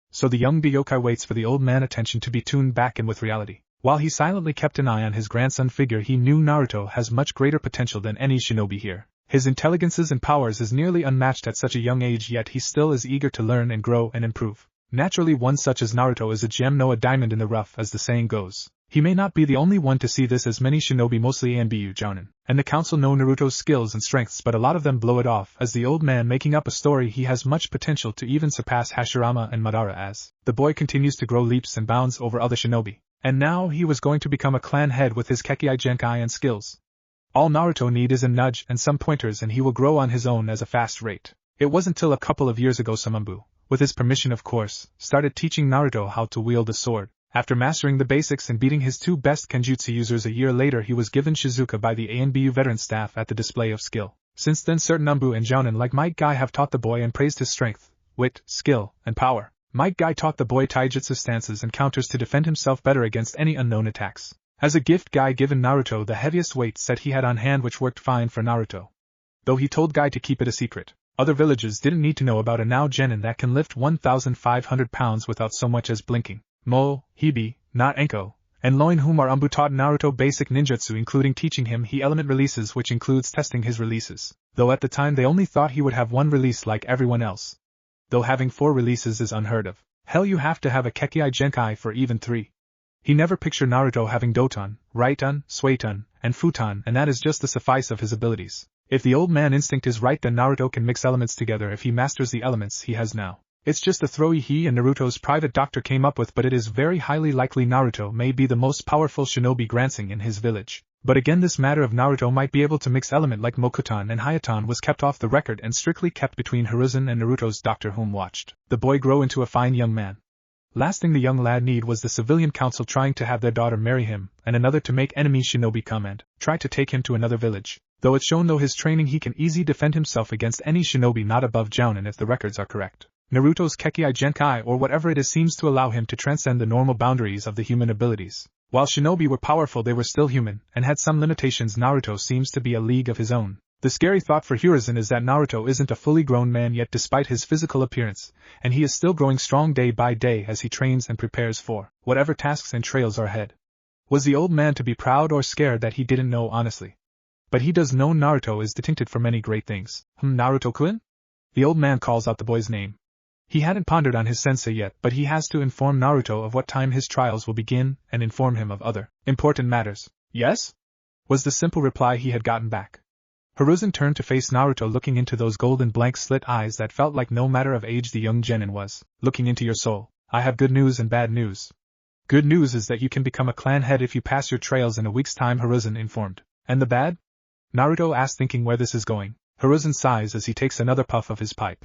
So the young Byokai waits for the old man's attention to be tuned back in with reality. While he silently kept an eye on his grandson figure, he knew Naruto has much greater potential than any shinobi here. His intelligences and powers is nearly unmatched at such a young age, yet he still is eager to learn and grow and improve. Naturally, one such as Naruto is a gem, no a diamond in the rough, as the saying goes. He may not be the only one to see this, as many shinobi, mostly Anbu jounin, and the council know Naruto's skills and strengths, but a lot of them blow it off as the old man making up a story. He has much potential to even surpass Hashirama and Madara as the boy continues to grow leaps and bounds over other shinobi. And now he was going to become a clan head with his Kekkei Genkai and skills. All Naruto need is a nudge and some pointers, and he will grow on his own as a fast rate. It wasn't till a couple of years ago Samambu, with his permission of course, started teaching Naruto how to wield a sword. After mastering the basics and beating his two best Kenjutsu users a year later, he was given Shizuka by the ANBU veteran staff at the display of skill. Since then certain Anbu and jounin like Might Guy have taught the boy and praised his strength, wit, skill, and power. Might Guy taught the boy taijutsu stances and counters to defend himself better against any unknown attacks. As a gift, Guy given Naruto the heaviest weight set he had on hand, which worked fine for Naruto. Though he told Guy to keep it a secret. Other villagers didn't need to know about a now genin that can lift 1,500 pounds without so much as blinking. Mo, Hibi, not Enko, and Loin whom are Anbu taught Naruto basic ninjutsu, including teaching him he element releases, which includes testing his releases. Though at the time they only thought he would have one release like everyone else. Though having 4 releases is unheard of. Hell, you have to have a Kekkei Genkai for even 3. He never pictured Naruto having Doton, Raiton, Suiton, and Futon, and that is just the suffice of his abilities. If the old man instinct is right, then Naruto can mix elements together if he masters the elements he has now. It's just a throw he and Naruto's private doctor came up with, but it is very highly likely Naruto may be the most powerful shinobi grandsing in his village. But again, this matter of Naruto might be able to mix element like Mokuton and Hayaton was kept off the record and strictly kept between Hiruzen and Naruto's doctor, whom watched the boy grow into a fine young man. Last thing the young lad need was the civilian council trying to have their daughter marry him, and another to make enemy shinobi come and try to take him to another village. Though it's shown his training he can easily defend himself against any shinobi not above jounin if the records are correct. Naruto's Kekkei Genkai or whatever it is seems to allow him to transcend the normal boundaries of the human abilities. While shinobi were powerful, they were still human, and had some limitations. Naruto seems to be a league of his own. The scary thought for Hiruzen is that Naruto isn't a fully grown man yet despite his physical appearance, and he is still growing strong day by day as he trains and prepares for whatever tasks and trails are ahead. Was the old man to be proud or scared? That he didn't know honestly. But he does know Naruto is distinct for many great things. Naruto-kun? The old man calls out the boy's name. He hadn't pondered on his sensei yet, but he has to inform Naruto of what time his trials will begin and inform him of other important matters. Yes? Was the simple reply he had gotten back. Hiruzen turned to face Naruto, looking into those golden blank slit eyes that felt like no matter of age the young genin was looking into your soul. I have good news and bad news. Good news is that you can become a clan head if you pass your trials in a week's time, Hiruzen informed. And the bad? Naruto asked, thinking where this is going. Hiruzen sighs as he takes another puff of his pipe.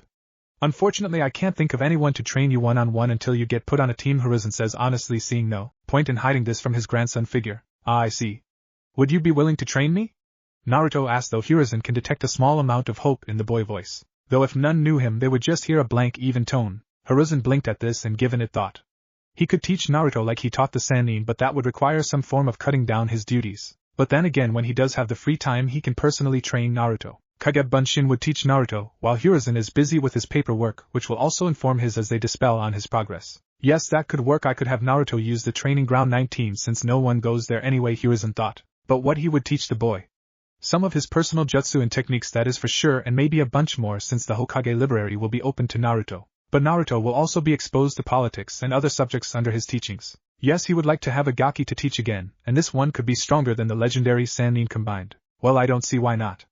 Unfortunately, I can't think of anyone to train you one-on-one until you get put on a team, Hiruzen says honestly, seeing no point in hiding this from his grandson figure. Ah, I see. Would you be willing to train me? Naruto asked, though Hiruzen can detect a small amount of hope in the boy voice. Though if none knew him they would just hear a blank even tone. Hiruzen blinked at this and given it thought. He could teach Naruto like he taught the Sannin, but that would require some form of cutting down his duties. But then again, when he does have the free time he can personally train Naruto. Kage Bunshin would teach Naruto, while Hiruzen is busy with his paperwork, which will also inform his as they dispel on his progress. Yes, that could work. I could have Naruto use the training ground 19 since no one goes there anyway, Hiruzen thought. But what he would teach the boy? Some of his personal jutsu and techniques, that is for sure, and maybe a bunch more since the Hokage library will be open to Naruto. But Naruto will also be exposed to politics and other subjects under his teachings. Yes, he would like to have a Gaki to teach again, and this one could be stronger than the legendary Sannin combined. Well, I don't see why not.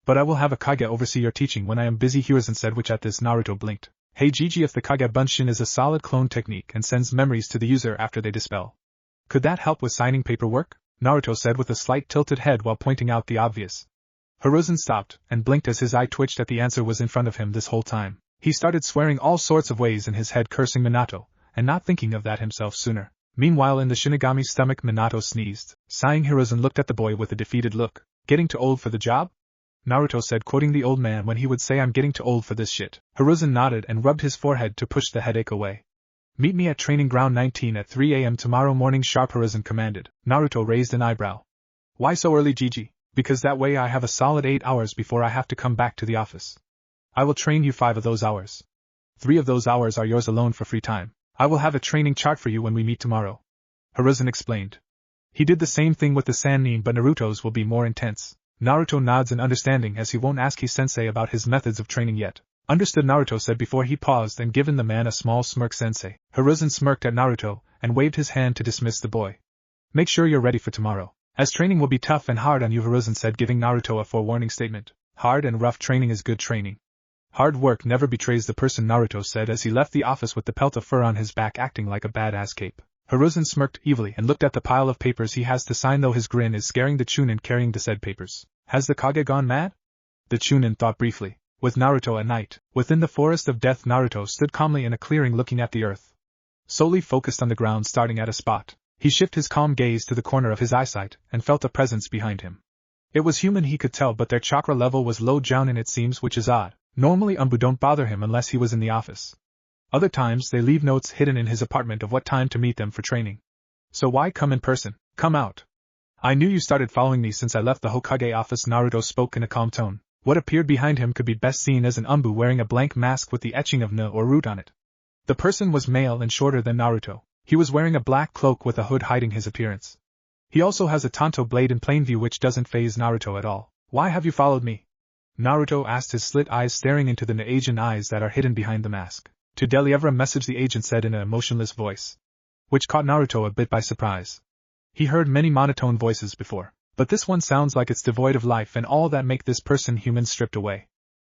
But I will have a Kage oversee your teaching when I am busy, Hiruzen said, which at this Naruto blinked. Hey Gigi, if the Kage Bunshin is a solid clone technique and sends memories to the user after they dispel, could that help with signing paperwork? Naruto said with a slight tilted head while pointing out the obvious. Hiruzen stopped and blinked as his eye twitched that the answer was in front of him this whole time. He started swearing all sorts of ways in his head, cursing Minato, and not thinking of that himself sooner. Meanwhile, in the Shinigami's stomach, Minato sneezed. Sighing, Hiruzen looked at the boy with a defeated look. Getting too old for the job? Naruto said, quoting the old man when he would say, I'm getting too old for this shit. Hiruzen nodded and rubbed his forehead to push the headache away. Meet me at training ground 19 at 3 a.m. tomorrow morning sharp, Hiruzen commanded. Naruto raised an eyebrow. Why so early, Gigi? Because that way I have a solid 8 hours before I have to come back to the office. I will train you 5 of those hours. 3 of those hours are yours alone for free time. I will have a training chart for you when we meet tomorrow. Hiruzen explained. He did the same thing with the Sannin, but Naruto's will be more intense. Naruto nods in understanding as he won't ask his sensei about his methods of training yet. Understood, Naruto said before he paused and given the man a small smirk. Sensei. Hiruzen smirked at Naruto and waved his hand to dismiss the boy. Make sure you're ready for tomorrow, as training will be tough and hard on you, Hiruzen said, giving Naruto a forewarning statement. Hard and rough training is good training. Hard work never betrays the person, Naruto said as he left the office with the pelt of fur on his back, acting like a badass cape. Hiruzen smirked evilly and looked at the pile of papers he has to sign, though his grin is scaring the Chunin carrying the said papers. Has the Kage gone mad? The Chunin thought briefly. With Naruto at night, within the forest of death, Naruto stood calmly in a clearing looking at the earth. Solely focused on the ground, starting at a spot. He shifted his calm gaze to the corner of his eyesight and felt a presence behind him. It was human, he could tell, but their chakra level was low Jounin, it seems, which is odd. Normally Umbu don't bother him unless he was in the office. Other times they leave notes hidden in his apartment of what time to meet them for training. So why come in person? Come out. I knew you started following me since I left the Hokage office, Naruto spoke in a calm tone. What appeared behind him could be best seen as an Umbu wearing a blank mask with the etching of Na or root on it. The person was male and shorter than Naruto. He was wearing a black cloak with a hood hiding his appearance. He also has a Tanto blade in plain view which doesn't faze Naruto at all. Why have you followed me? Naruto asked, his slit eyes staring into the Asian eyes that are hidden behind the mask. To deliver a message, the agent said in a emotionless voice, which caught Naruto a bit by surprise. He heard many monotone voices before, but this one sounds like it's devoid of life and all that make this person human stripped away.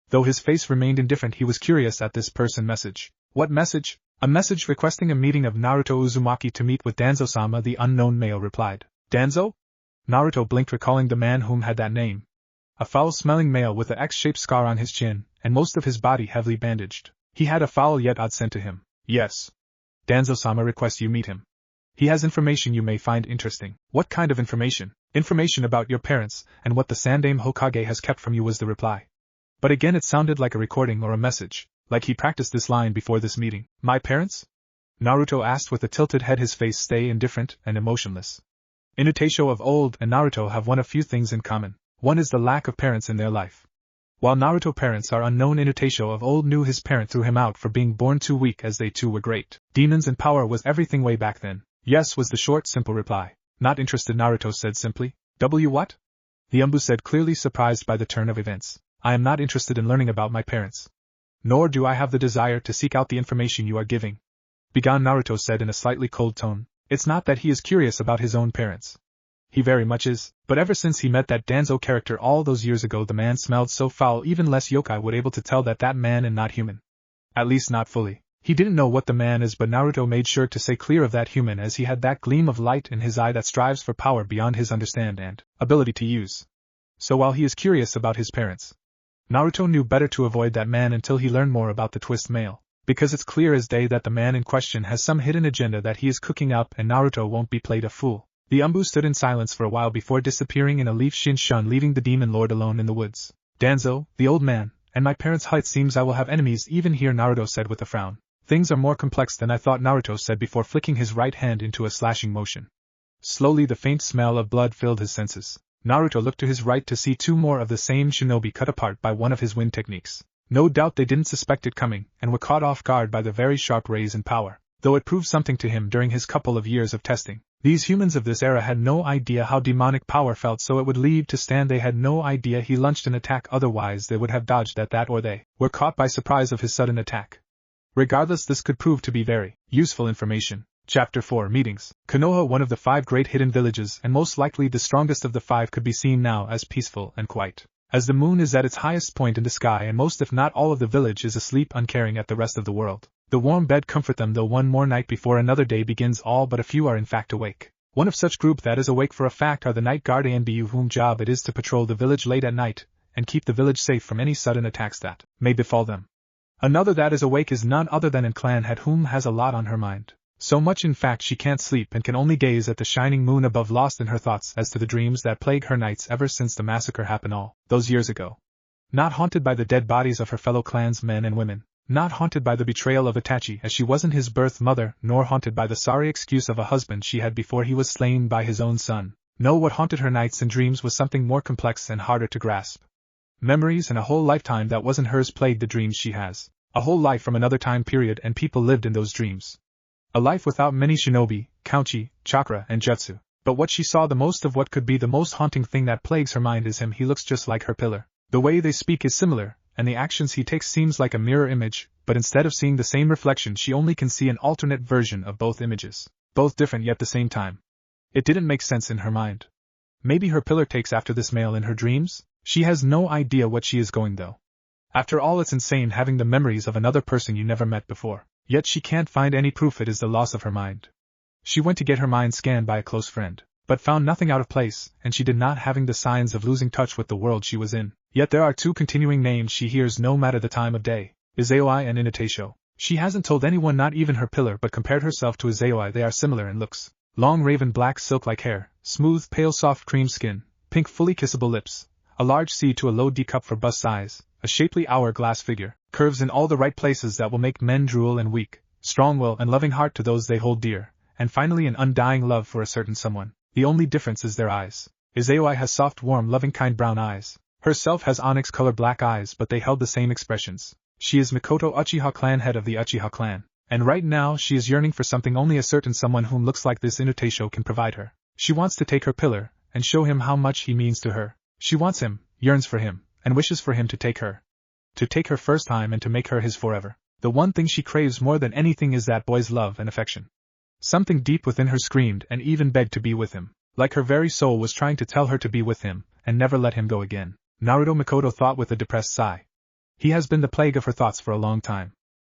Though his face remained indifferent, he was curious at this person message. What message? A message requesting a meeting of Naruto Uzumaki to meet with Danzo-sama, the unknown male replied. Danzo? Naruto blinked, recalling the man whom had that name. A foul-smelling male with a X-shaped scar on his chin, and most of his body heavily bandaged. He had a foul yet odd scent to him. Yes. Danzo-sama requests you meet him. He has information you may find interesting. What kind of information? Information about your parents, and what the Sandaime Hokage has kept from you, was the reply. But again it sounded like a recording or a message, like he practiced this line before this meeting. My parents? Naruto asked with a tilted head, his face stay indifferent and emotionless. Inuyasha of old and Naruto have one of few things in common. One is the lack of parents in their life. While Naruto parents are unknown, Inuyasha of old knew his parent threw him out for being born too weak, as they too were great demons and power was everything way back then. Yes, was the short, simple reply. Not interested, Naruto said simply. What? The Umbu said, clearly surprised by the turn of events. I am not interested in learning about my parents. Nor do I have the desire to seek out the information you are giving. Begone, Naruto said in a slightly cold tone. It's not that he is curious about his own parents. He very much is, but ever since he met that Danzo character all those years ago, the man smelled so foul even less yokai would able to tell that man and not human. At least not fully. He didn't know what the man is, but Naruto made sure to stay clear of that human, as he had that gleam of light in his eye that strives for power beyond his understand and ability to use. So while he is curious about his parents, Naruto knew better to avoid that man until he learned more about the twist male, because it's clear as day that the man in question has some hidden agenda that he is cooking up, and Naruto won't be played a fool. The Umbu stood in silence for a while before disappearing in a leaf Shin-shun, leaving the demon lord alone in the woods. Danzo, the old man, and my parents' hut, seems I will have enemies even here, Naruto said with a frown. Things are more complex than I thought, Naruto said before flicking his right hand into a slashing motion. Slowly the faint smell of blood filled his senses. Naruto looked to his right to see two more of the same shinobi cut apart by one of his wind techniques. No doubt they didn't suspect it coming, and were caught off guard by the very sharp rays and power, though it proved something to him during his couple of years of testing. These humans of this era had no idea how demonic power felt, so it would leave to stand they had no idea he launched an attack, otherwise they would have dodged at that, or they were caught by surprise of his sudden attack. Regardless, this could prove to be very useful information. Chapter 4 Meetings. Konoha, one of the 5 great hidden villages and most likely the strongest of the 5, could be seen now as peaceful and quiet. As the moon is at its highest point in the sky and most if not all of the village is asleep uncaring at the rest of the world. The warm bed comfort them, though one more night before another day begins all but a few are in fact awake. One of such group that is awake for a fact are the night guard ANBU, whom job it is to patrol the village late at night and keep the village safe from any sudden attacks that may befall them. Another that is awake is none other than Clan Head, whom has a lot on her mind. So much in fact she can't sleep and can only gaze at the shining moon above, lost in her thoughts as to the dreams that plague her nights ever since the massacre happened all those years ago. Not haunted by the dead bodies of her fellow clans men and women, not haunted by the betrayal of Itachi as she wasn't his birth mother, nor haunted by the sorry excuse of a husband she had before he was slain by his own son. No, what haunted her nights and dreams was something more complex and harder to grasp. Memories and a whole lifetime that wasn't hers plagued the dreams she has. A whole life from another time period, and people lived in those dreams. A life without many shinobi, kanchi, chakra, and jutsu. But what she saw the most of, what could be the most haunting thing that plagues her mind, is him. He looks just like her pillar. The way they speak is similar, and the actions he takes seems like a mirror image, but instead of seeing the same reflection she only can see an alternate version of both images. Both different yet the same time. It didn't make sense in her mind. Maybe her pillar takes after this male in her dreams? She has no idea what she is going though. After all, it's insane having the memories of another person you never met before. Yet she can't find any proof it is the loss of her mind. She went to get her mind scanned by a close friend, but found nothing out of place, and she did not having the signs of losing touch with the world she was in. Yet there are 2 continuing names she hears no matter the time of day, Izaoi and Inutasho. She hasn't told anyone, not even her pillar, but compared herself to Izaoi. They are similar in looks. Long raven black silk-like hair, smooth pale soft cream skin, pink fully kissable lips, a large C to a low D cup for bust size, a shapely hourglass figure, curves in all the right places that will make men drool, and weak, strong will and loving heart to those they hold dear, and finally an undying love for a certain someone. The only difference is their eyes. Izaoi has soft, warm, loving, kind brown eyes. Herself has onyx-colored black eyes, but they held the same expressions. She is Mikoto Uchiha clan, head of the Uchiha clan, and right now she is yearning for something only a certain someone whom looks like this Inutasho can provide her. She wants to take her pillar and show him how much he means to her. She wants him, yearns for him, and wishes for him to take her. To take her first time and to make her his forever. The one thing she craves more than anything is that boy's love and affection. Something deep within her screamed and even begged to be with him, like her very soul was trying to tell her to be with him and never let him go again. Naruto, Mikoto thought with a depressed sigh. He has been the plague of her thoughts for a long time.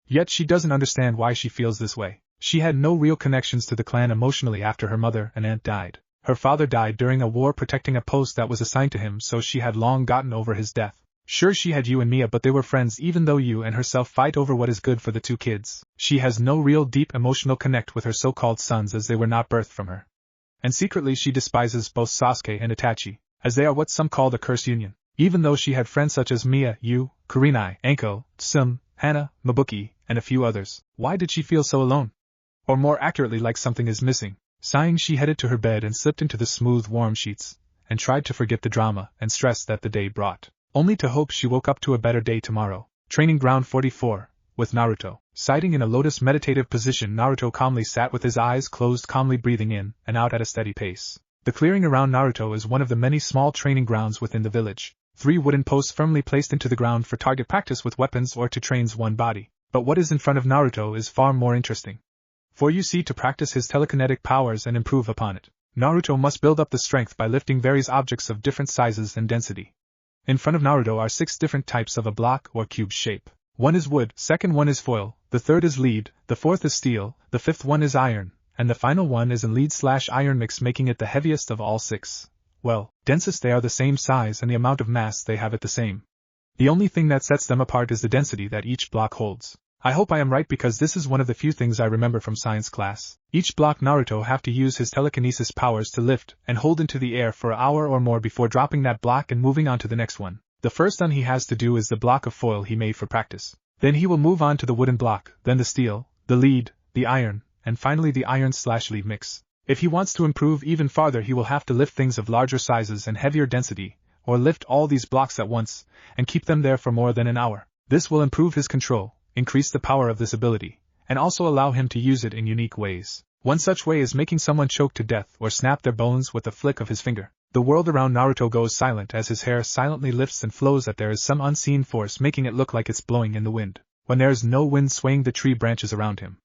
Yet she doesn't understand why she feels this way. She had no real connections to the clan emotionally after her mother and aunt died. Her father died during a war protecting a post that was assigned to him, so she had long gotten over his death. Sure, she had Yu and Mia, but they were friends even though Yu and herself fight over what is good for the 2 kids. She has no real deep emotional connect with her so-called sons, as they were not birthed from her. And secretly she despises both Sasuke and Itachi, as they are what some call the cursed union. Even though she had friends such as Mia, Yu, Kurenai, Anko, Tsum, Hana, Mabuki, and a few others, why did she feel so alone? Or more accurately, like something is missing. Sighing, she headed to her bed and slipped into the smooth warm sheets, and tried to forget the drama and stress that the day brought, only to hope she woke up to a better day tomorrow. Training Ground 44, with Naruto. Sitting in a lotus meditative position, Naruto calmly sat with his eyes closed, calmly breathing in and out at a steady pace. The clearing around Naruto is one of the many small training grounds within the village. 3 wooden posts firmly placed into the ground for target practice with weapons or to train's one body. But what is in front of Naruto is far more interesting. For you see, to practice his telekinetic powers and improve upon it, Naruto must build up the strength by lifting various objects of different sizes and density. In front of Naruto are 6 different types of a block or cube shape. 1 is wood, second one is foil, the third is lead, the fourth is steel, the fifth one is iron, and the final one is in lead/iron mix, making it the heaviest of all 6. Well, densest. They are the same size and the amount of mass they have it the same. The only thing that sets them apart is the density that each block holds. I hope I am right because this is one of the few things I remember from science class. Each block Naruto have to use his telekinesis powers to lift and hold into the air for an hour or more before dropping that block and moving on to the next one. The first one he has to do is the block of foil he made for practice. Then he will move on to the wooden block, then the steel, the lead, the iron, and finally the iron/lead mix. If he wants to improve even farther he will have to lift things of larger sizes and heavier density, or lift all these blocks at once, and keep them there for more than an hour. This will improve his control, increase the power of this ability, and also allow him to use it in unique ways. One such way is making someone choke to death or snap their bones with a flick of his finger. The world around Naruto goes silent as his hair silently lifts and flows that there is some unseen force making it look like it's blowing in the wind, when there is no wind swaying the tree branches around him.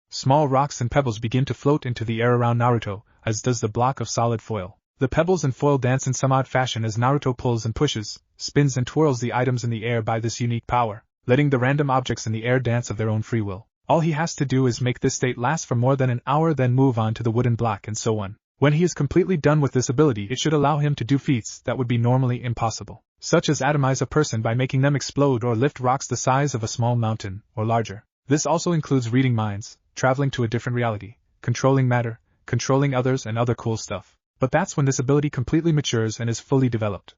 Small rocks and pebbles begin to float into the air around Naruto, as does the block of solid foil. The pebbles and foil dance in some odd fashion as Naruto pulls and pushes, spins and twirls the items in the air by this unique power, letting the random objects in the air dance of their own free will. All he has to do is make this state last for more than an hour, then move on to the wooden block and so on. When he is completely done with this ability it should allow him to do feats that would be normally impossible, such as atomize a person by making them explode or lift rocks the size of a small mountain, or larger. This also includes reading minds, traveling to a different reality, controlling matter, controlling others and other cool stuff. But that's when this ability completely matures and is fully developed.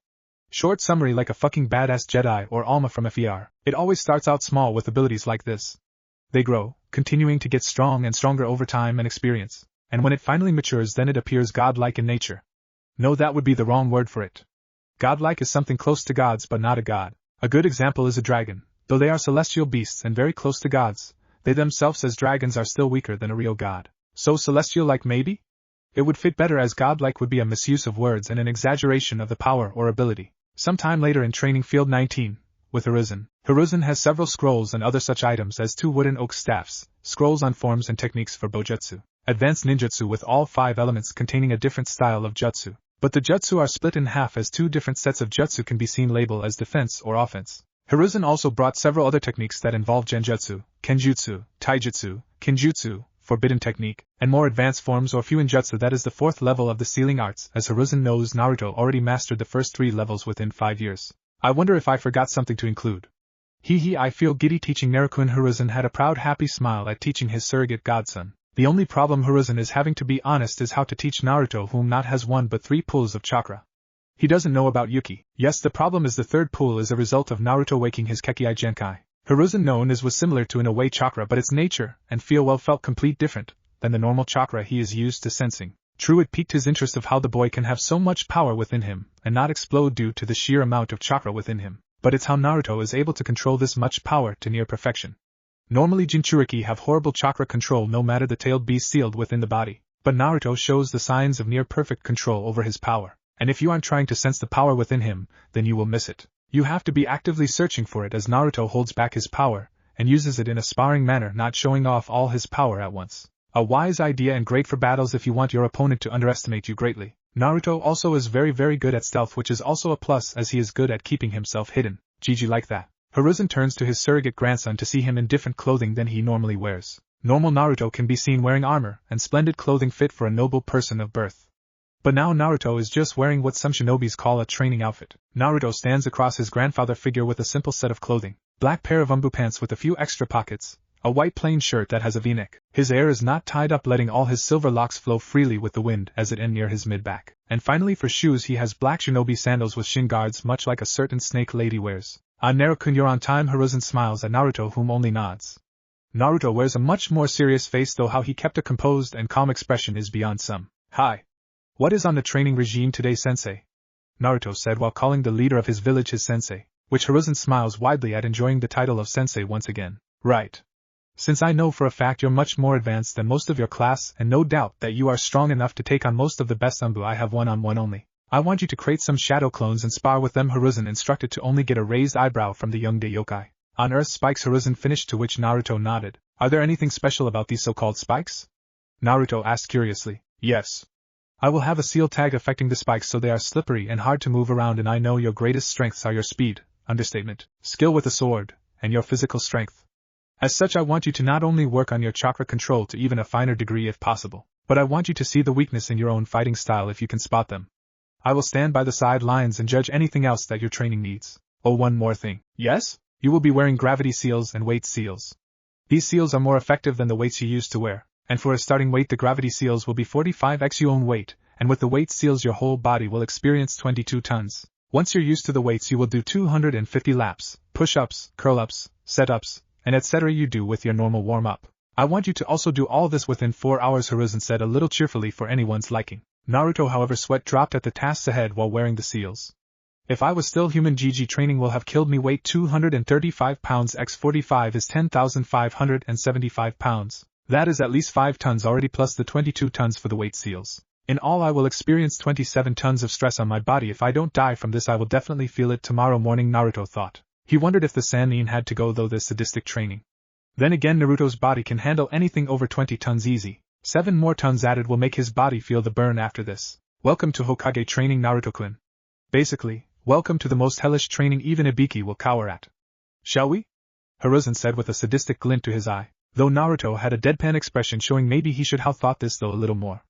Short summary: like a fucking badass Jedi or Alma from FER, it always starts out small with abilities like this. They grow, continuing to get strong and stronger over time and experience, and when it finally matures then it appears godlike in nature. No, that would be the wrong word for it. Godlike is something close to gods but not a god. A good example is a dragon. Though they are celestial beasts and very close to gods, they themselves as dragons are still weaker than a real god. So celestial-like maybe? It would fit better, as godlike would be a misuse of words and an exaggeration of the power or ability. Sometime later in Training Field 19, with Hiruzen. Hiruzen has several scrolls and other such items as 2 wooden oak staffs, scrolls on forms and techniques for bojutsu, advanced ninjutsu with all 5 elements containing a different style of jutsu. But the jutsu are split in half as 2 different sets of jutsu can be seen labeled as defense or offense. Hiruzen also brought several other techniques that involve genjutsu, kenjutsu, taijutsu, kinjutsu, forbidden technique, and more advanced forms or fuinjutsu, that is the 4th level of the sealing arts, as Hiruzen knows Naruto already mastered the first 3 levels within 5 years. I wonder if I forgot something to include. I feel giddy teaching Naruto. Hiruzen had a proud happy smile at teaching his surrogate godson. The only problem Hiruzen is having, to be honest, is how to teach Naruto, whom not has 1 but 3 pools of chakra. He doesn't know about Yuki. Yes, the problem is the 3rd pool is a result of Naruto waking his Kekkei Genkai. Hiruzen known as was similar to in a way chakra, but its nature and feel felt complete different than the normal chakra he is used to sensing. True, it piqued his interest of how the boy can have so much power within him and not explode due to the sheer amount of chakra within him. But it's how Naruto is able to control this much power to near perfection. Normally Jinchuriki have horrible chakra control no matter the tailed beast sealed within the body, but Naruto shows the signs of near perfect control over his power. And if you aren't trying to sense the power within him, then you will miss it. You have to be actively searching for it, as Naruto holds back his power and uses it in a sparring manner, not showing off all his power at once. A wise idea and great for battles if you want your opponent to underestimate you greatly. Naruto also is very good at stealth, which is also a plus as he is good at keeping himself hidden. GG like that. Hiruzen turns to his surrogate grandson to see him in different clothing than he normally wears. Normal Naruto can be seen wearing armor and splendid clothing fit for a noble person of birth. But now Naruto is just wearing what some shinobis call a training outfit. Naruto stands across his grandfather figure with a simple set of clothing. Black pair of umbu pants with a few extra pockets, a white plain shirt that has a v-neck. His hair is not tied up, letting all his silver locks flow freely with the wind as it ends near his mid-back. And finally for shoes he has black shinobi sandals with shin guards, much like a certain snake lady wears. Naruto, you're on time. Hiruzen smiles at Naruto, whom only nods. Naruto wears a much more serious face, though how he kept a composed and calm expression is beyond some. Hi. What is on the training regime today, sensei? Naruto said while calling the leader of his village his sensei, which Hiruzen smiles widely at, enjoying the title of sensei once again. Right. Since I know for a fact you're much more advanced than most of your class, and no doubt that you are strong enough to take on most of the best umbu I have one-on-one only, I want you to create some shadow clones and spar with them. Hiruzen instructed, to only get a raised eyebrow from the young yokai. On Earth spikes, Hiruzen finished, to which Naruto nodded. Are there anything special about these so-called spikes? Naruto asked curiously. Yes. I will have a seal tag affecting the spikes so they are slippery and hard to move around, and I know your greatest strengths are your speed, understatement, skill with a sword, and your physical strength. As such, I want you to not only work on your chakra control to even a finer degree if possible, but I want you to see the weakness in your own fighting style if you can spot them. I will stand by the sidelines and judge anything else that your training needs. Oh, one more thing. Yes? You will be wearing gravity seals and weight seals. These seals are more effective than the weights you used to wear, and for a starting weight the gravity seals will be 45x your own weight, and with the weight seals your whole body will experience 22 tons. Once you're used to the weights you will do 250 laps, push-ups, curl-ups, set-ups, and etc. you do with your normal warm-up. I want you to also do all this within 4 hours, Hiruzen said a little cheerfully for anyone's liking. Naruto, however, sweat dropped at the tasks ahead while wearing the seals. If I was still human, GG training will have killed me. Weight 235 pounds x 45 is 10,575 pounds. That is at least 5 tons already plus the 22 tons for the weight seals. In all I will experience 27 tons of stress on my body. If I don't die from this I will definitely feel it tomorrow morning, Naruto thought. He wondered if the Sannin had to go through this sadistic training. Then again, Naruto's body can handle anything over 20 tons easy. 7 more tons added will make his body feel the burn after this. Welcome to Hokage training, Naruto-kun. Basically, welcome to the most hellish training even Ibiki will cower at. Shall we? Hiruzen said with a sadistic glint to his eye, though Naruto had a deadpan expression showing maybe he should have thought this though a little more.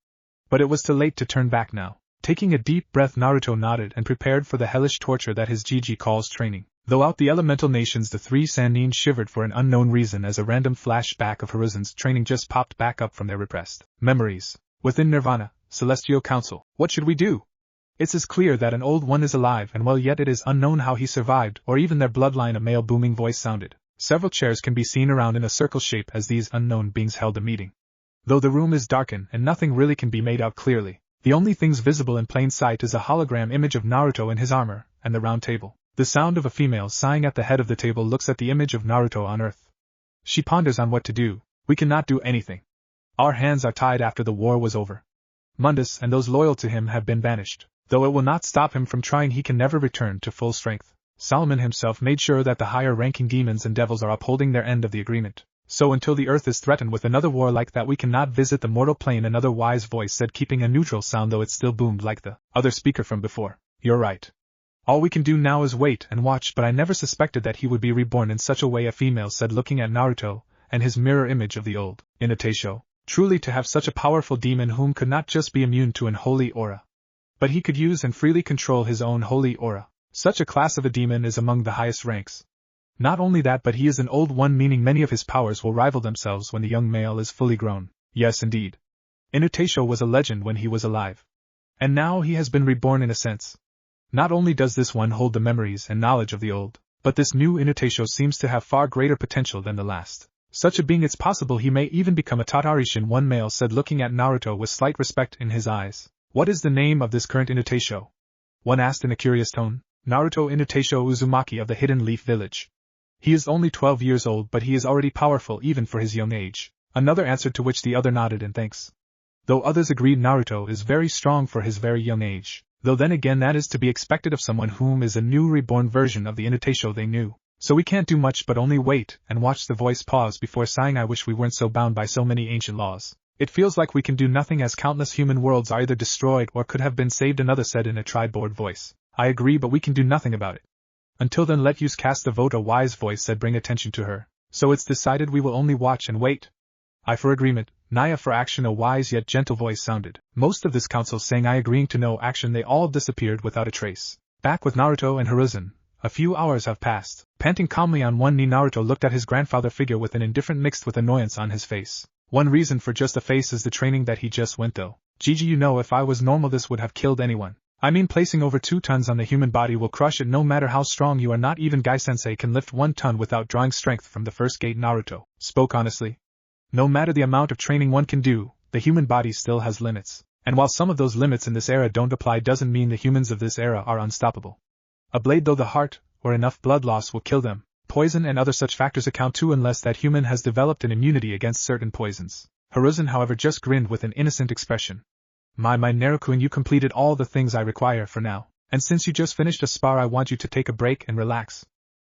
But it was too late to turn back now. Taking a deep breath, Naruto nodded and prepared for the hellish torture that his GG calls training. Though out the elemental nations, the 3 Sannin shivered for an unknown reason as a random flashback of Hiruzen's training just popped back up from their repressed memories. Within Nirvana, Celestial Council, what should we do? It's as clear that an old one is alive and well, yet it is unknown how he survived or even their bloodline. A male booming voice sounded. Several chairs can be seen around in a circle shape as these unknown beings held a meeting. Though the room is darkened and nothing really can be made out clearly, the only things visible in plain sight is a hologram image of Naruto in his armor, and the round table. The sound of a female sighing at the head of the table looks at the image of Naruto on earth. She ponders on what to do. We cannot do anything. Our hands are tied after the war was over. Mundus and those loyal to him have been banished. Though it will not stop him from trying, he can never return to full strength. Solomon himself made sure that the higher-ranking demons and devils are upholding their end of the agreement. So until the earth is threatened with another war like that we cannot visit the mortal plane, another wise voice said, keeping a neutral sound though it still boomed like the other speaker from before. You're right. All we can do now is wait and watch, but I never suspected that he would be reborn in such a way, a female said, looking at Naruto and his mirror image of the old Inuyasha. Truly, to have such a powerful demon whom could not just be immune to an holy aura, but he could use and freely control his own holy aura. Such a class of a demon is among the highest ranks. Not only that, but he is an old one, meaning many of his powers will rival themselves when the young male is fully grown. Yes, indeed. Inuyasha was a legend when he was alive. And now he has been reborn in a sense. Not only does this one hold the memories and knowledge of the old, but this new Inuyasha seems to have far greater potential than the last. Such a being, it's possible he may even become a Tatarishin, one male said, looking at Naruto with slight respect in his eyes. What is the name of this current Inuyasha? One asked in a curious tone. Naruto Inuyasha Uzumaki of the Hidden Leaf Village. He is only 12 years old, but he is already powerful even for his young age. Another answered, to which the other nodded in thanks. Though others agreed Naruto is very strong for his very young age. Though then again that is to be expected of someone whom is a new reborn version of the Inuyasha they knew. So we can't do much but only wait and watch. The voice paused before sighing. I wish we weren't so bound by so many ancient laws. It feels like we can do nothing as countless human worlds are either destroyed or could have been saved, another said in a triboard voice. I agree, but we can do nothing about it. Until then let us cast the vote, a wise voice said. Bring attention to her. So it's decided, we will only watch and wait. I for agreement, Naya for action, a wise yet gentle voice sounded. Most of this council saying I, agreeing to no action. They all disappeared without a trace. Back with Naruto and Hiruzen. A few hours have passed. Panting calmly on one knee, Naruto looked at his grandfather figure with an indifferent mixed with annoyance on his face. One reason for just a face is the training that he just went through. Gigi, you know, if I was normal this would have killed anyone. I mean, placing over 2 tons on the human body will crush it no matter how strong you are. Not even Gai-sensei can lift 1 ton without drawing strength from the first gate. Naruto spoke honestly. No matter the amount of training one can do, the human body still has limits. And while some of those limits in this era don't apply, doesn't mean the humans of this era are unstoppable. A blade though the heart, or enough blood loss will kill them. Poison and other such factors account too, unless that human has developed an immunity against certain poisons. Hiruzen, however, just grinned with an innocent expression. My Naruto, you completed all the things I require for now, and since you just finished a spar I want you to take a break and relax.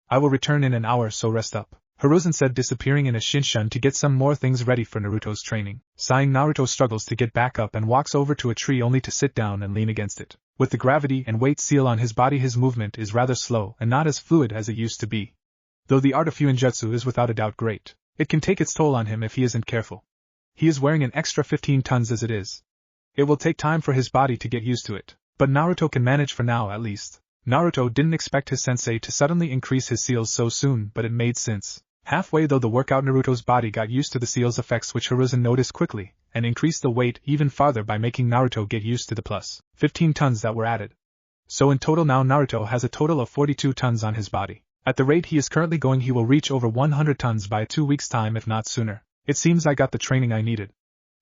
I will return in an hour, so rest up. Hiruzen said, disappearing in a shinshan to get some more things ready for Naruto's training. Sighing, Naruto struggles to get back up and walks over to a tree only to sit down and lean against it. With the gravity and weight seal on his body, his movement is rather slow and not as fluid as it used to be. Though the art of Fuinjutsu is without a doubt great, it can take its toll on him if he isn't careful. He is wearing an extra 15 tons as it is. It will take time for his body to get used to it, but Naruto can manage for now at least. Naruto didn't expect his sensei to suddenly increase his seals so soon, but it made sense. Halfway through the workout, Naruto's body got used to the seal's effects, which Hiruzen noticed quickly, and increased the weight even farther by making Naruto get used to the plus 15 tons that were added. So in total now Naruto has a total of 42 tons on his body. At the rate he is currently going, he will reach over 100 tons by 2 weeks' time, if not sooner. It seems I got the training I needed.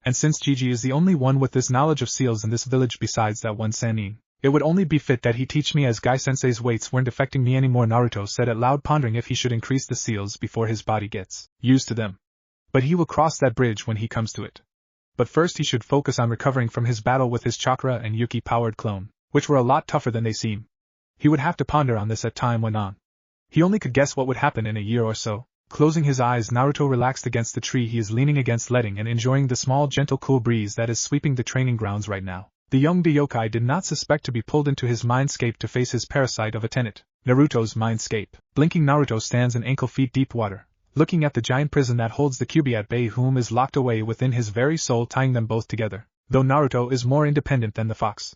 And since Gigi is the only one with this knowledge of seals in this village besides that one Sannin, it would only be fit that he teach me, as Guy-sensei's weights weren't affecting me anymore. Naruto said out loud, pondering if he should increase the seals before his body gets used to them. But he will cross that bridge when he comes to it. But first he should focus on recovering from his battle with his chakra and Yuki-powered clone, which were a lot tougher than they seem. He would have to ponder on this as time went on. He only could guess what would happen in a year or so. Closing his eyes, Naruto relaxed against the tree he is leaning against, letting and enjoying the small gentle cool breeze that is sweeping the training grounds right now. The young yokai did not suspect to be pulled into his mindscape to face his parasite of a tenet, Naruto's mindscape. Blinking, Naruto stands in ankle-feet deep water, looking at the giant prison that holds the Kyuubi at bay, whom is locked away within his very soul, tying them both together, though Naruto is more independent than the fox.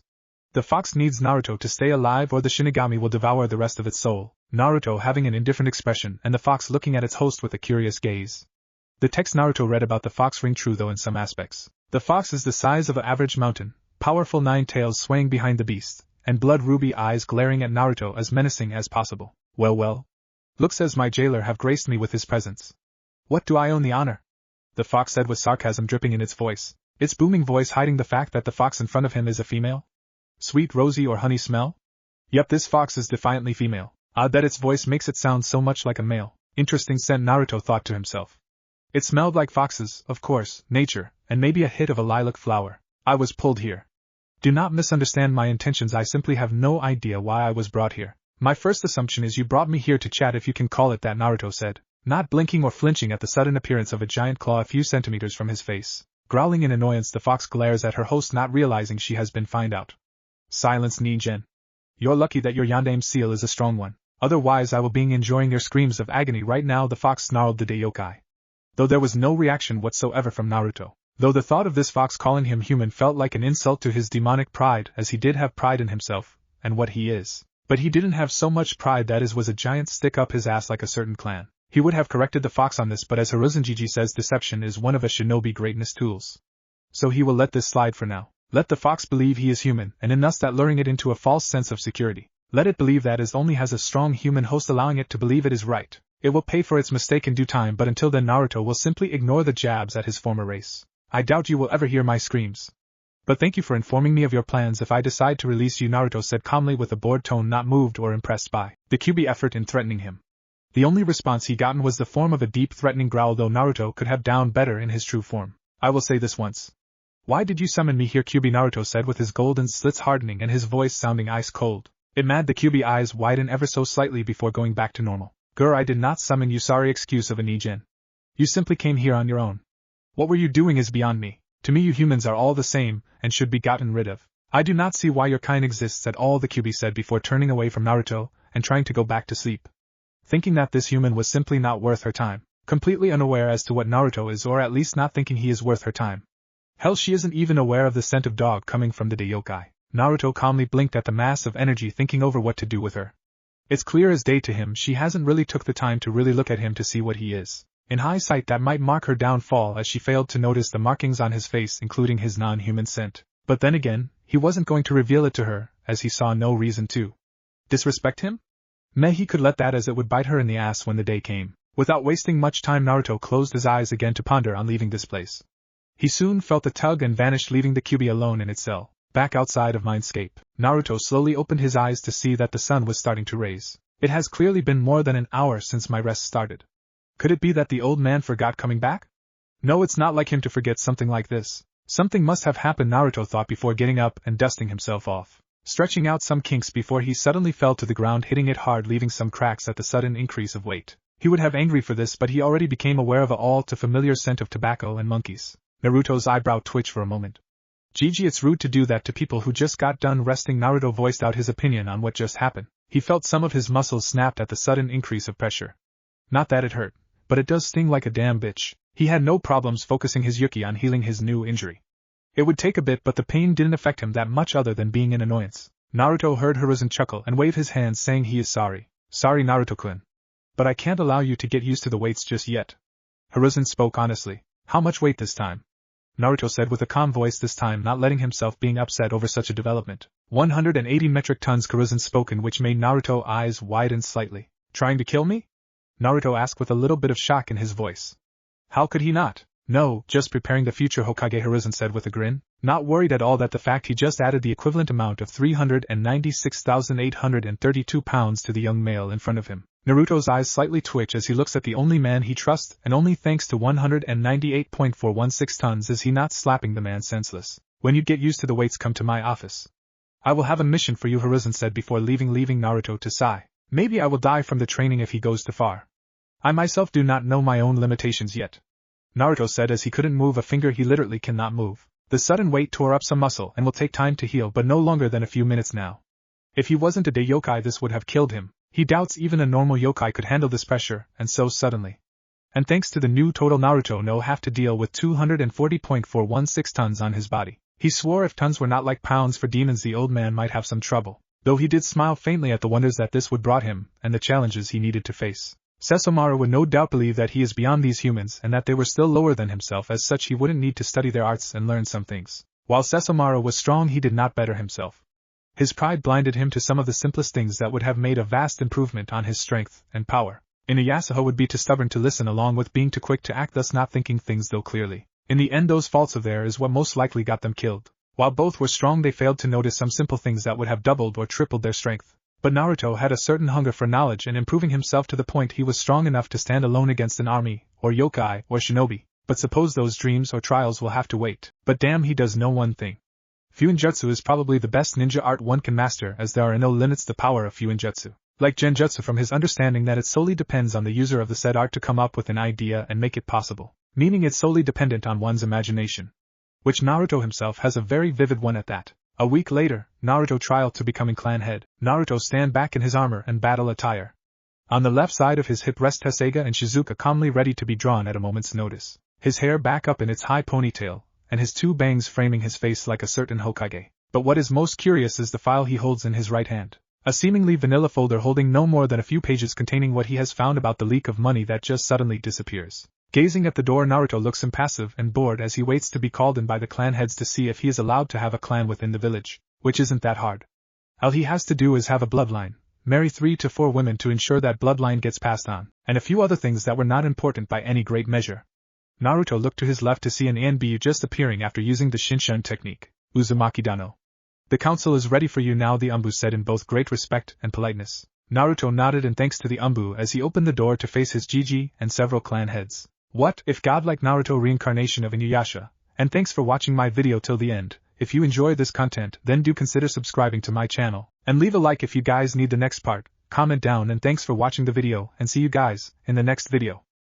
The fox needs Naruto to stay alive, or the Shinigami will devour the rest of its soul, Naruto having an indifferent expression and the fox looking at its host with a curious gaze. The text Naruto read about the fox ring true though in some aspects. The fox is the size of an average mountain, powerful, 9 tails swaying behind the beast, and blood ruby eyes glaring at Naruto as menacing as possible. Well. Looks as my jailer have graced me with his presence. What do I own the honor? The fox said with sarcasm dripping in its voice, its booming voice hiding the fact that the fox in front of him is a female. Sweet rosy or honey smell? Yep, this fox is defiantly female. Odd that its voice makes it sound so much like a male. Interesting scent, Naruto thought to himself. It smelled like foxes, of course, nature, and maybe a hit of a lilac flower. I was pulled here. Do not misunderstand my intentions, I simply have no idea why I was brought here. My first assumption is you brought me here to chat, if you can call it that, Naruto said, not blinking or flinching at the sudden appearance of a giant claw a few centimeters from his face. Growling in annoyance, the fox glares at her host, not realizing she has been found out. Silence, Ningen. You're lucky that your Yandame seal is a strong one. Otherwise I will be enjoying your screams of agony right now, the fox snarled the yokai. Though there was no reaction whatsoever from Naruto. Though the thought of this fox calling him human felt like an insult to his demonic pride, as he did have pride in himself, and what he is. But he didn't have so much pride that his was a giant stick up his ass like a certain clan. He would have corrected the fox on this, but as Hiruzen Gigi says, deception is one of a shinobi greatness tools. So he will let this slide for now. Let the fox believe he is human, and in thus that luring it into a false sense of security. Let it believe that it only has a strong human host allowing it to believe it is right. It will pay for its mistake in due time, but until then Naruto will simply ignore the jabs at his former race. I doubt you will ever hear my screams. But thank you for informing me of your plans if I decide to release you, Naruto said calmly with a bored tone, not moved or impressed by the Kyuubi effort in threatening him. The only response he gotten was the form of a deep threatening growl, though Naruto could have done better in his true form. I will say this once. Why did you summon me here, Kyuubi? Naruto said with his golden slits hardening and his voice sounding ice cold. It made the Kyuubi eyes widen ever so slightly before going back to normal. I did not summon you, sorry excuse of a Ningen. You simply came here on your own. What were you doing is beyond me. To me you humans are all the same, and should be gotten rid of. I do not see why your kind exists at all, the Kyuubi said before turning away from Naruto, and trying to go back to sleep. Thinking that this human was simply not worth her time, completely unaware as to what Naruto is, or at least not thinking he is worth her time. Hell, she isn't even aware of the scent of dog coming from the yokai. Naruto calmly blinked at the mass of energy, thinking over what to do with her. It's clear as day to him she hasn't really took the time to really look at him to see what he is. In hindsight that might mark her downfall, as she failed to notice the markings on his face, including his non-human scent. But then again, he wasn't going to reveal it to her, as he saw no reason to. Disrespect him? He could let that, as it would bite her in the ass when the day came. Without wasting much time, Naruto closed his eyes again to ponder on leaving this place. He soon felt the tug and vanished, leaving the Kyuubi alone in its cell. Back outside of Mindscape, Naruto slowly opened his eyes to see that the sun was starting to raise. It has clearly been more than an hour since my rest started. Could it be that the old man forgot coming back? No, it's not like him to forget something like this. Something must have happened, Naruto thought before getting up and dusting himself off, stretching out some kinks before he suddenly fell to the ground, hitting it hard, leaving some cracks at the sudden increase of weight. He would have angry for this, but he already became aware of a all too familiar scent of tobacco and monkeys. Naruto's eyebrow twitched for a moment. Gigi, it's rude to do that to people who just got done resting. Naruto voiced out his opinion on what just happened. He felt some of his muscles snapped at the sudden increase of pressure. Not that it hurt, but it does sting like a damn bitch. He had no problems focusing his Yuki on healing his new injury. It would take a bit, but the pain didn't affect him that much other than being an annoyance. Naruto heard Hiruzen chuckle and wave his hands, saying he is sorry. Sorry, Naruto-kun. but I can't allow you to get used to the weights just yet. Hiruzen spoke honestly. How much weight this time? Naruto said with a calm voice, this time not letting himself being upset over such a development. 180 metric tons, Hiruzen spoke, in which made Naruto's eyes widen slightly. Trying to kill me? Naruto asked with a little bit of shock in his voice. How could he not? No, just preparing the future Hokage, Hiruzen said with a grin, not worried at all that the fact he just added the equivalent amount of 396,832 pounds to the young male in front of him. Naruto's eyes slightly twitch as he looks at the only man he trusts, and only thanks to 198.416 tons is he not slapping the man senseless. When you get used to the weights, come to my office. I will have a mission for you, Hiruzen said before leaving Naruto to sigh. Maybe I will die from the training if he goes too far. I myself do not know my own limitations yet. Naruto said as he couldn't move a finger. He literally cannot move. The sudden weight tore up some muscle and will take time to heal, but no longer than a few minutes now. If he wasn't a day yokai, this would have killed him. He doubts even a normal yokai could handle this pressure, and so suddenly. And thanks to the new total, Naruto no have to deal with 240.416 tons on his body. He swore if tons were not like pounds for demons, the old man might have some trouble, though he did smile faintly at the wonders that this would brought him, and the challenges he needed to face. Sesshomaru would no doubt believe that he is beyond these humans and that they were still lower than himself. As such, he wouldn't need to study their arts and learn some things. While Sesshomaru was strong, he did not better himself. His pride blinded him to some of the simplest things that would have made a vast improvement on his strength and power. Inuyasha would be too stubborn to listen, along with being too quick to act, thus not thinking things though clearly. In the end, those faults of theirs is what most likely got them killed. While both were strong, they failed to notice some simple things that would have doubled or tripled their strength. But Naruto had a certain hunger for knowledge and improving himself to the point he was strong enough to stand alone against an army, or yokai, or shinobi. But suppose those dreams or trials will have to wait. But damn, he does know one thing. Fuinjutsu is probably the best ninja art one can master, as there are no limits to the power of Fuinjutsu. Like Genjutsu, from his understanding that it solely depends on the user of the said art to come up with an idea and make it possible. Meaning it's solely dependent on one's imagination. Which Naruto himself has a very vivid one at that. A week later, Naruto trial to becoming clan head. Naruto stand back in his armor and battle attire. On the left side of his hip rest Tesseiga and Shizuka, calmly ready to be drawn at a moment's notice. His hair back up in its high ponytail, and his two bangs framing his face like a certain Hokage. But what is most curious is the file he holds in his right hand. A seemingly vanilla folder holding no more than a few pages containing what he has found about the leak of money that just suddenly disappears. Gazing at the door, Naruto looks impassive and bored as he waits to be called in by the clan heads to see if he is allowed to have a clan within the village, which isn't that hard. All he has to do is have a bloodline, marry 3 to 4 women to ensure that bloodline gets passed on, and a few other things that were not important by any great measure. Naruto looked to his left to see an Anbu just appearing after using the Shinshin technique, Uzumaki Dano. The council is ready for you now, the Anbu said in both great respect and politeness. Naruto nodded in thanks to the Anbu as he opened the door to face his Gigi and several clan heads. What if Godlike Naruto reincarnation of Inuyasha? And thanks for watching my video till the end. If you enjoy this content, then do consider subscribing to my channel, and leave a like if you guys need the next part. Comment down, and thanks for watching the video, and see you guys in the next video.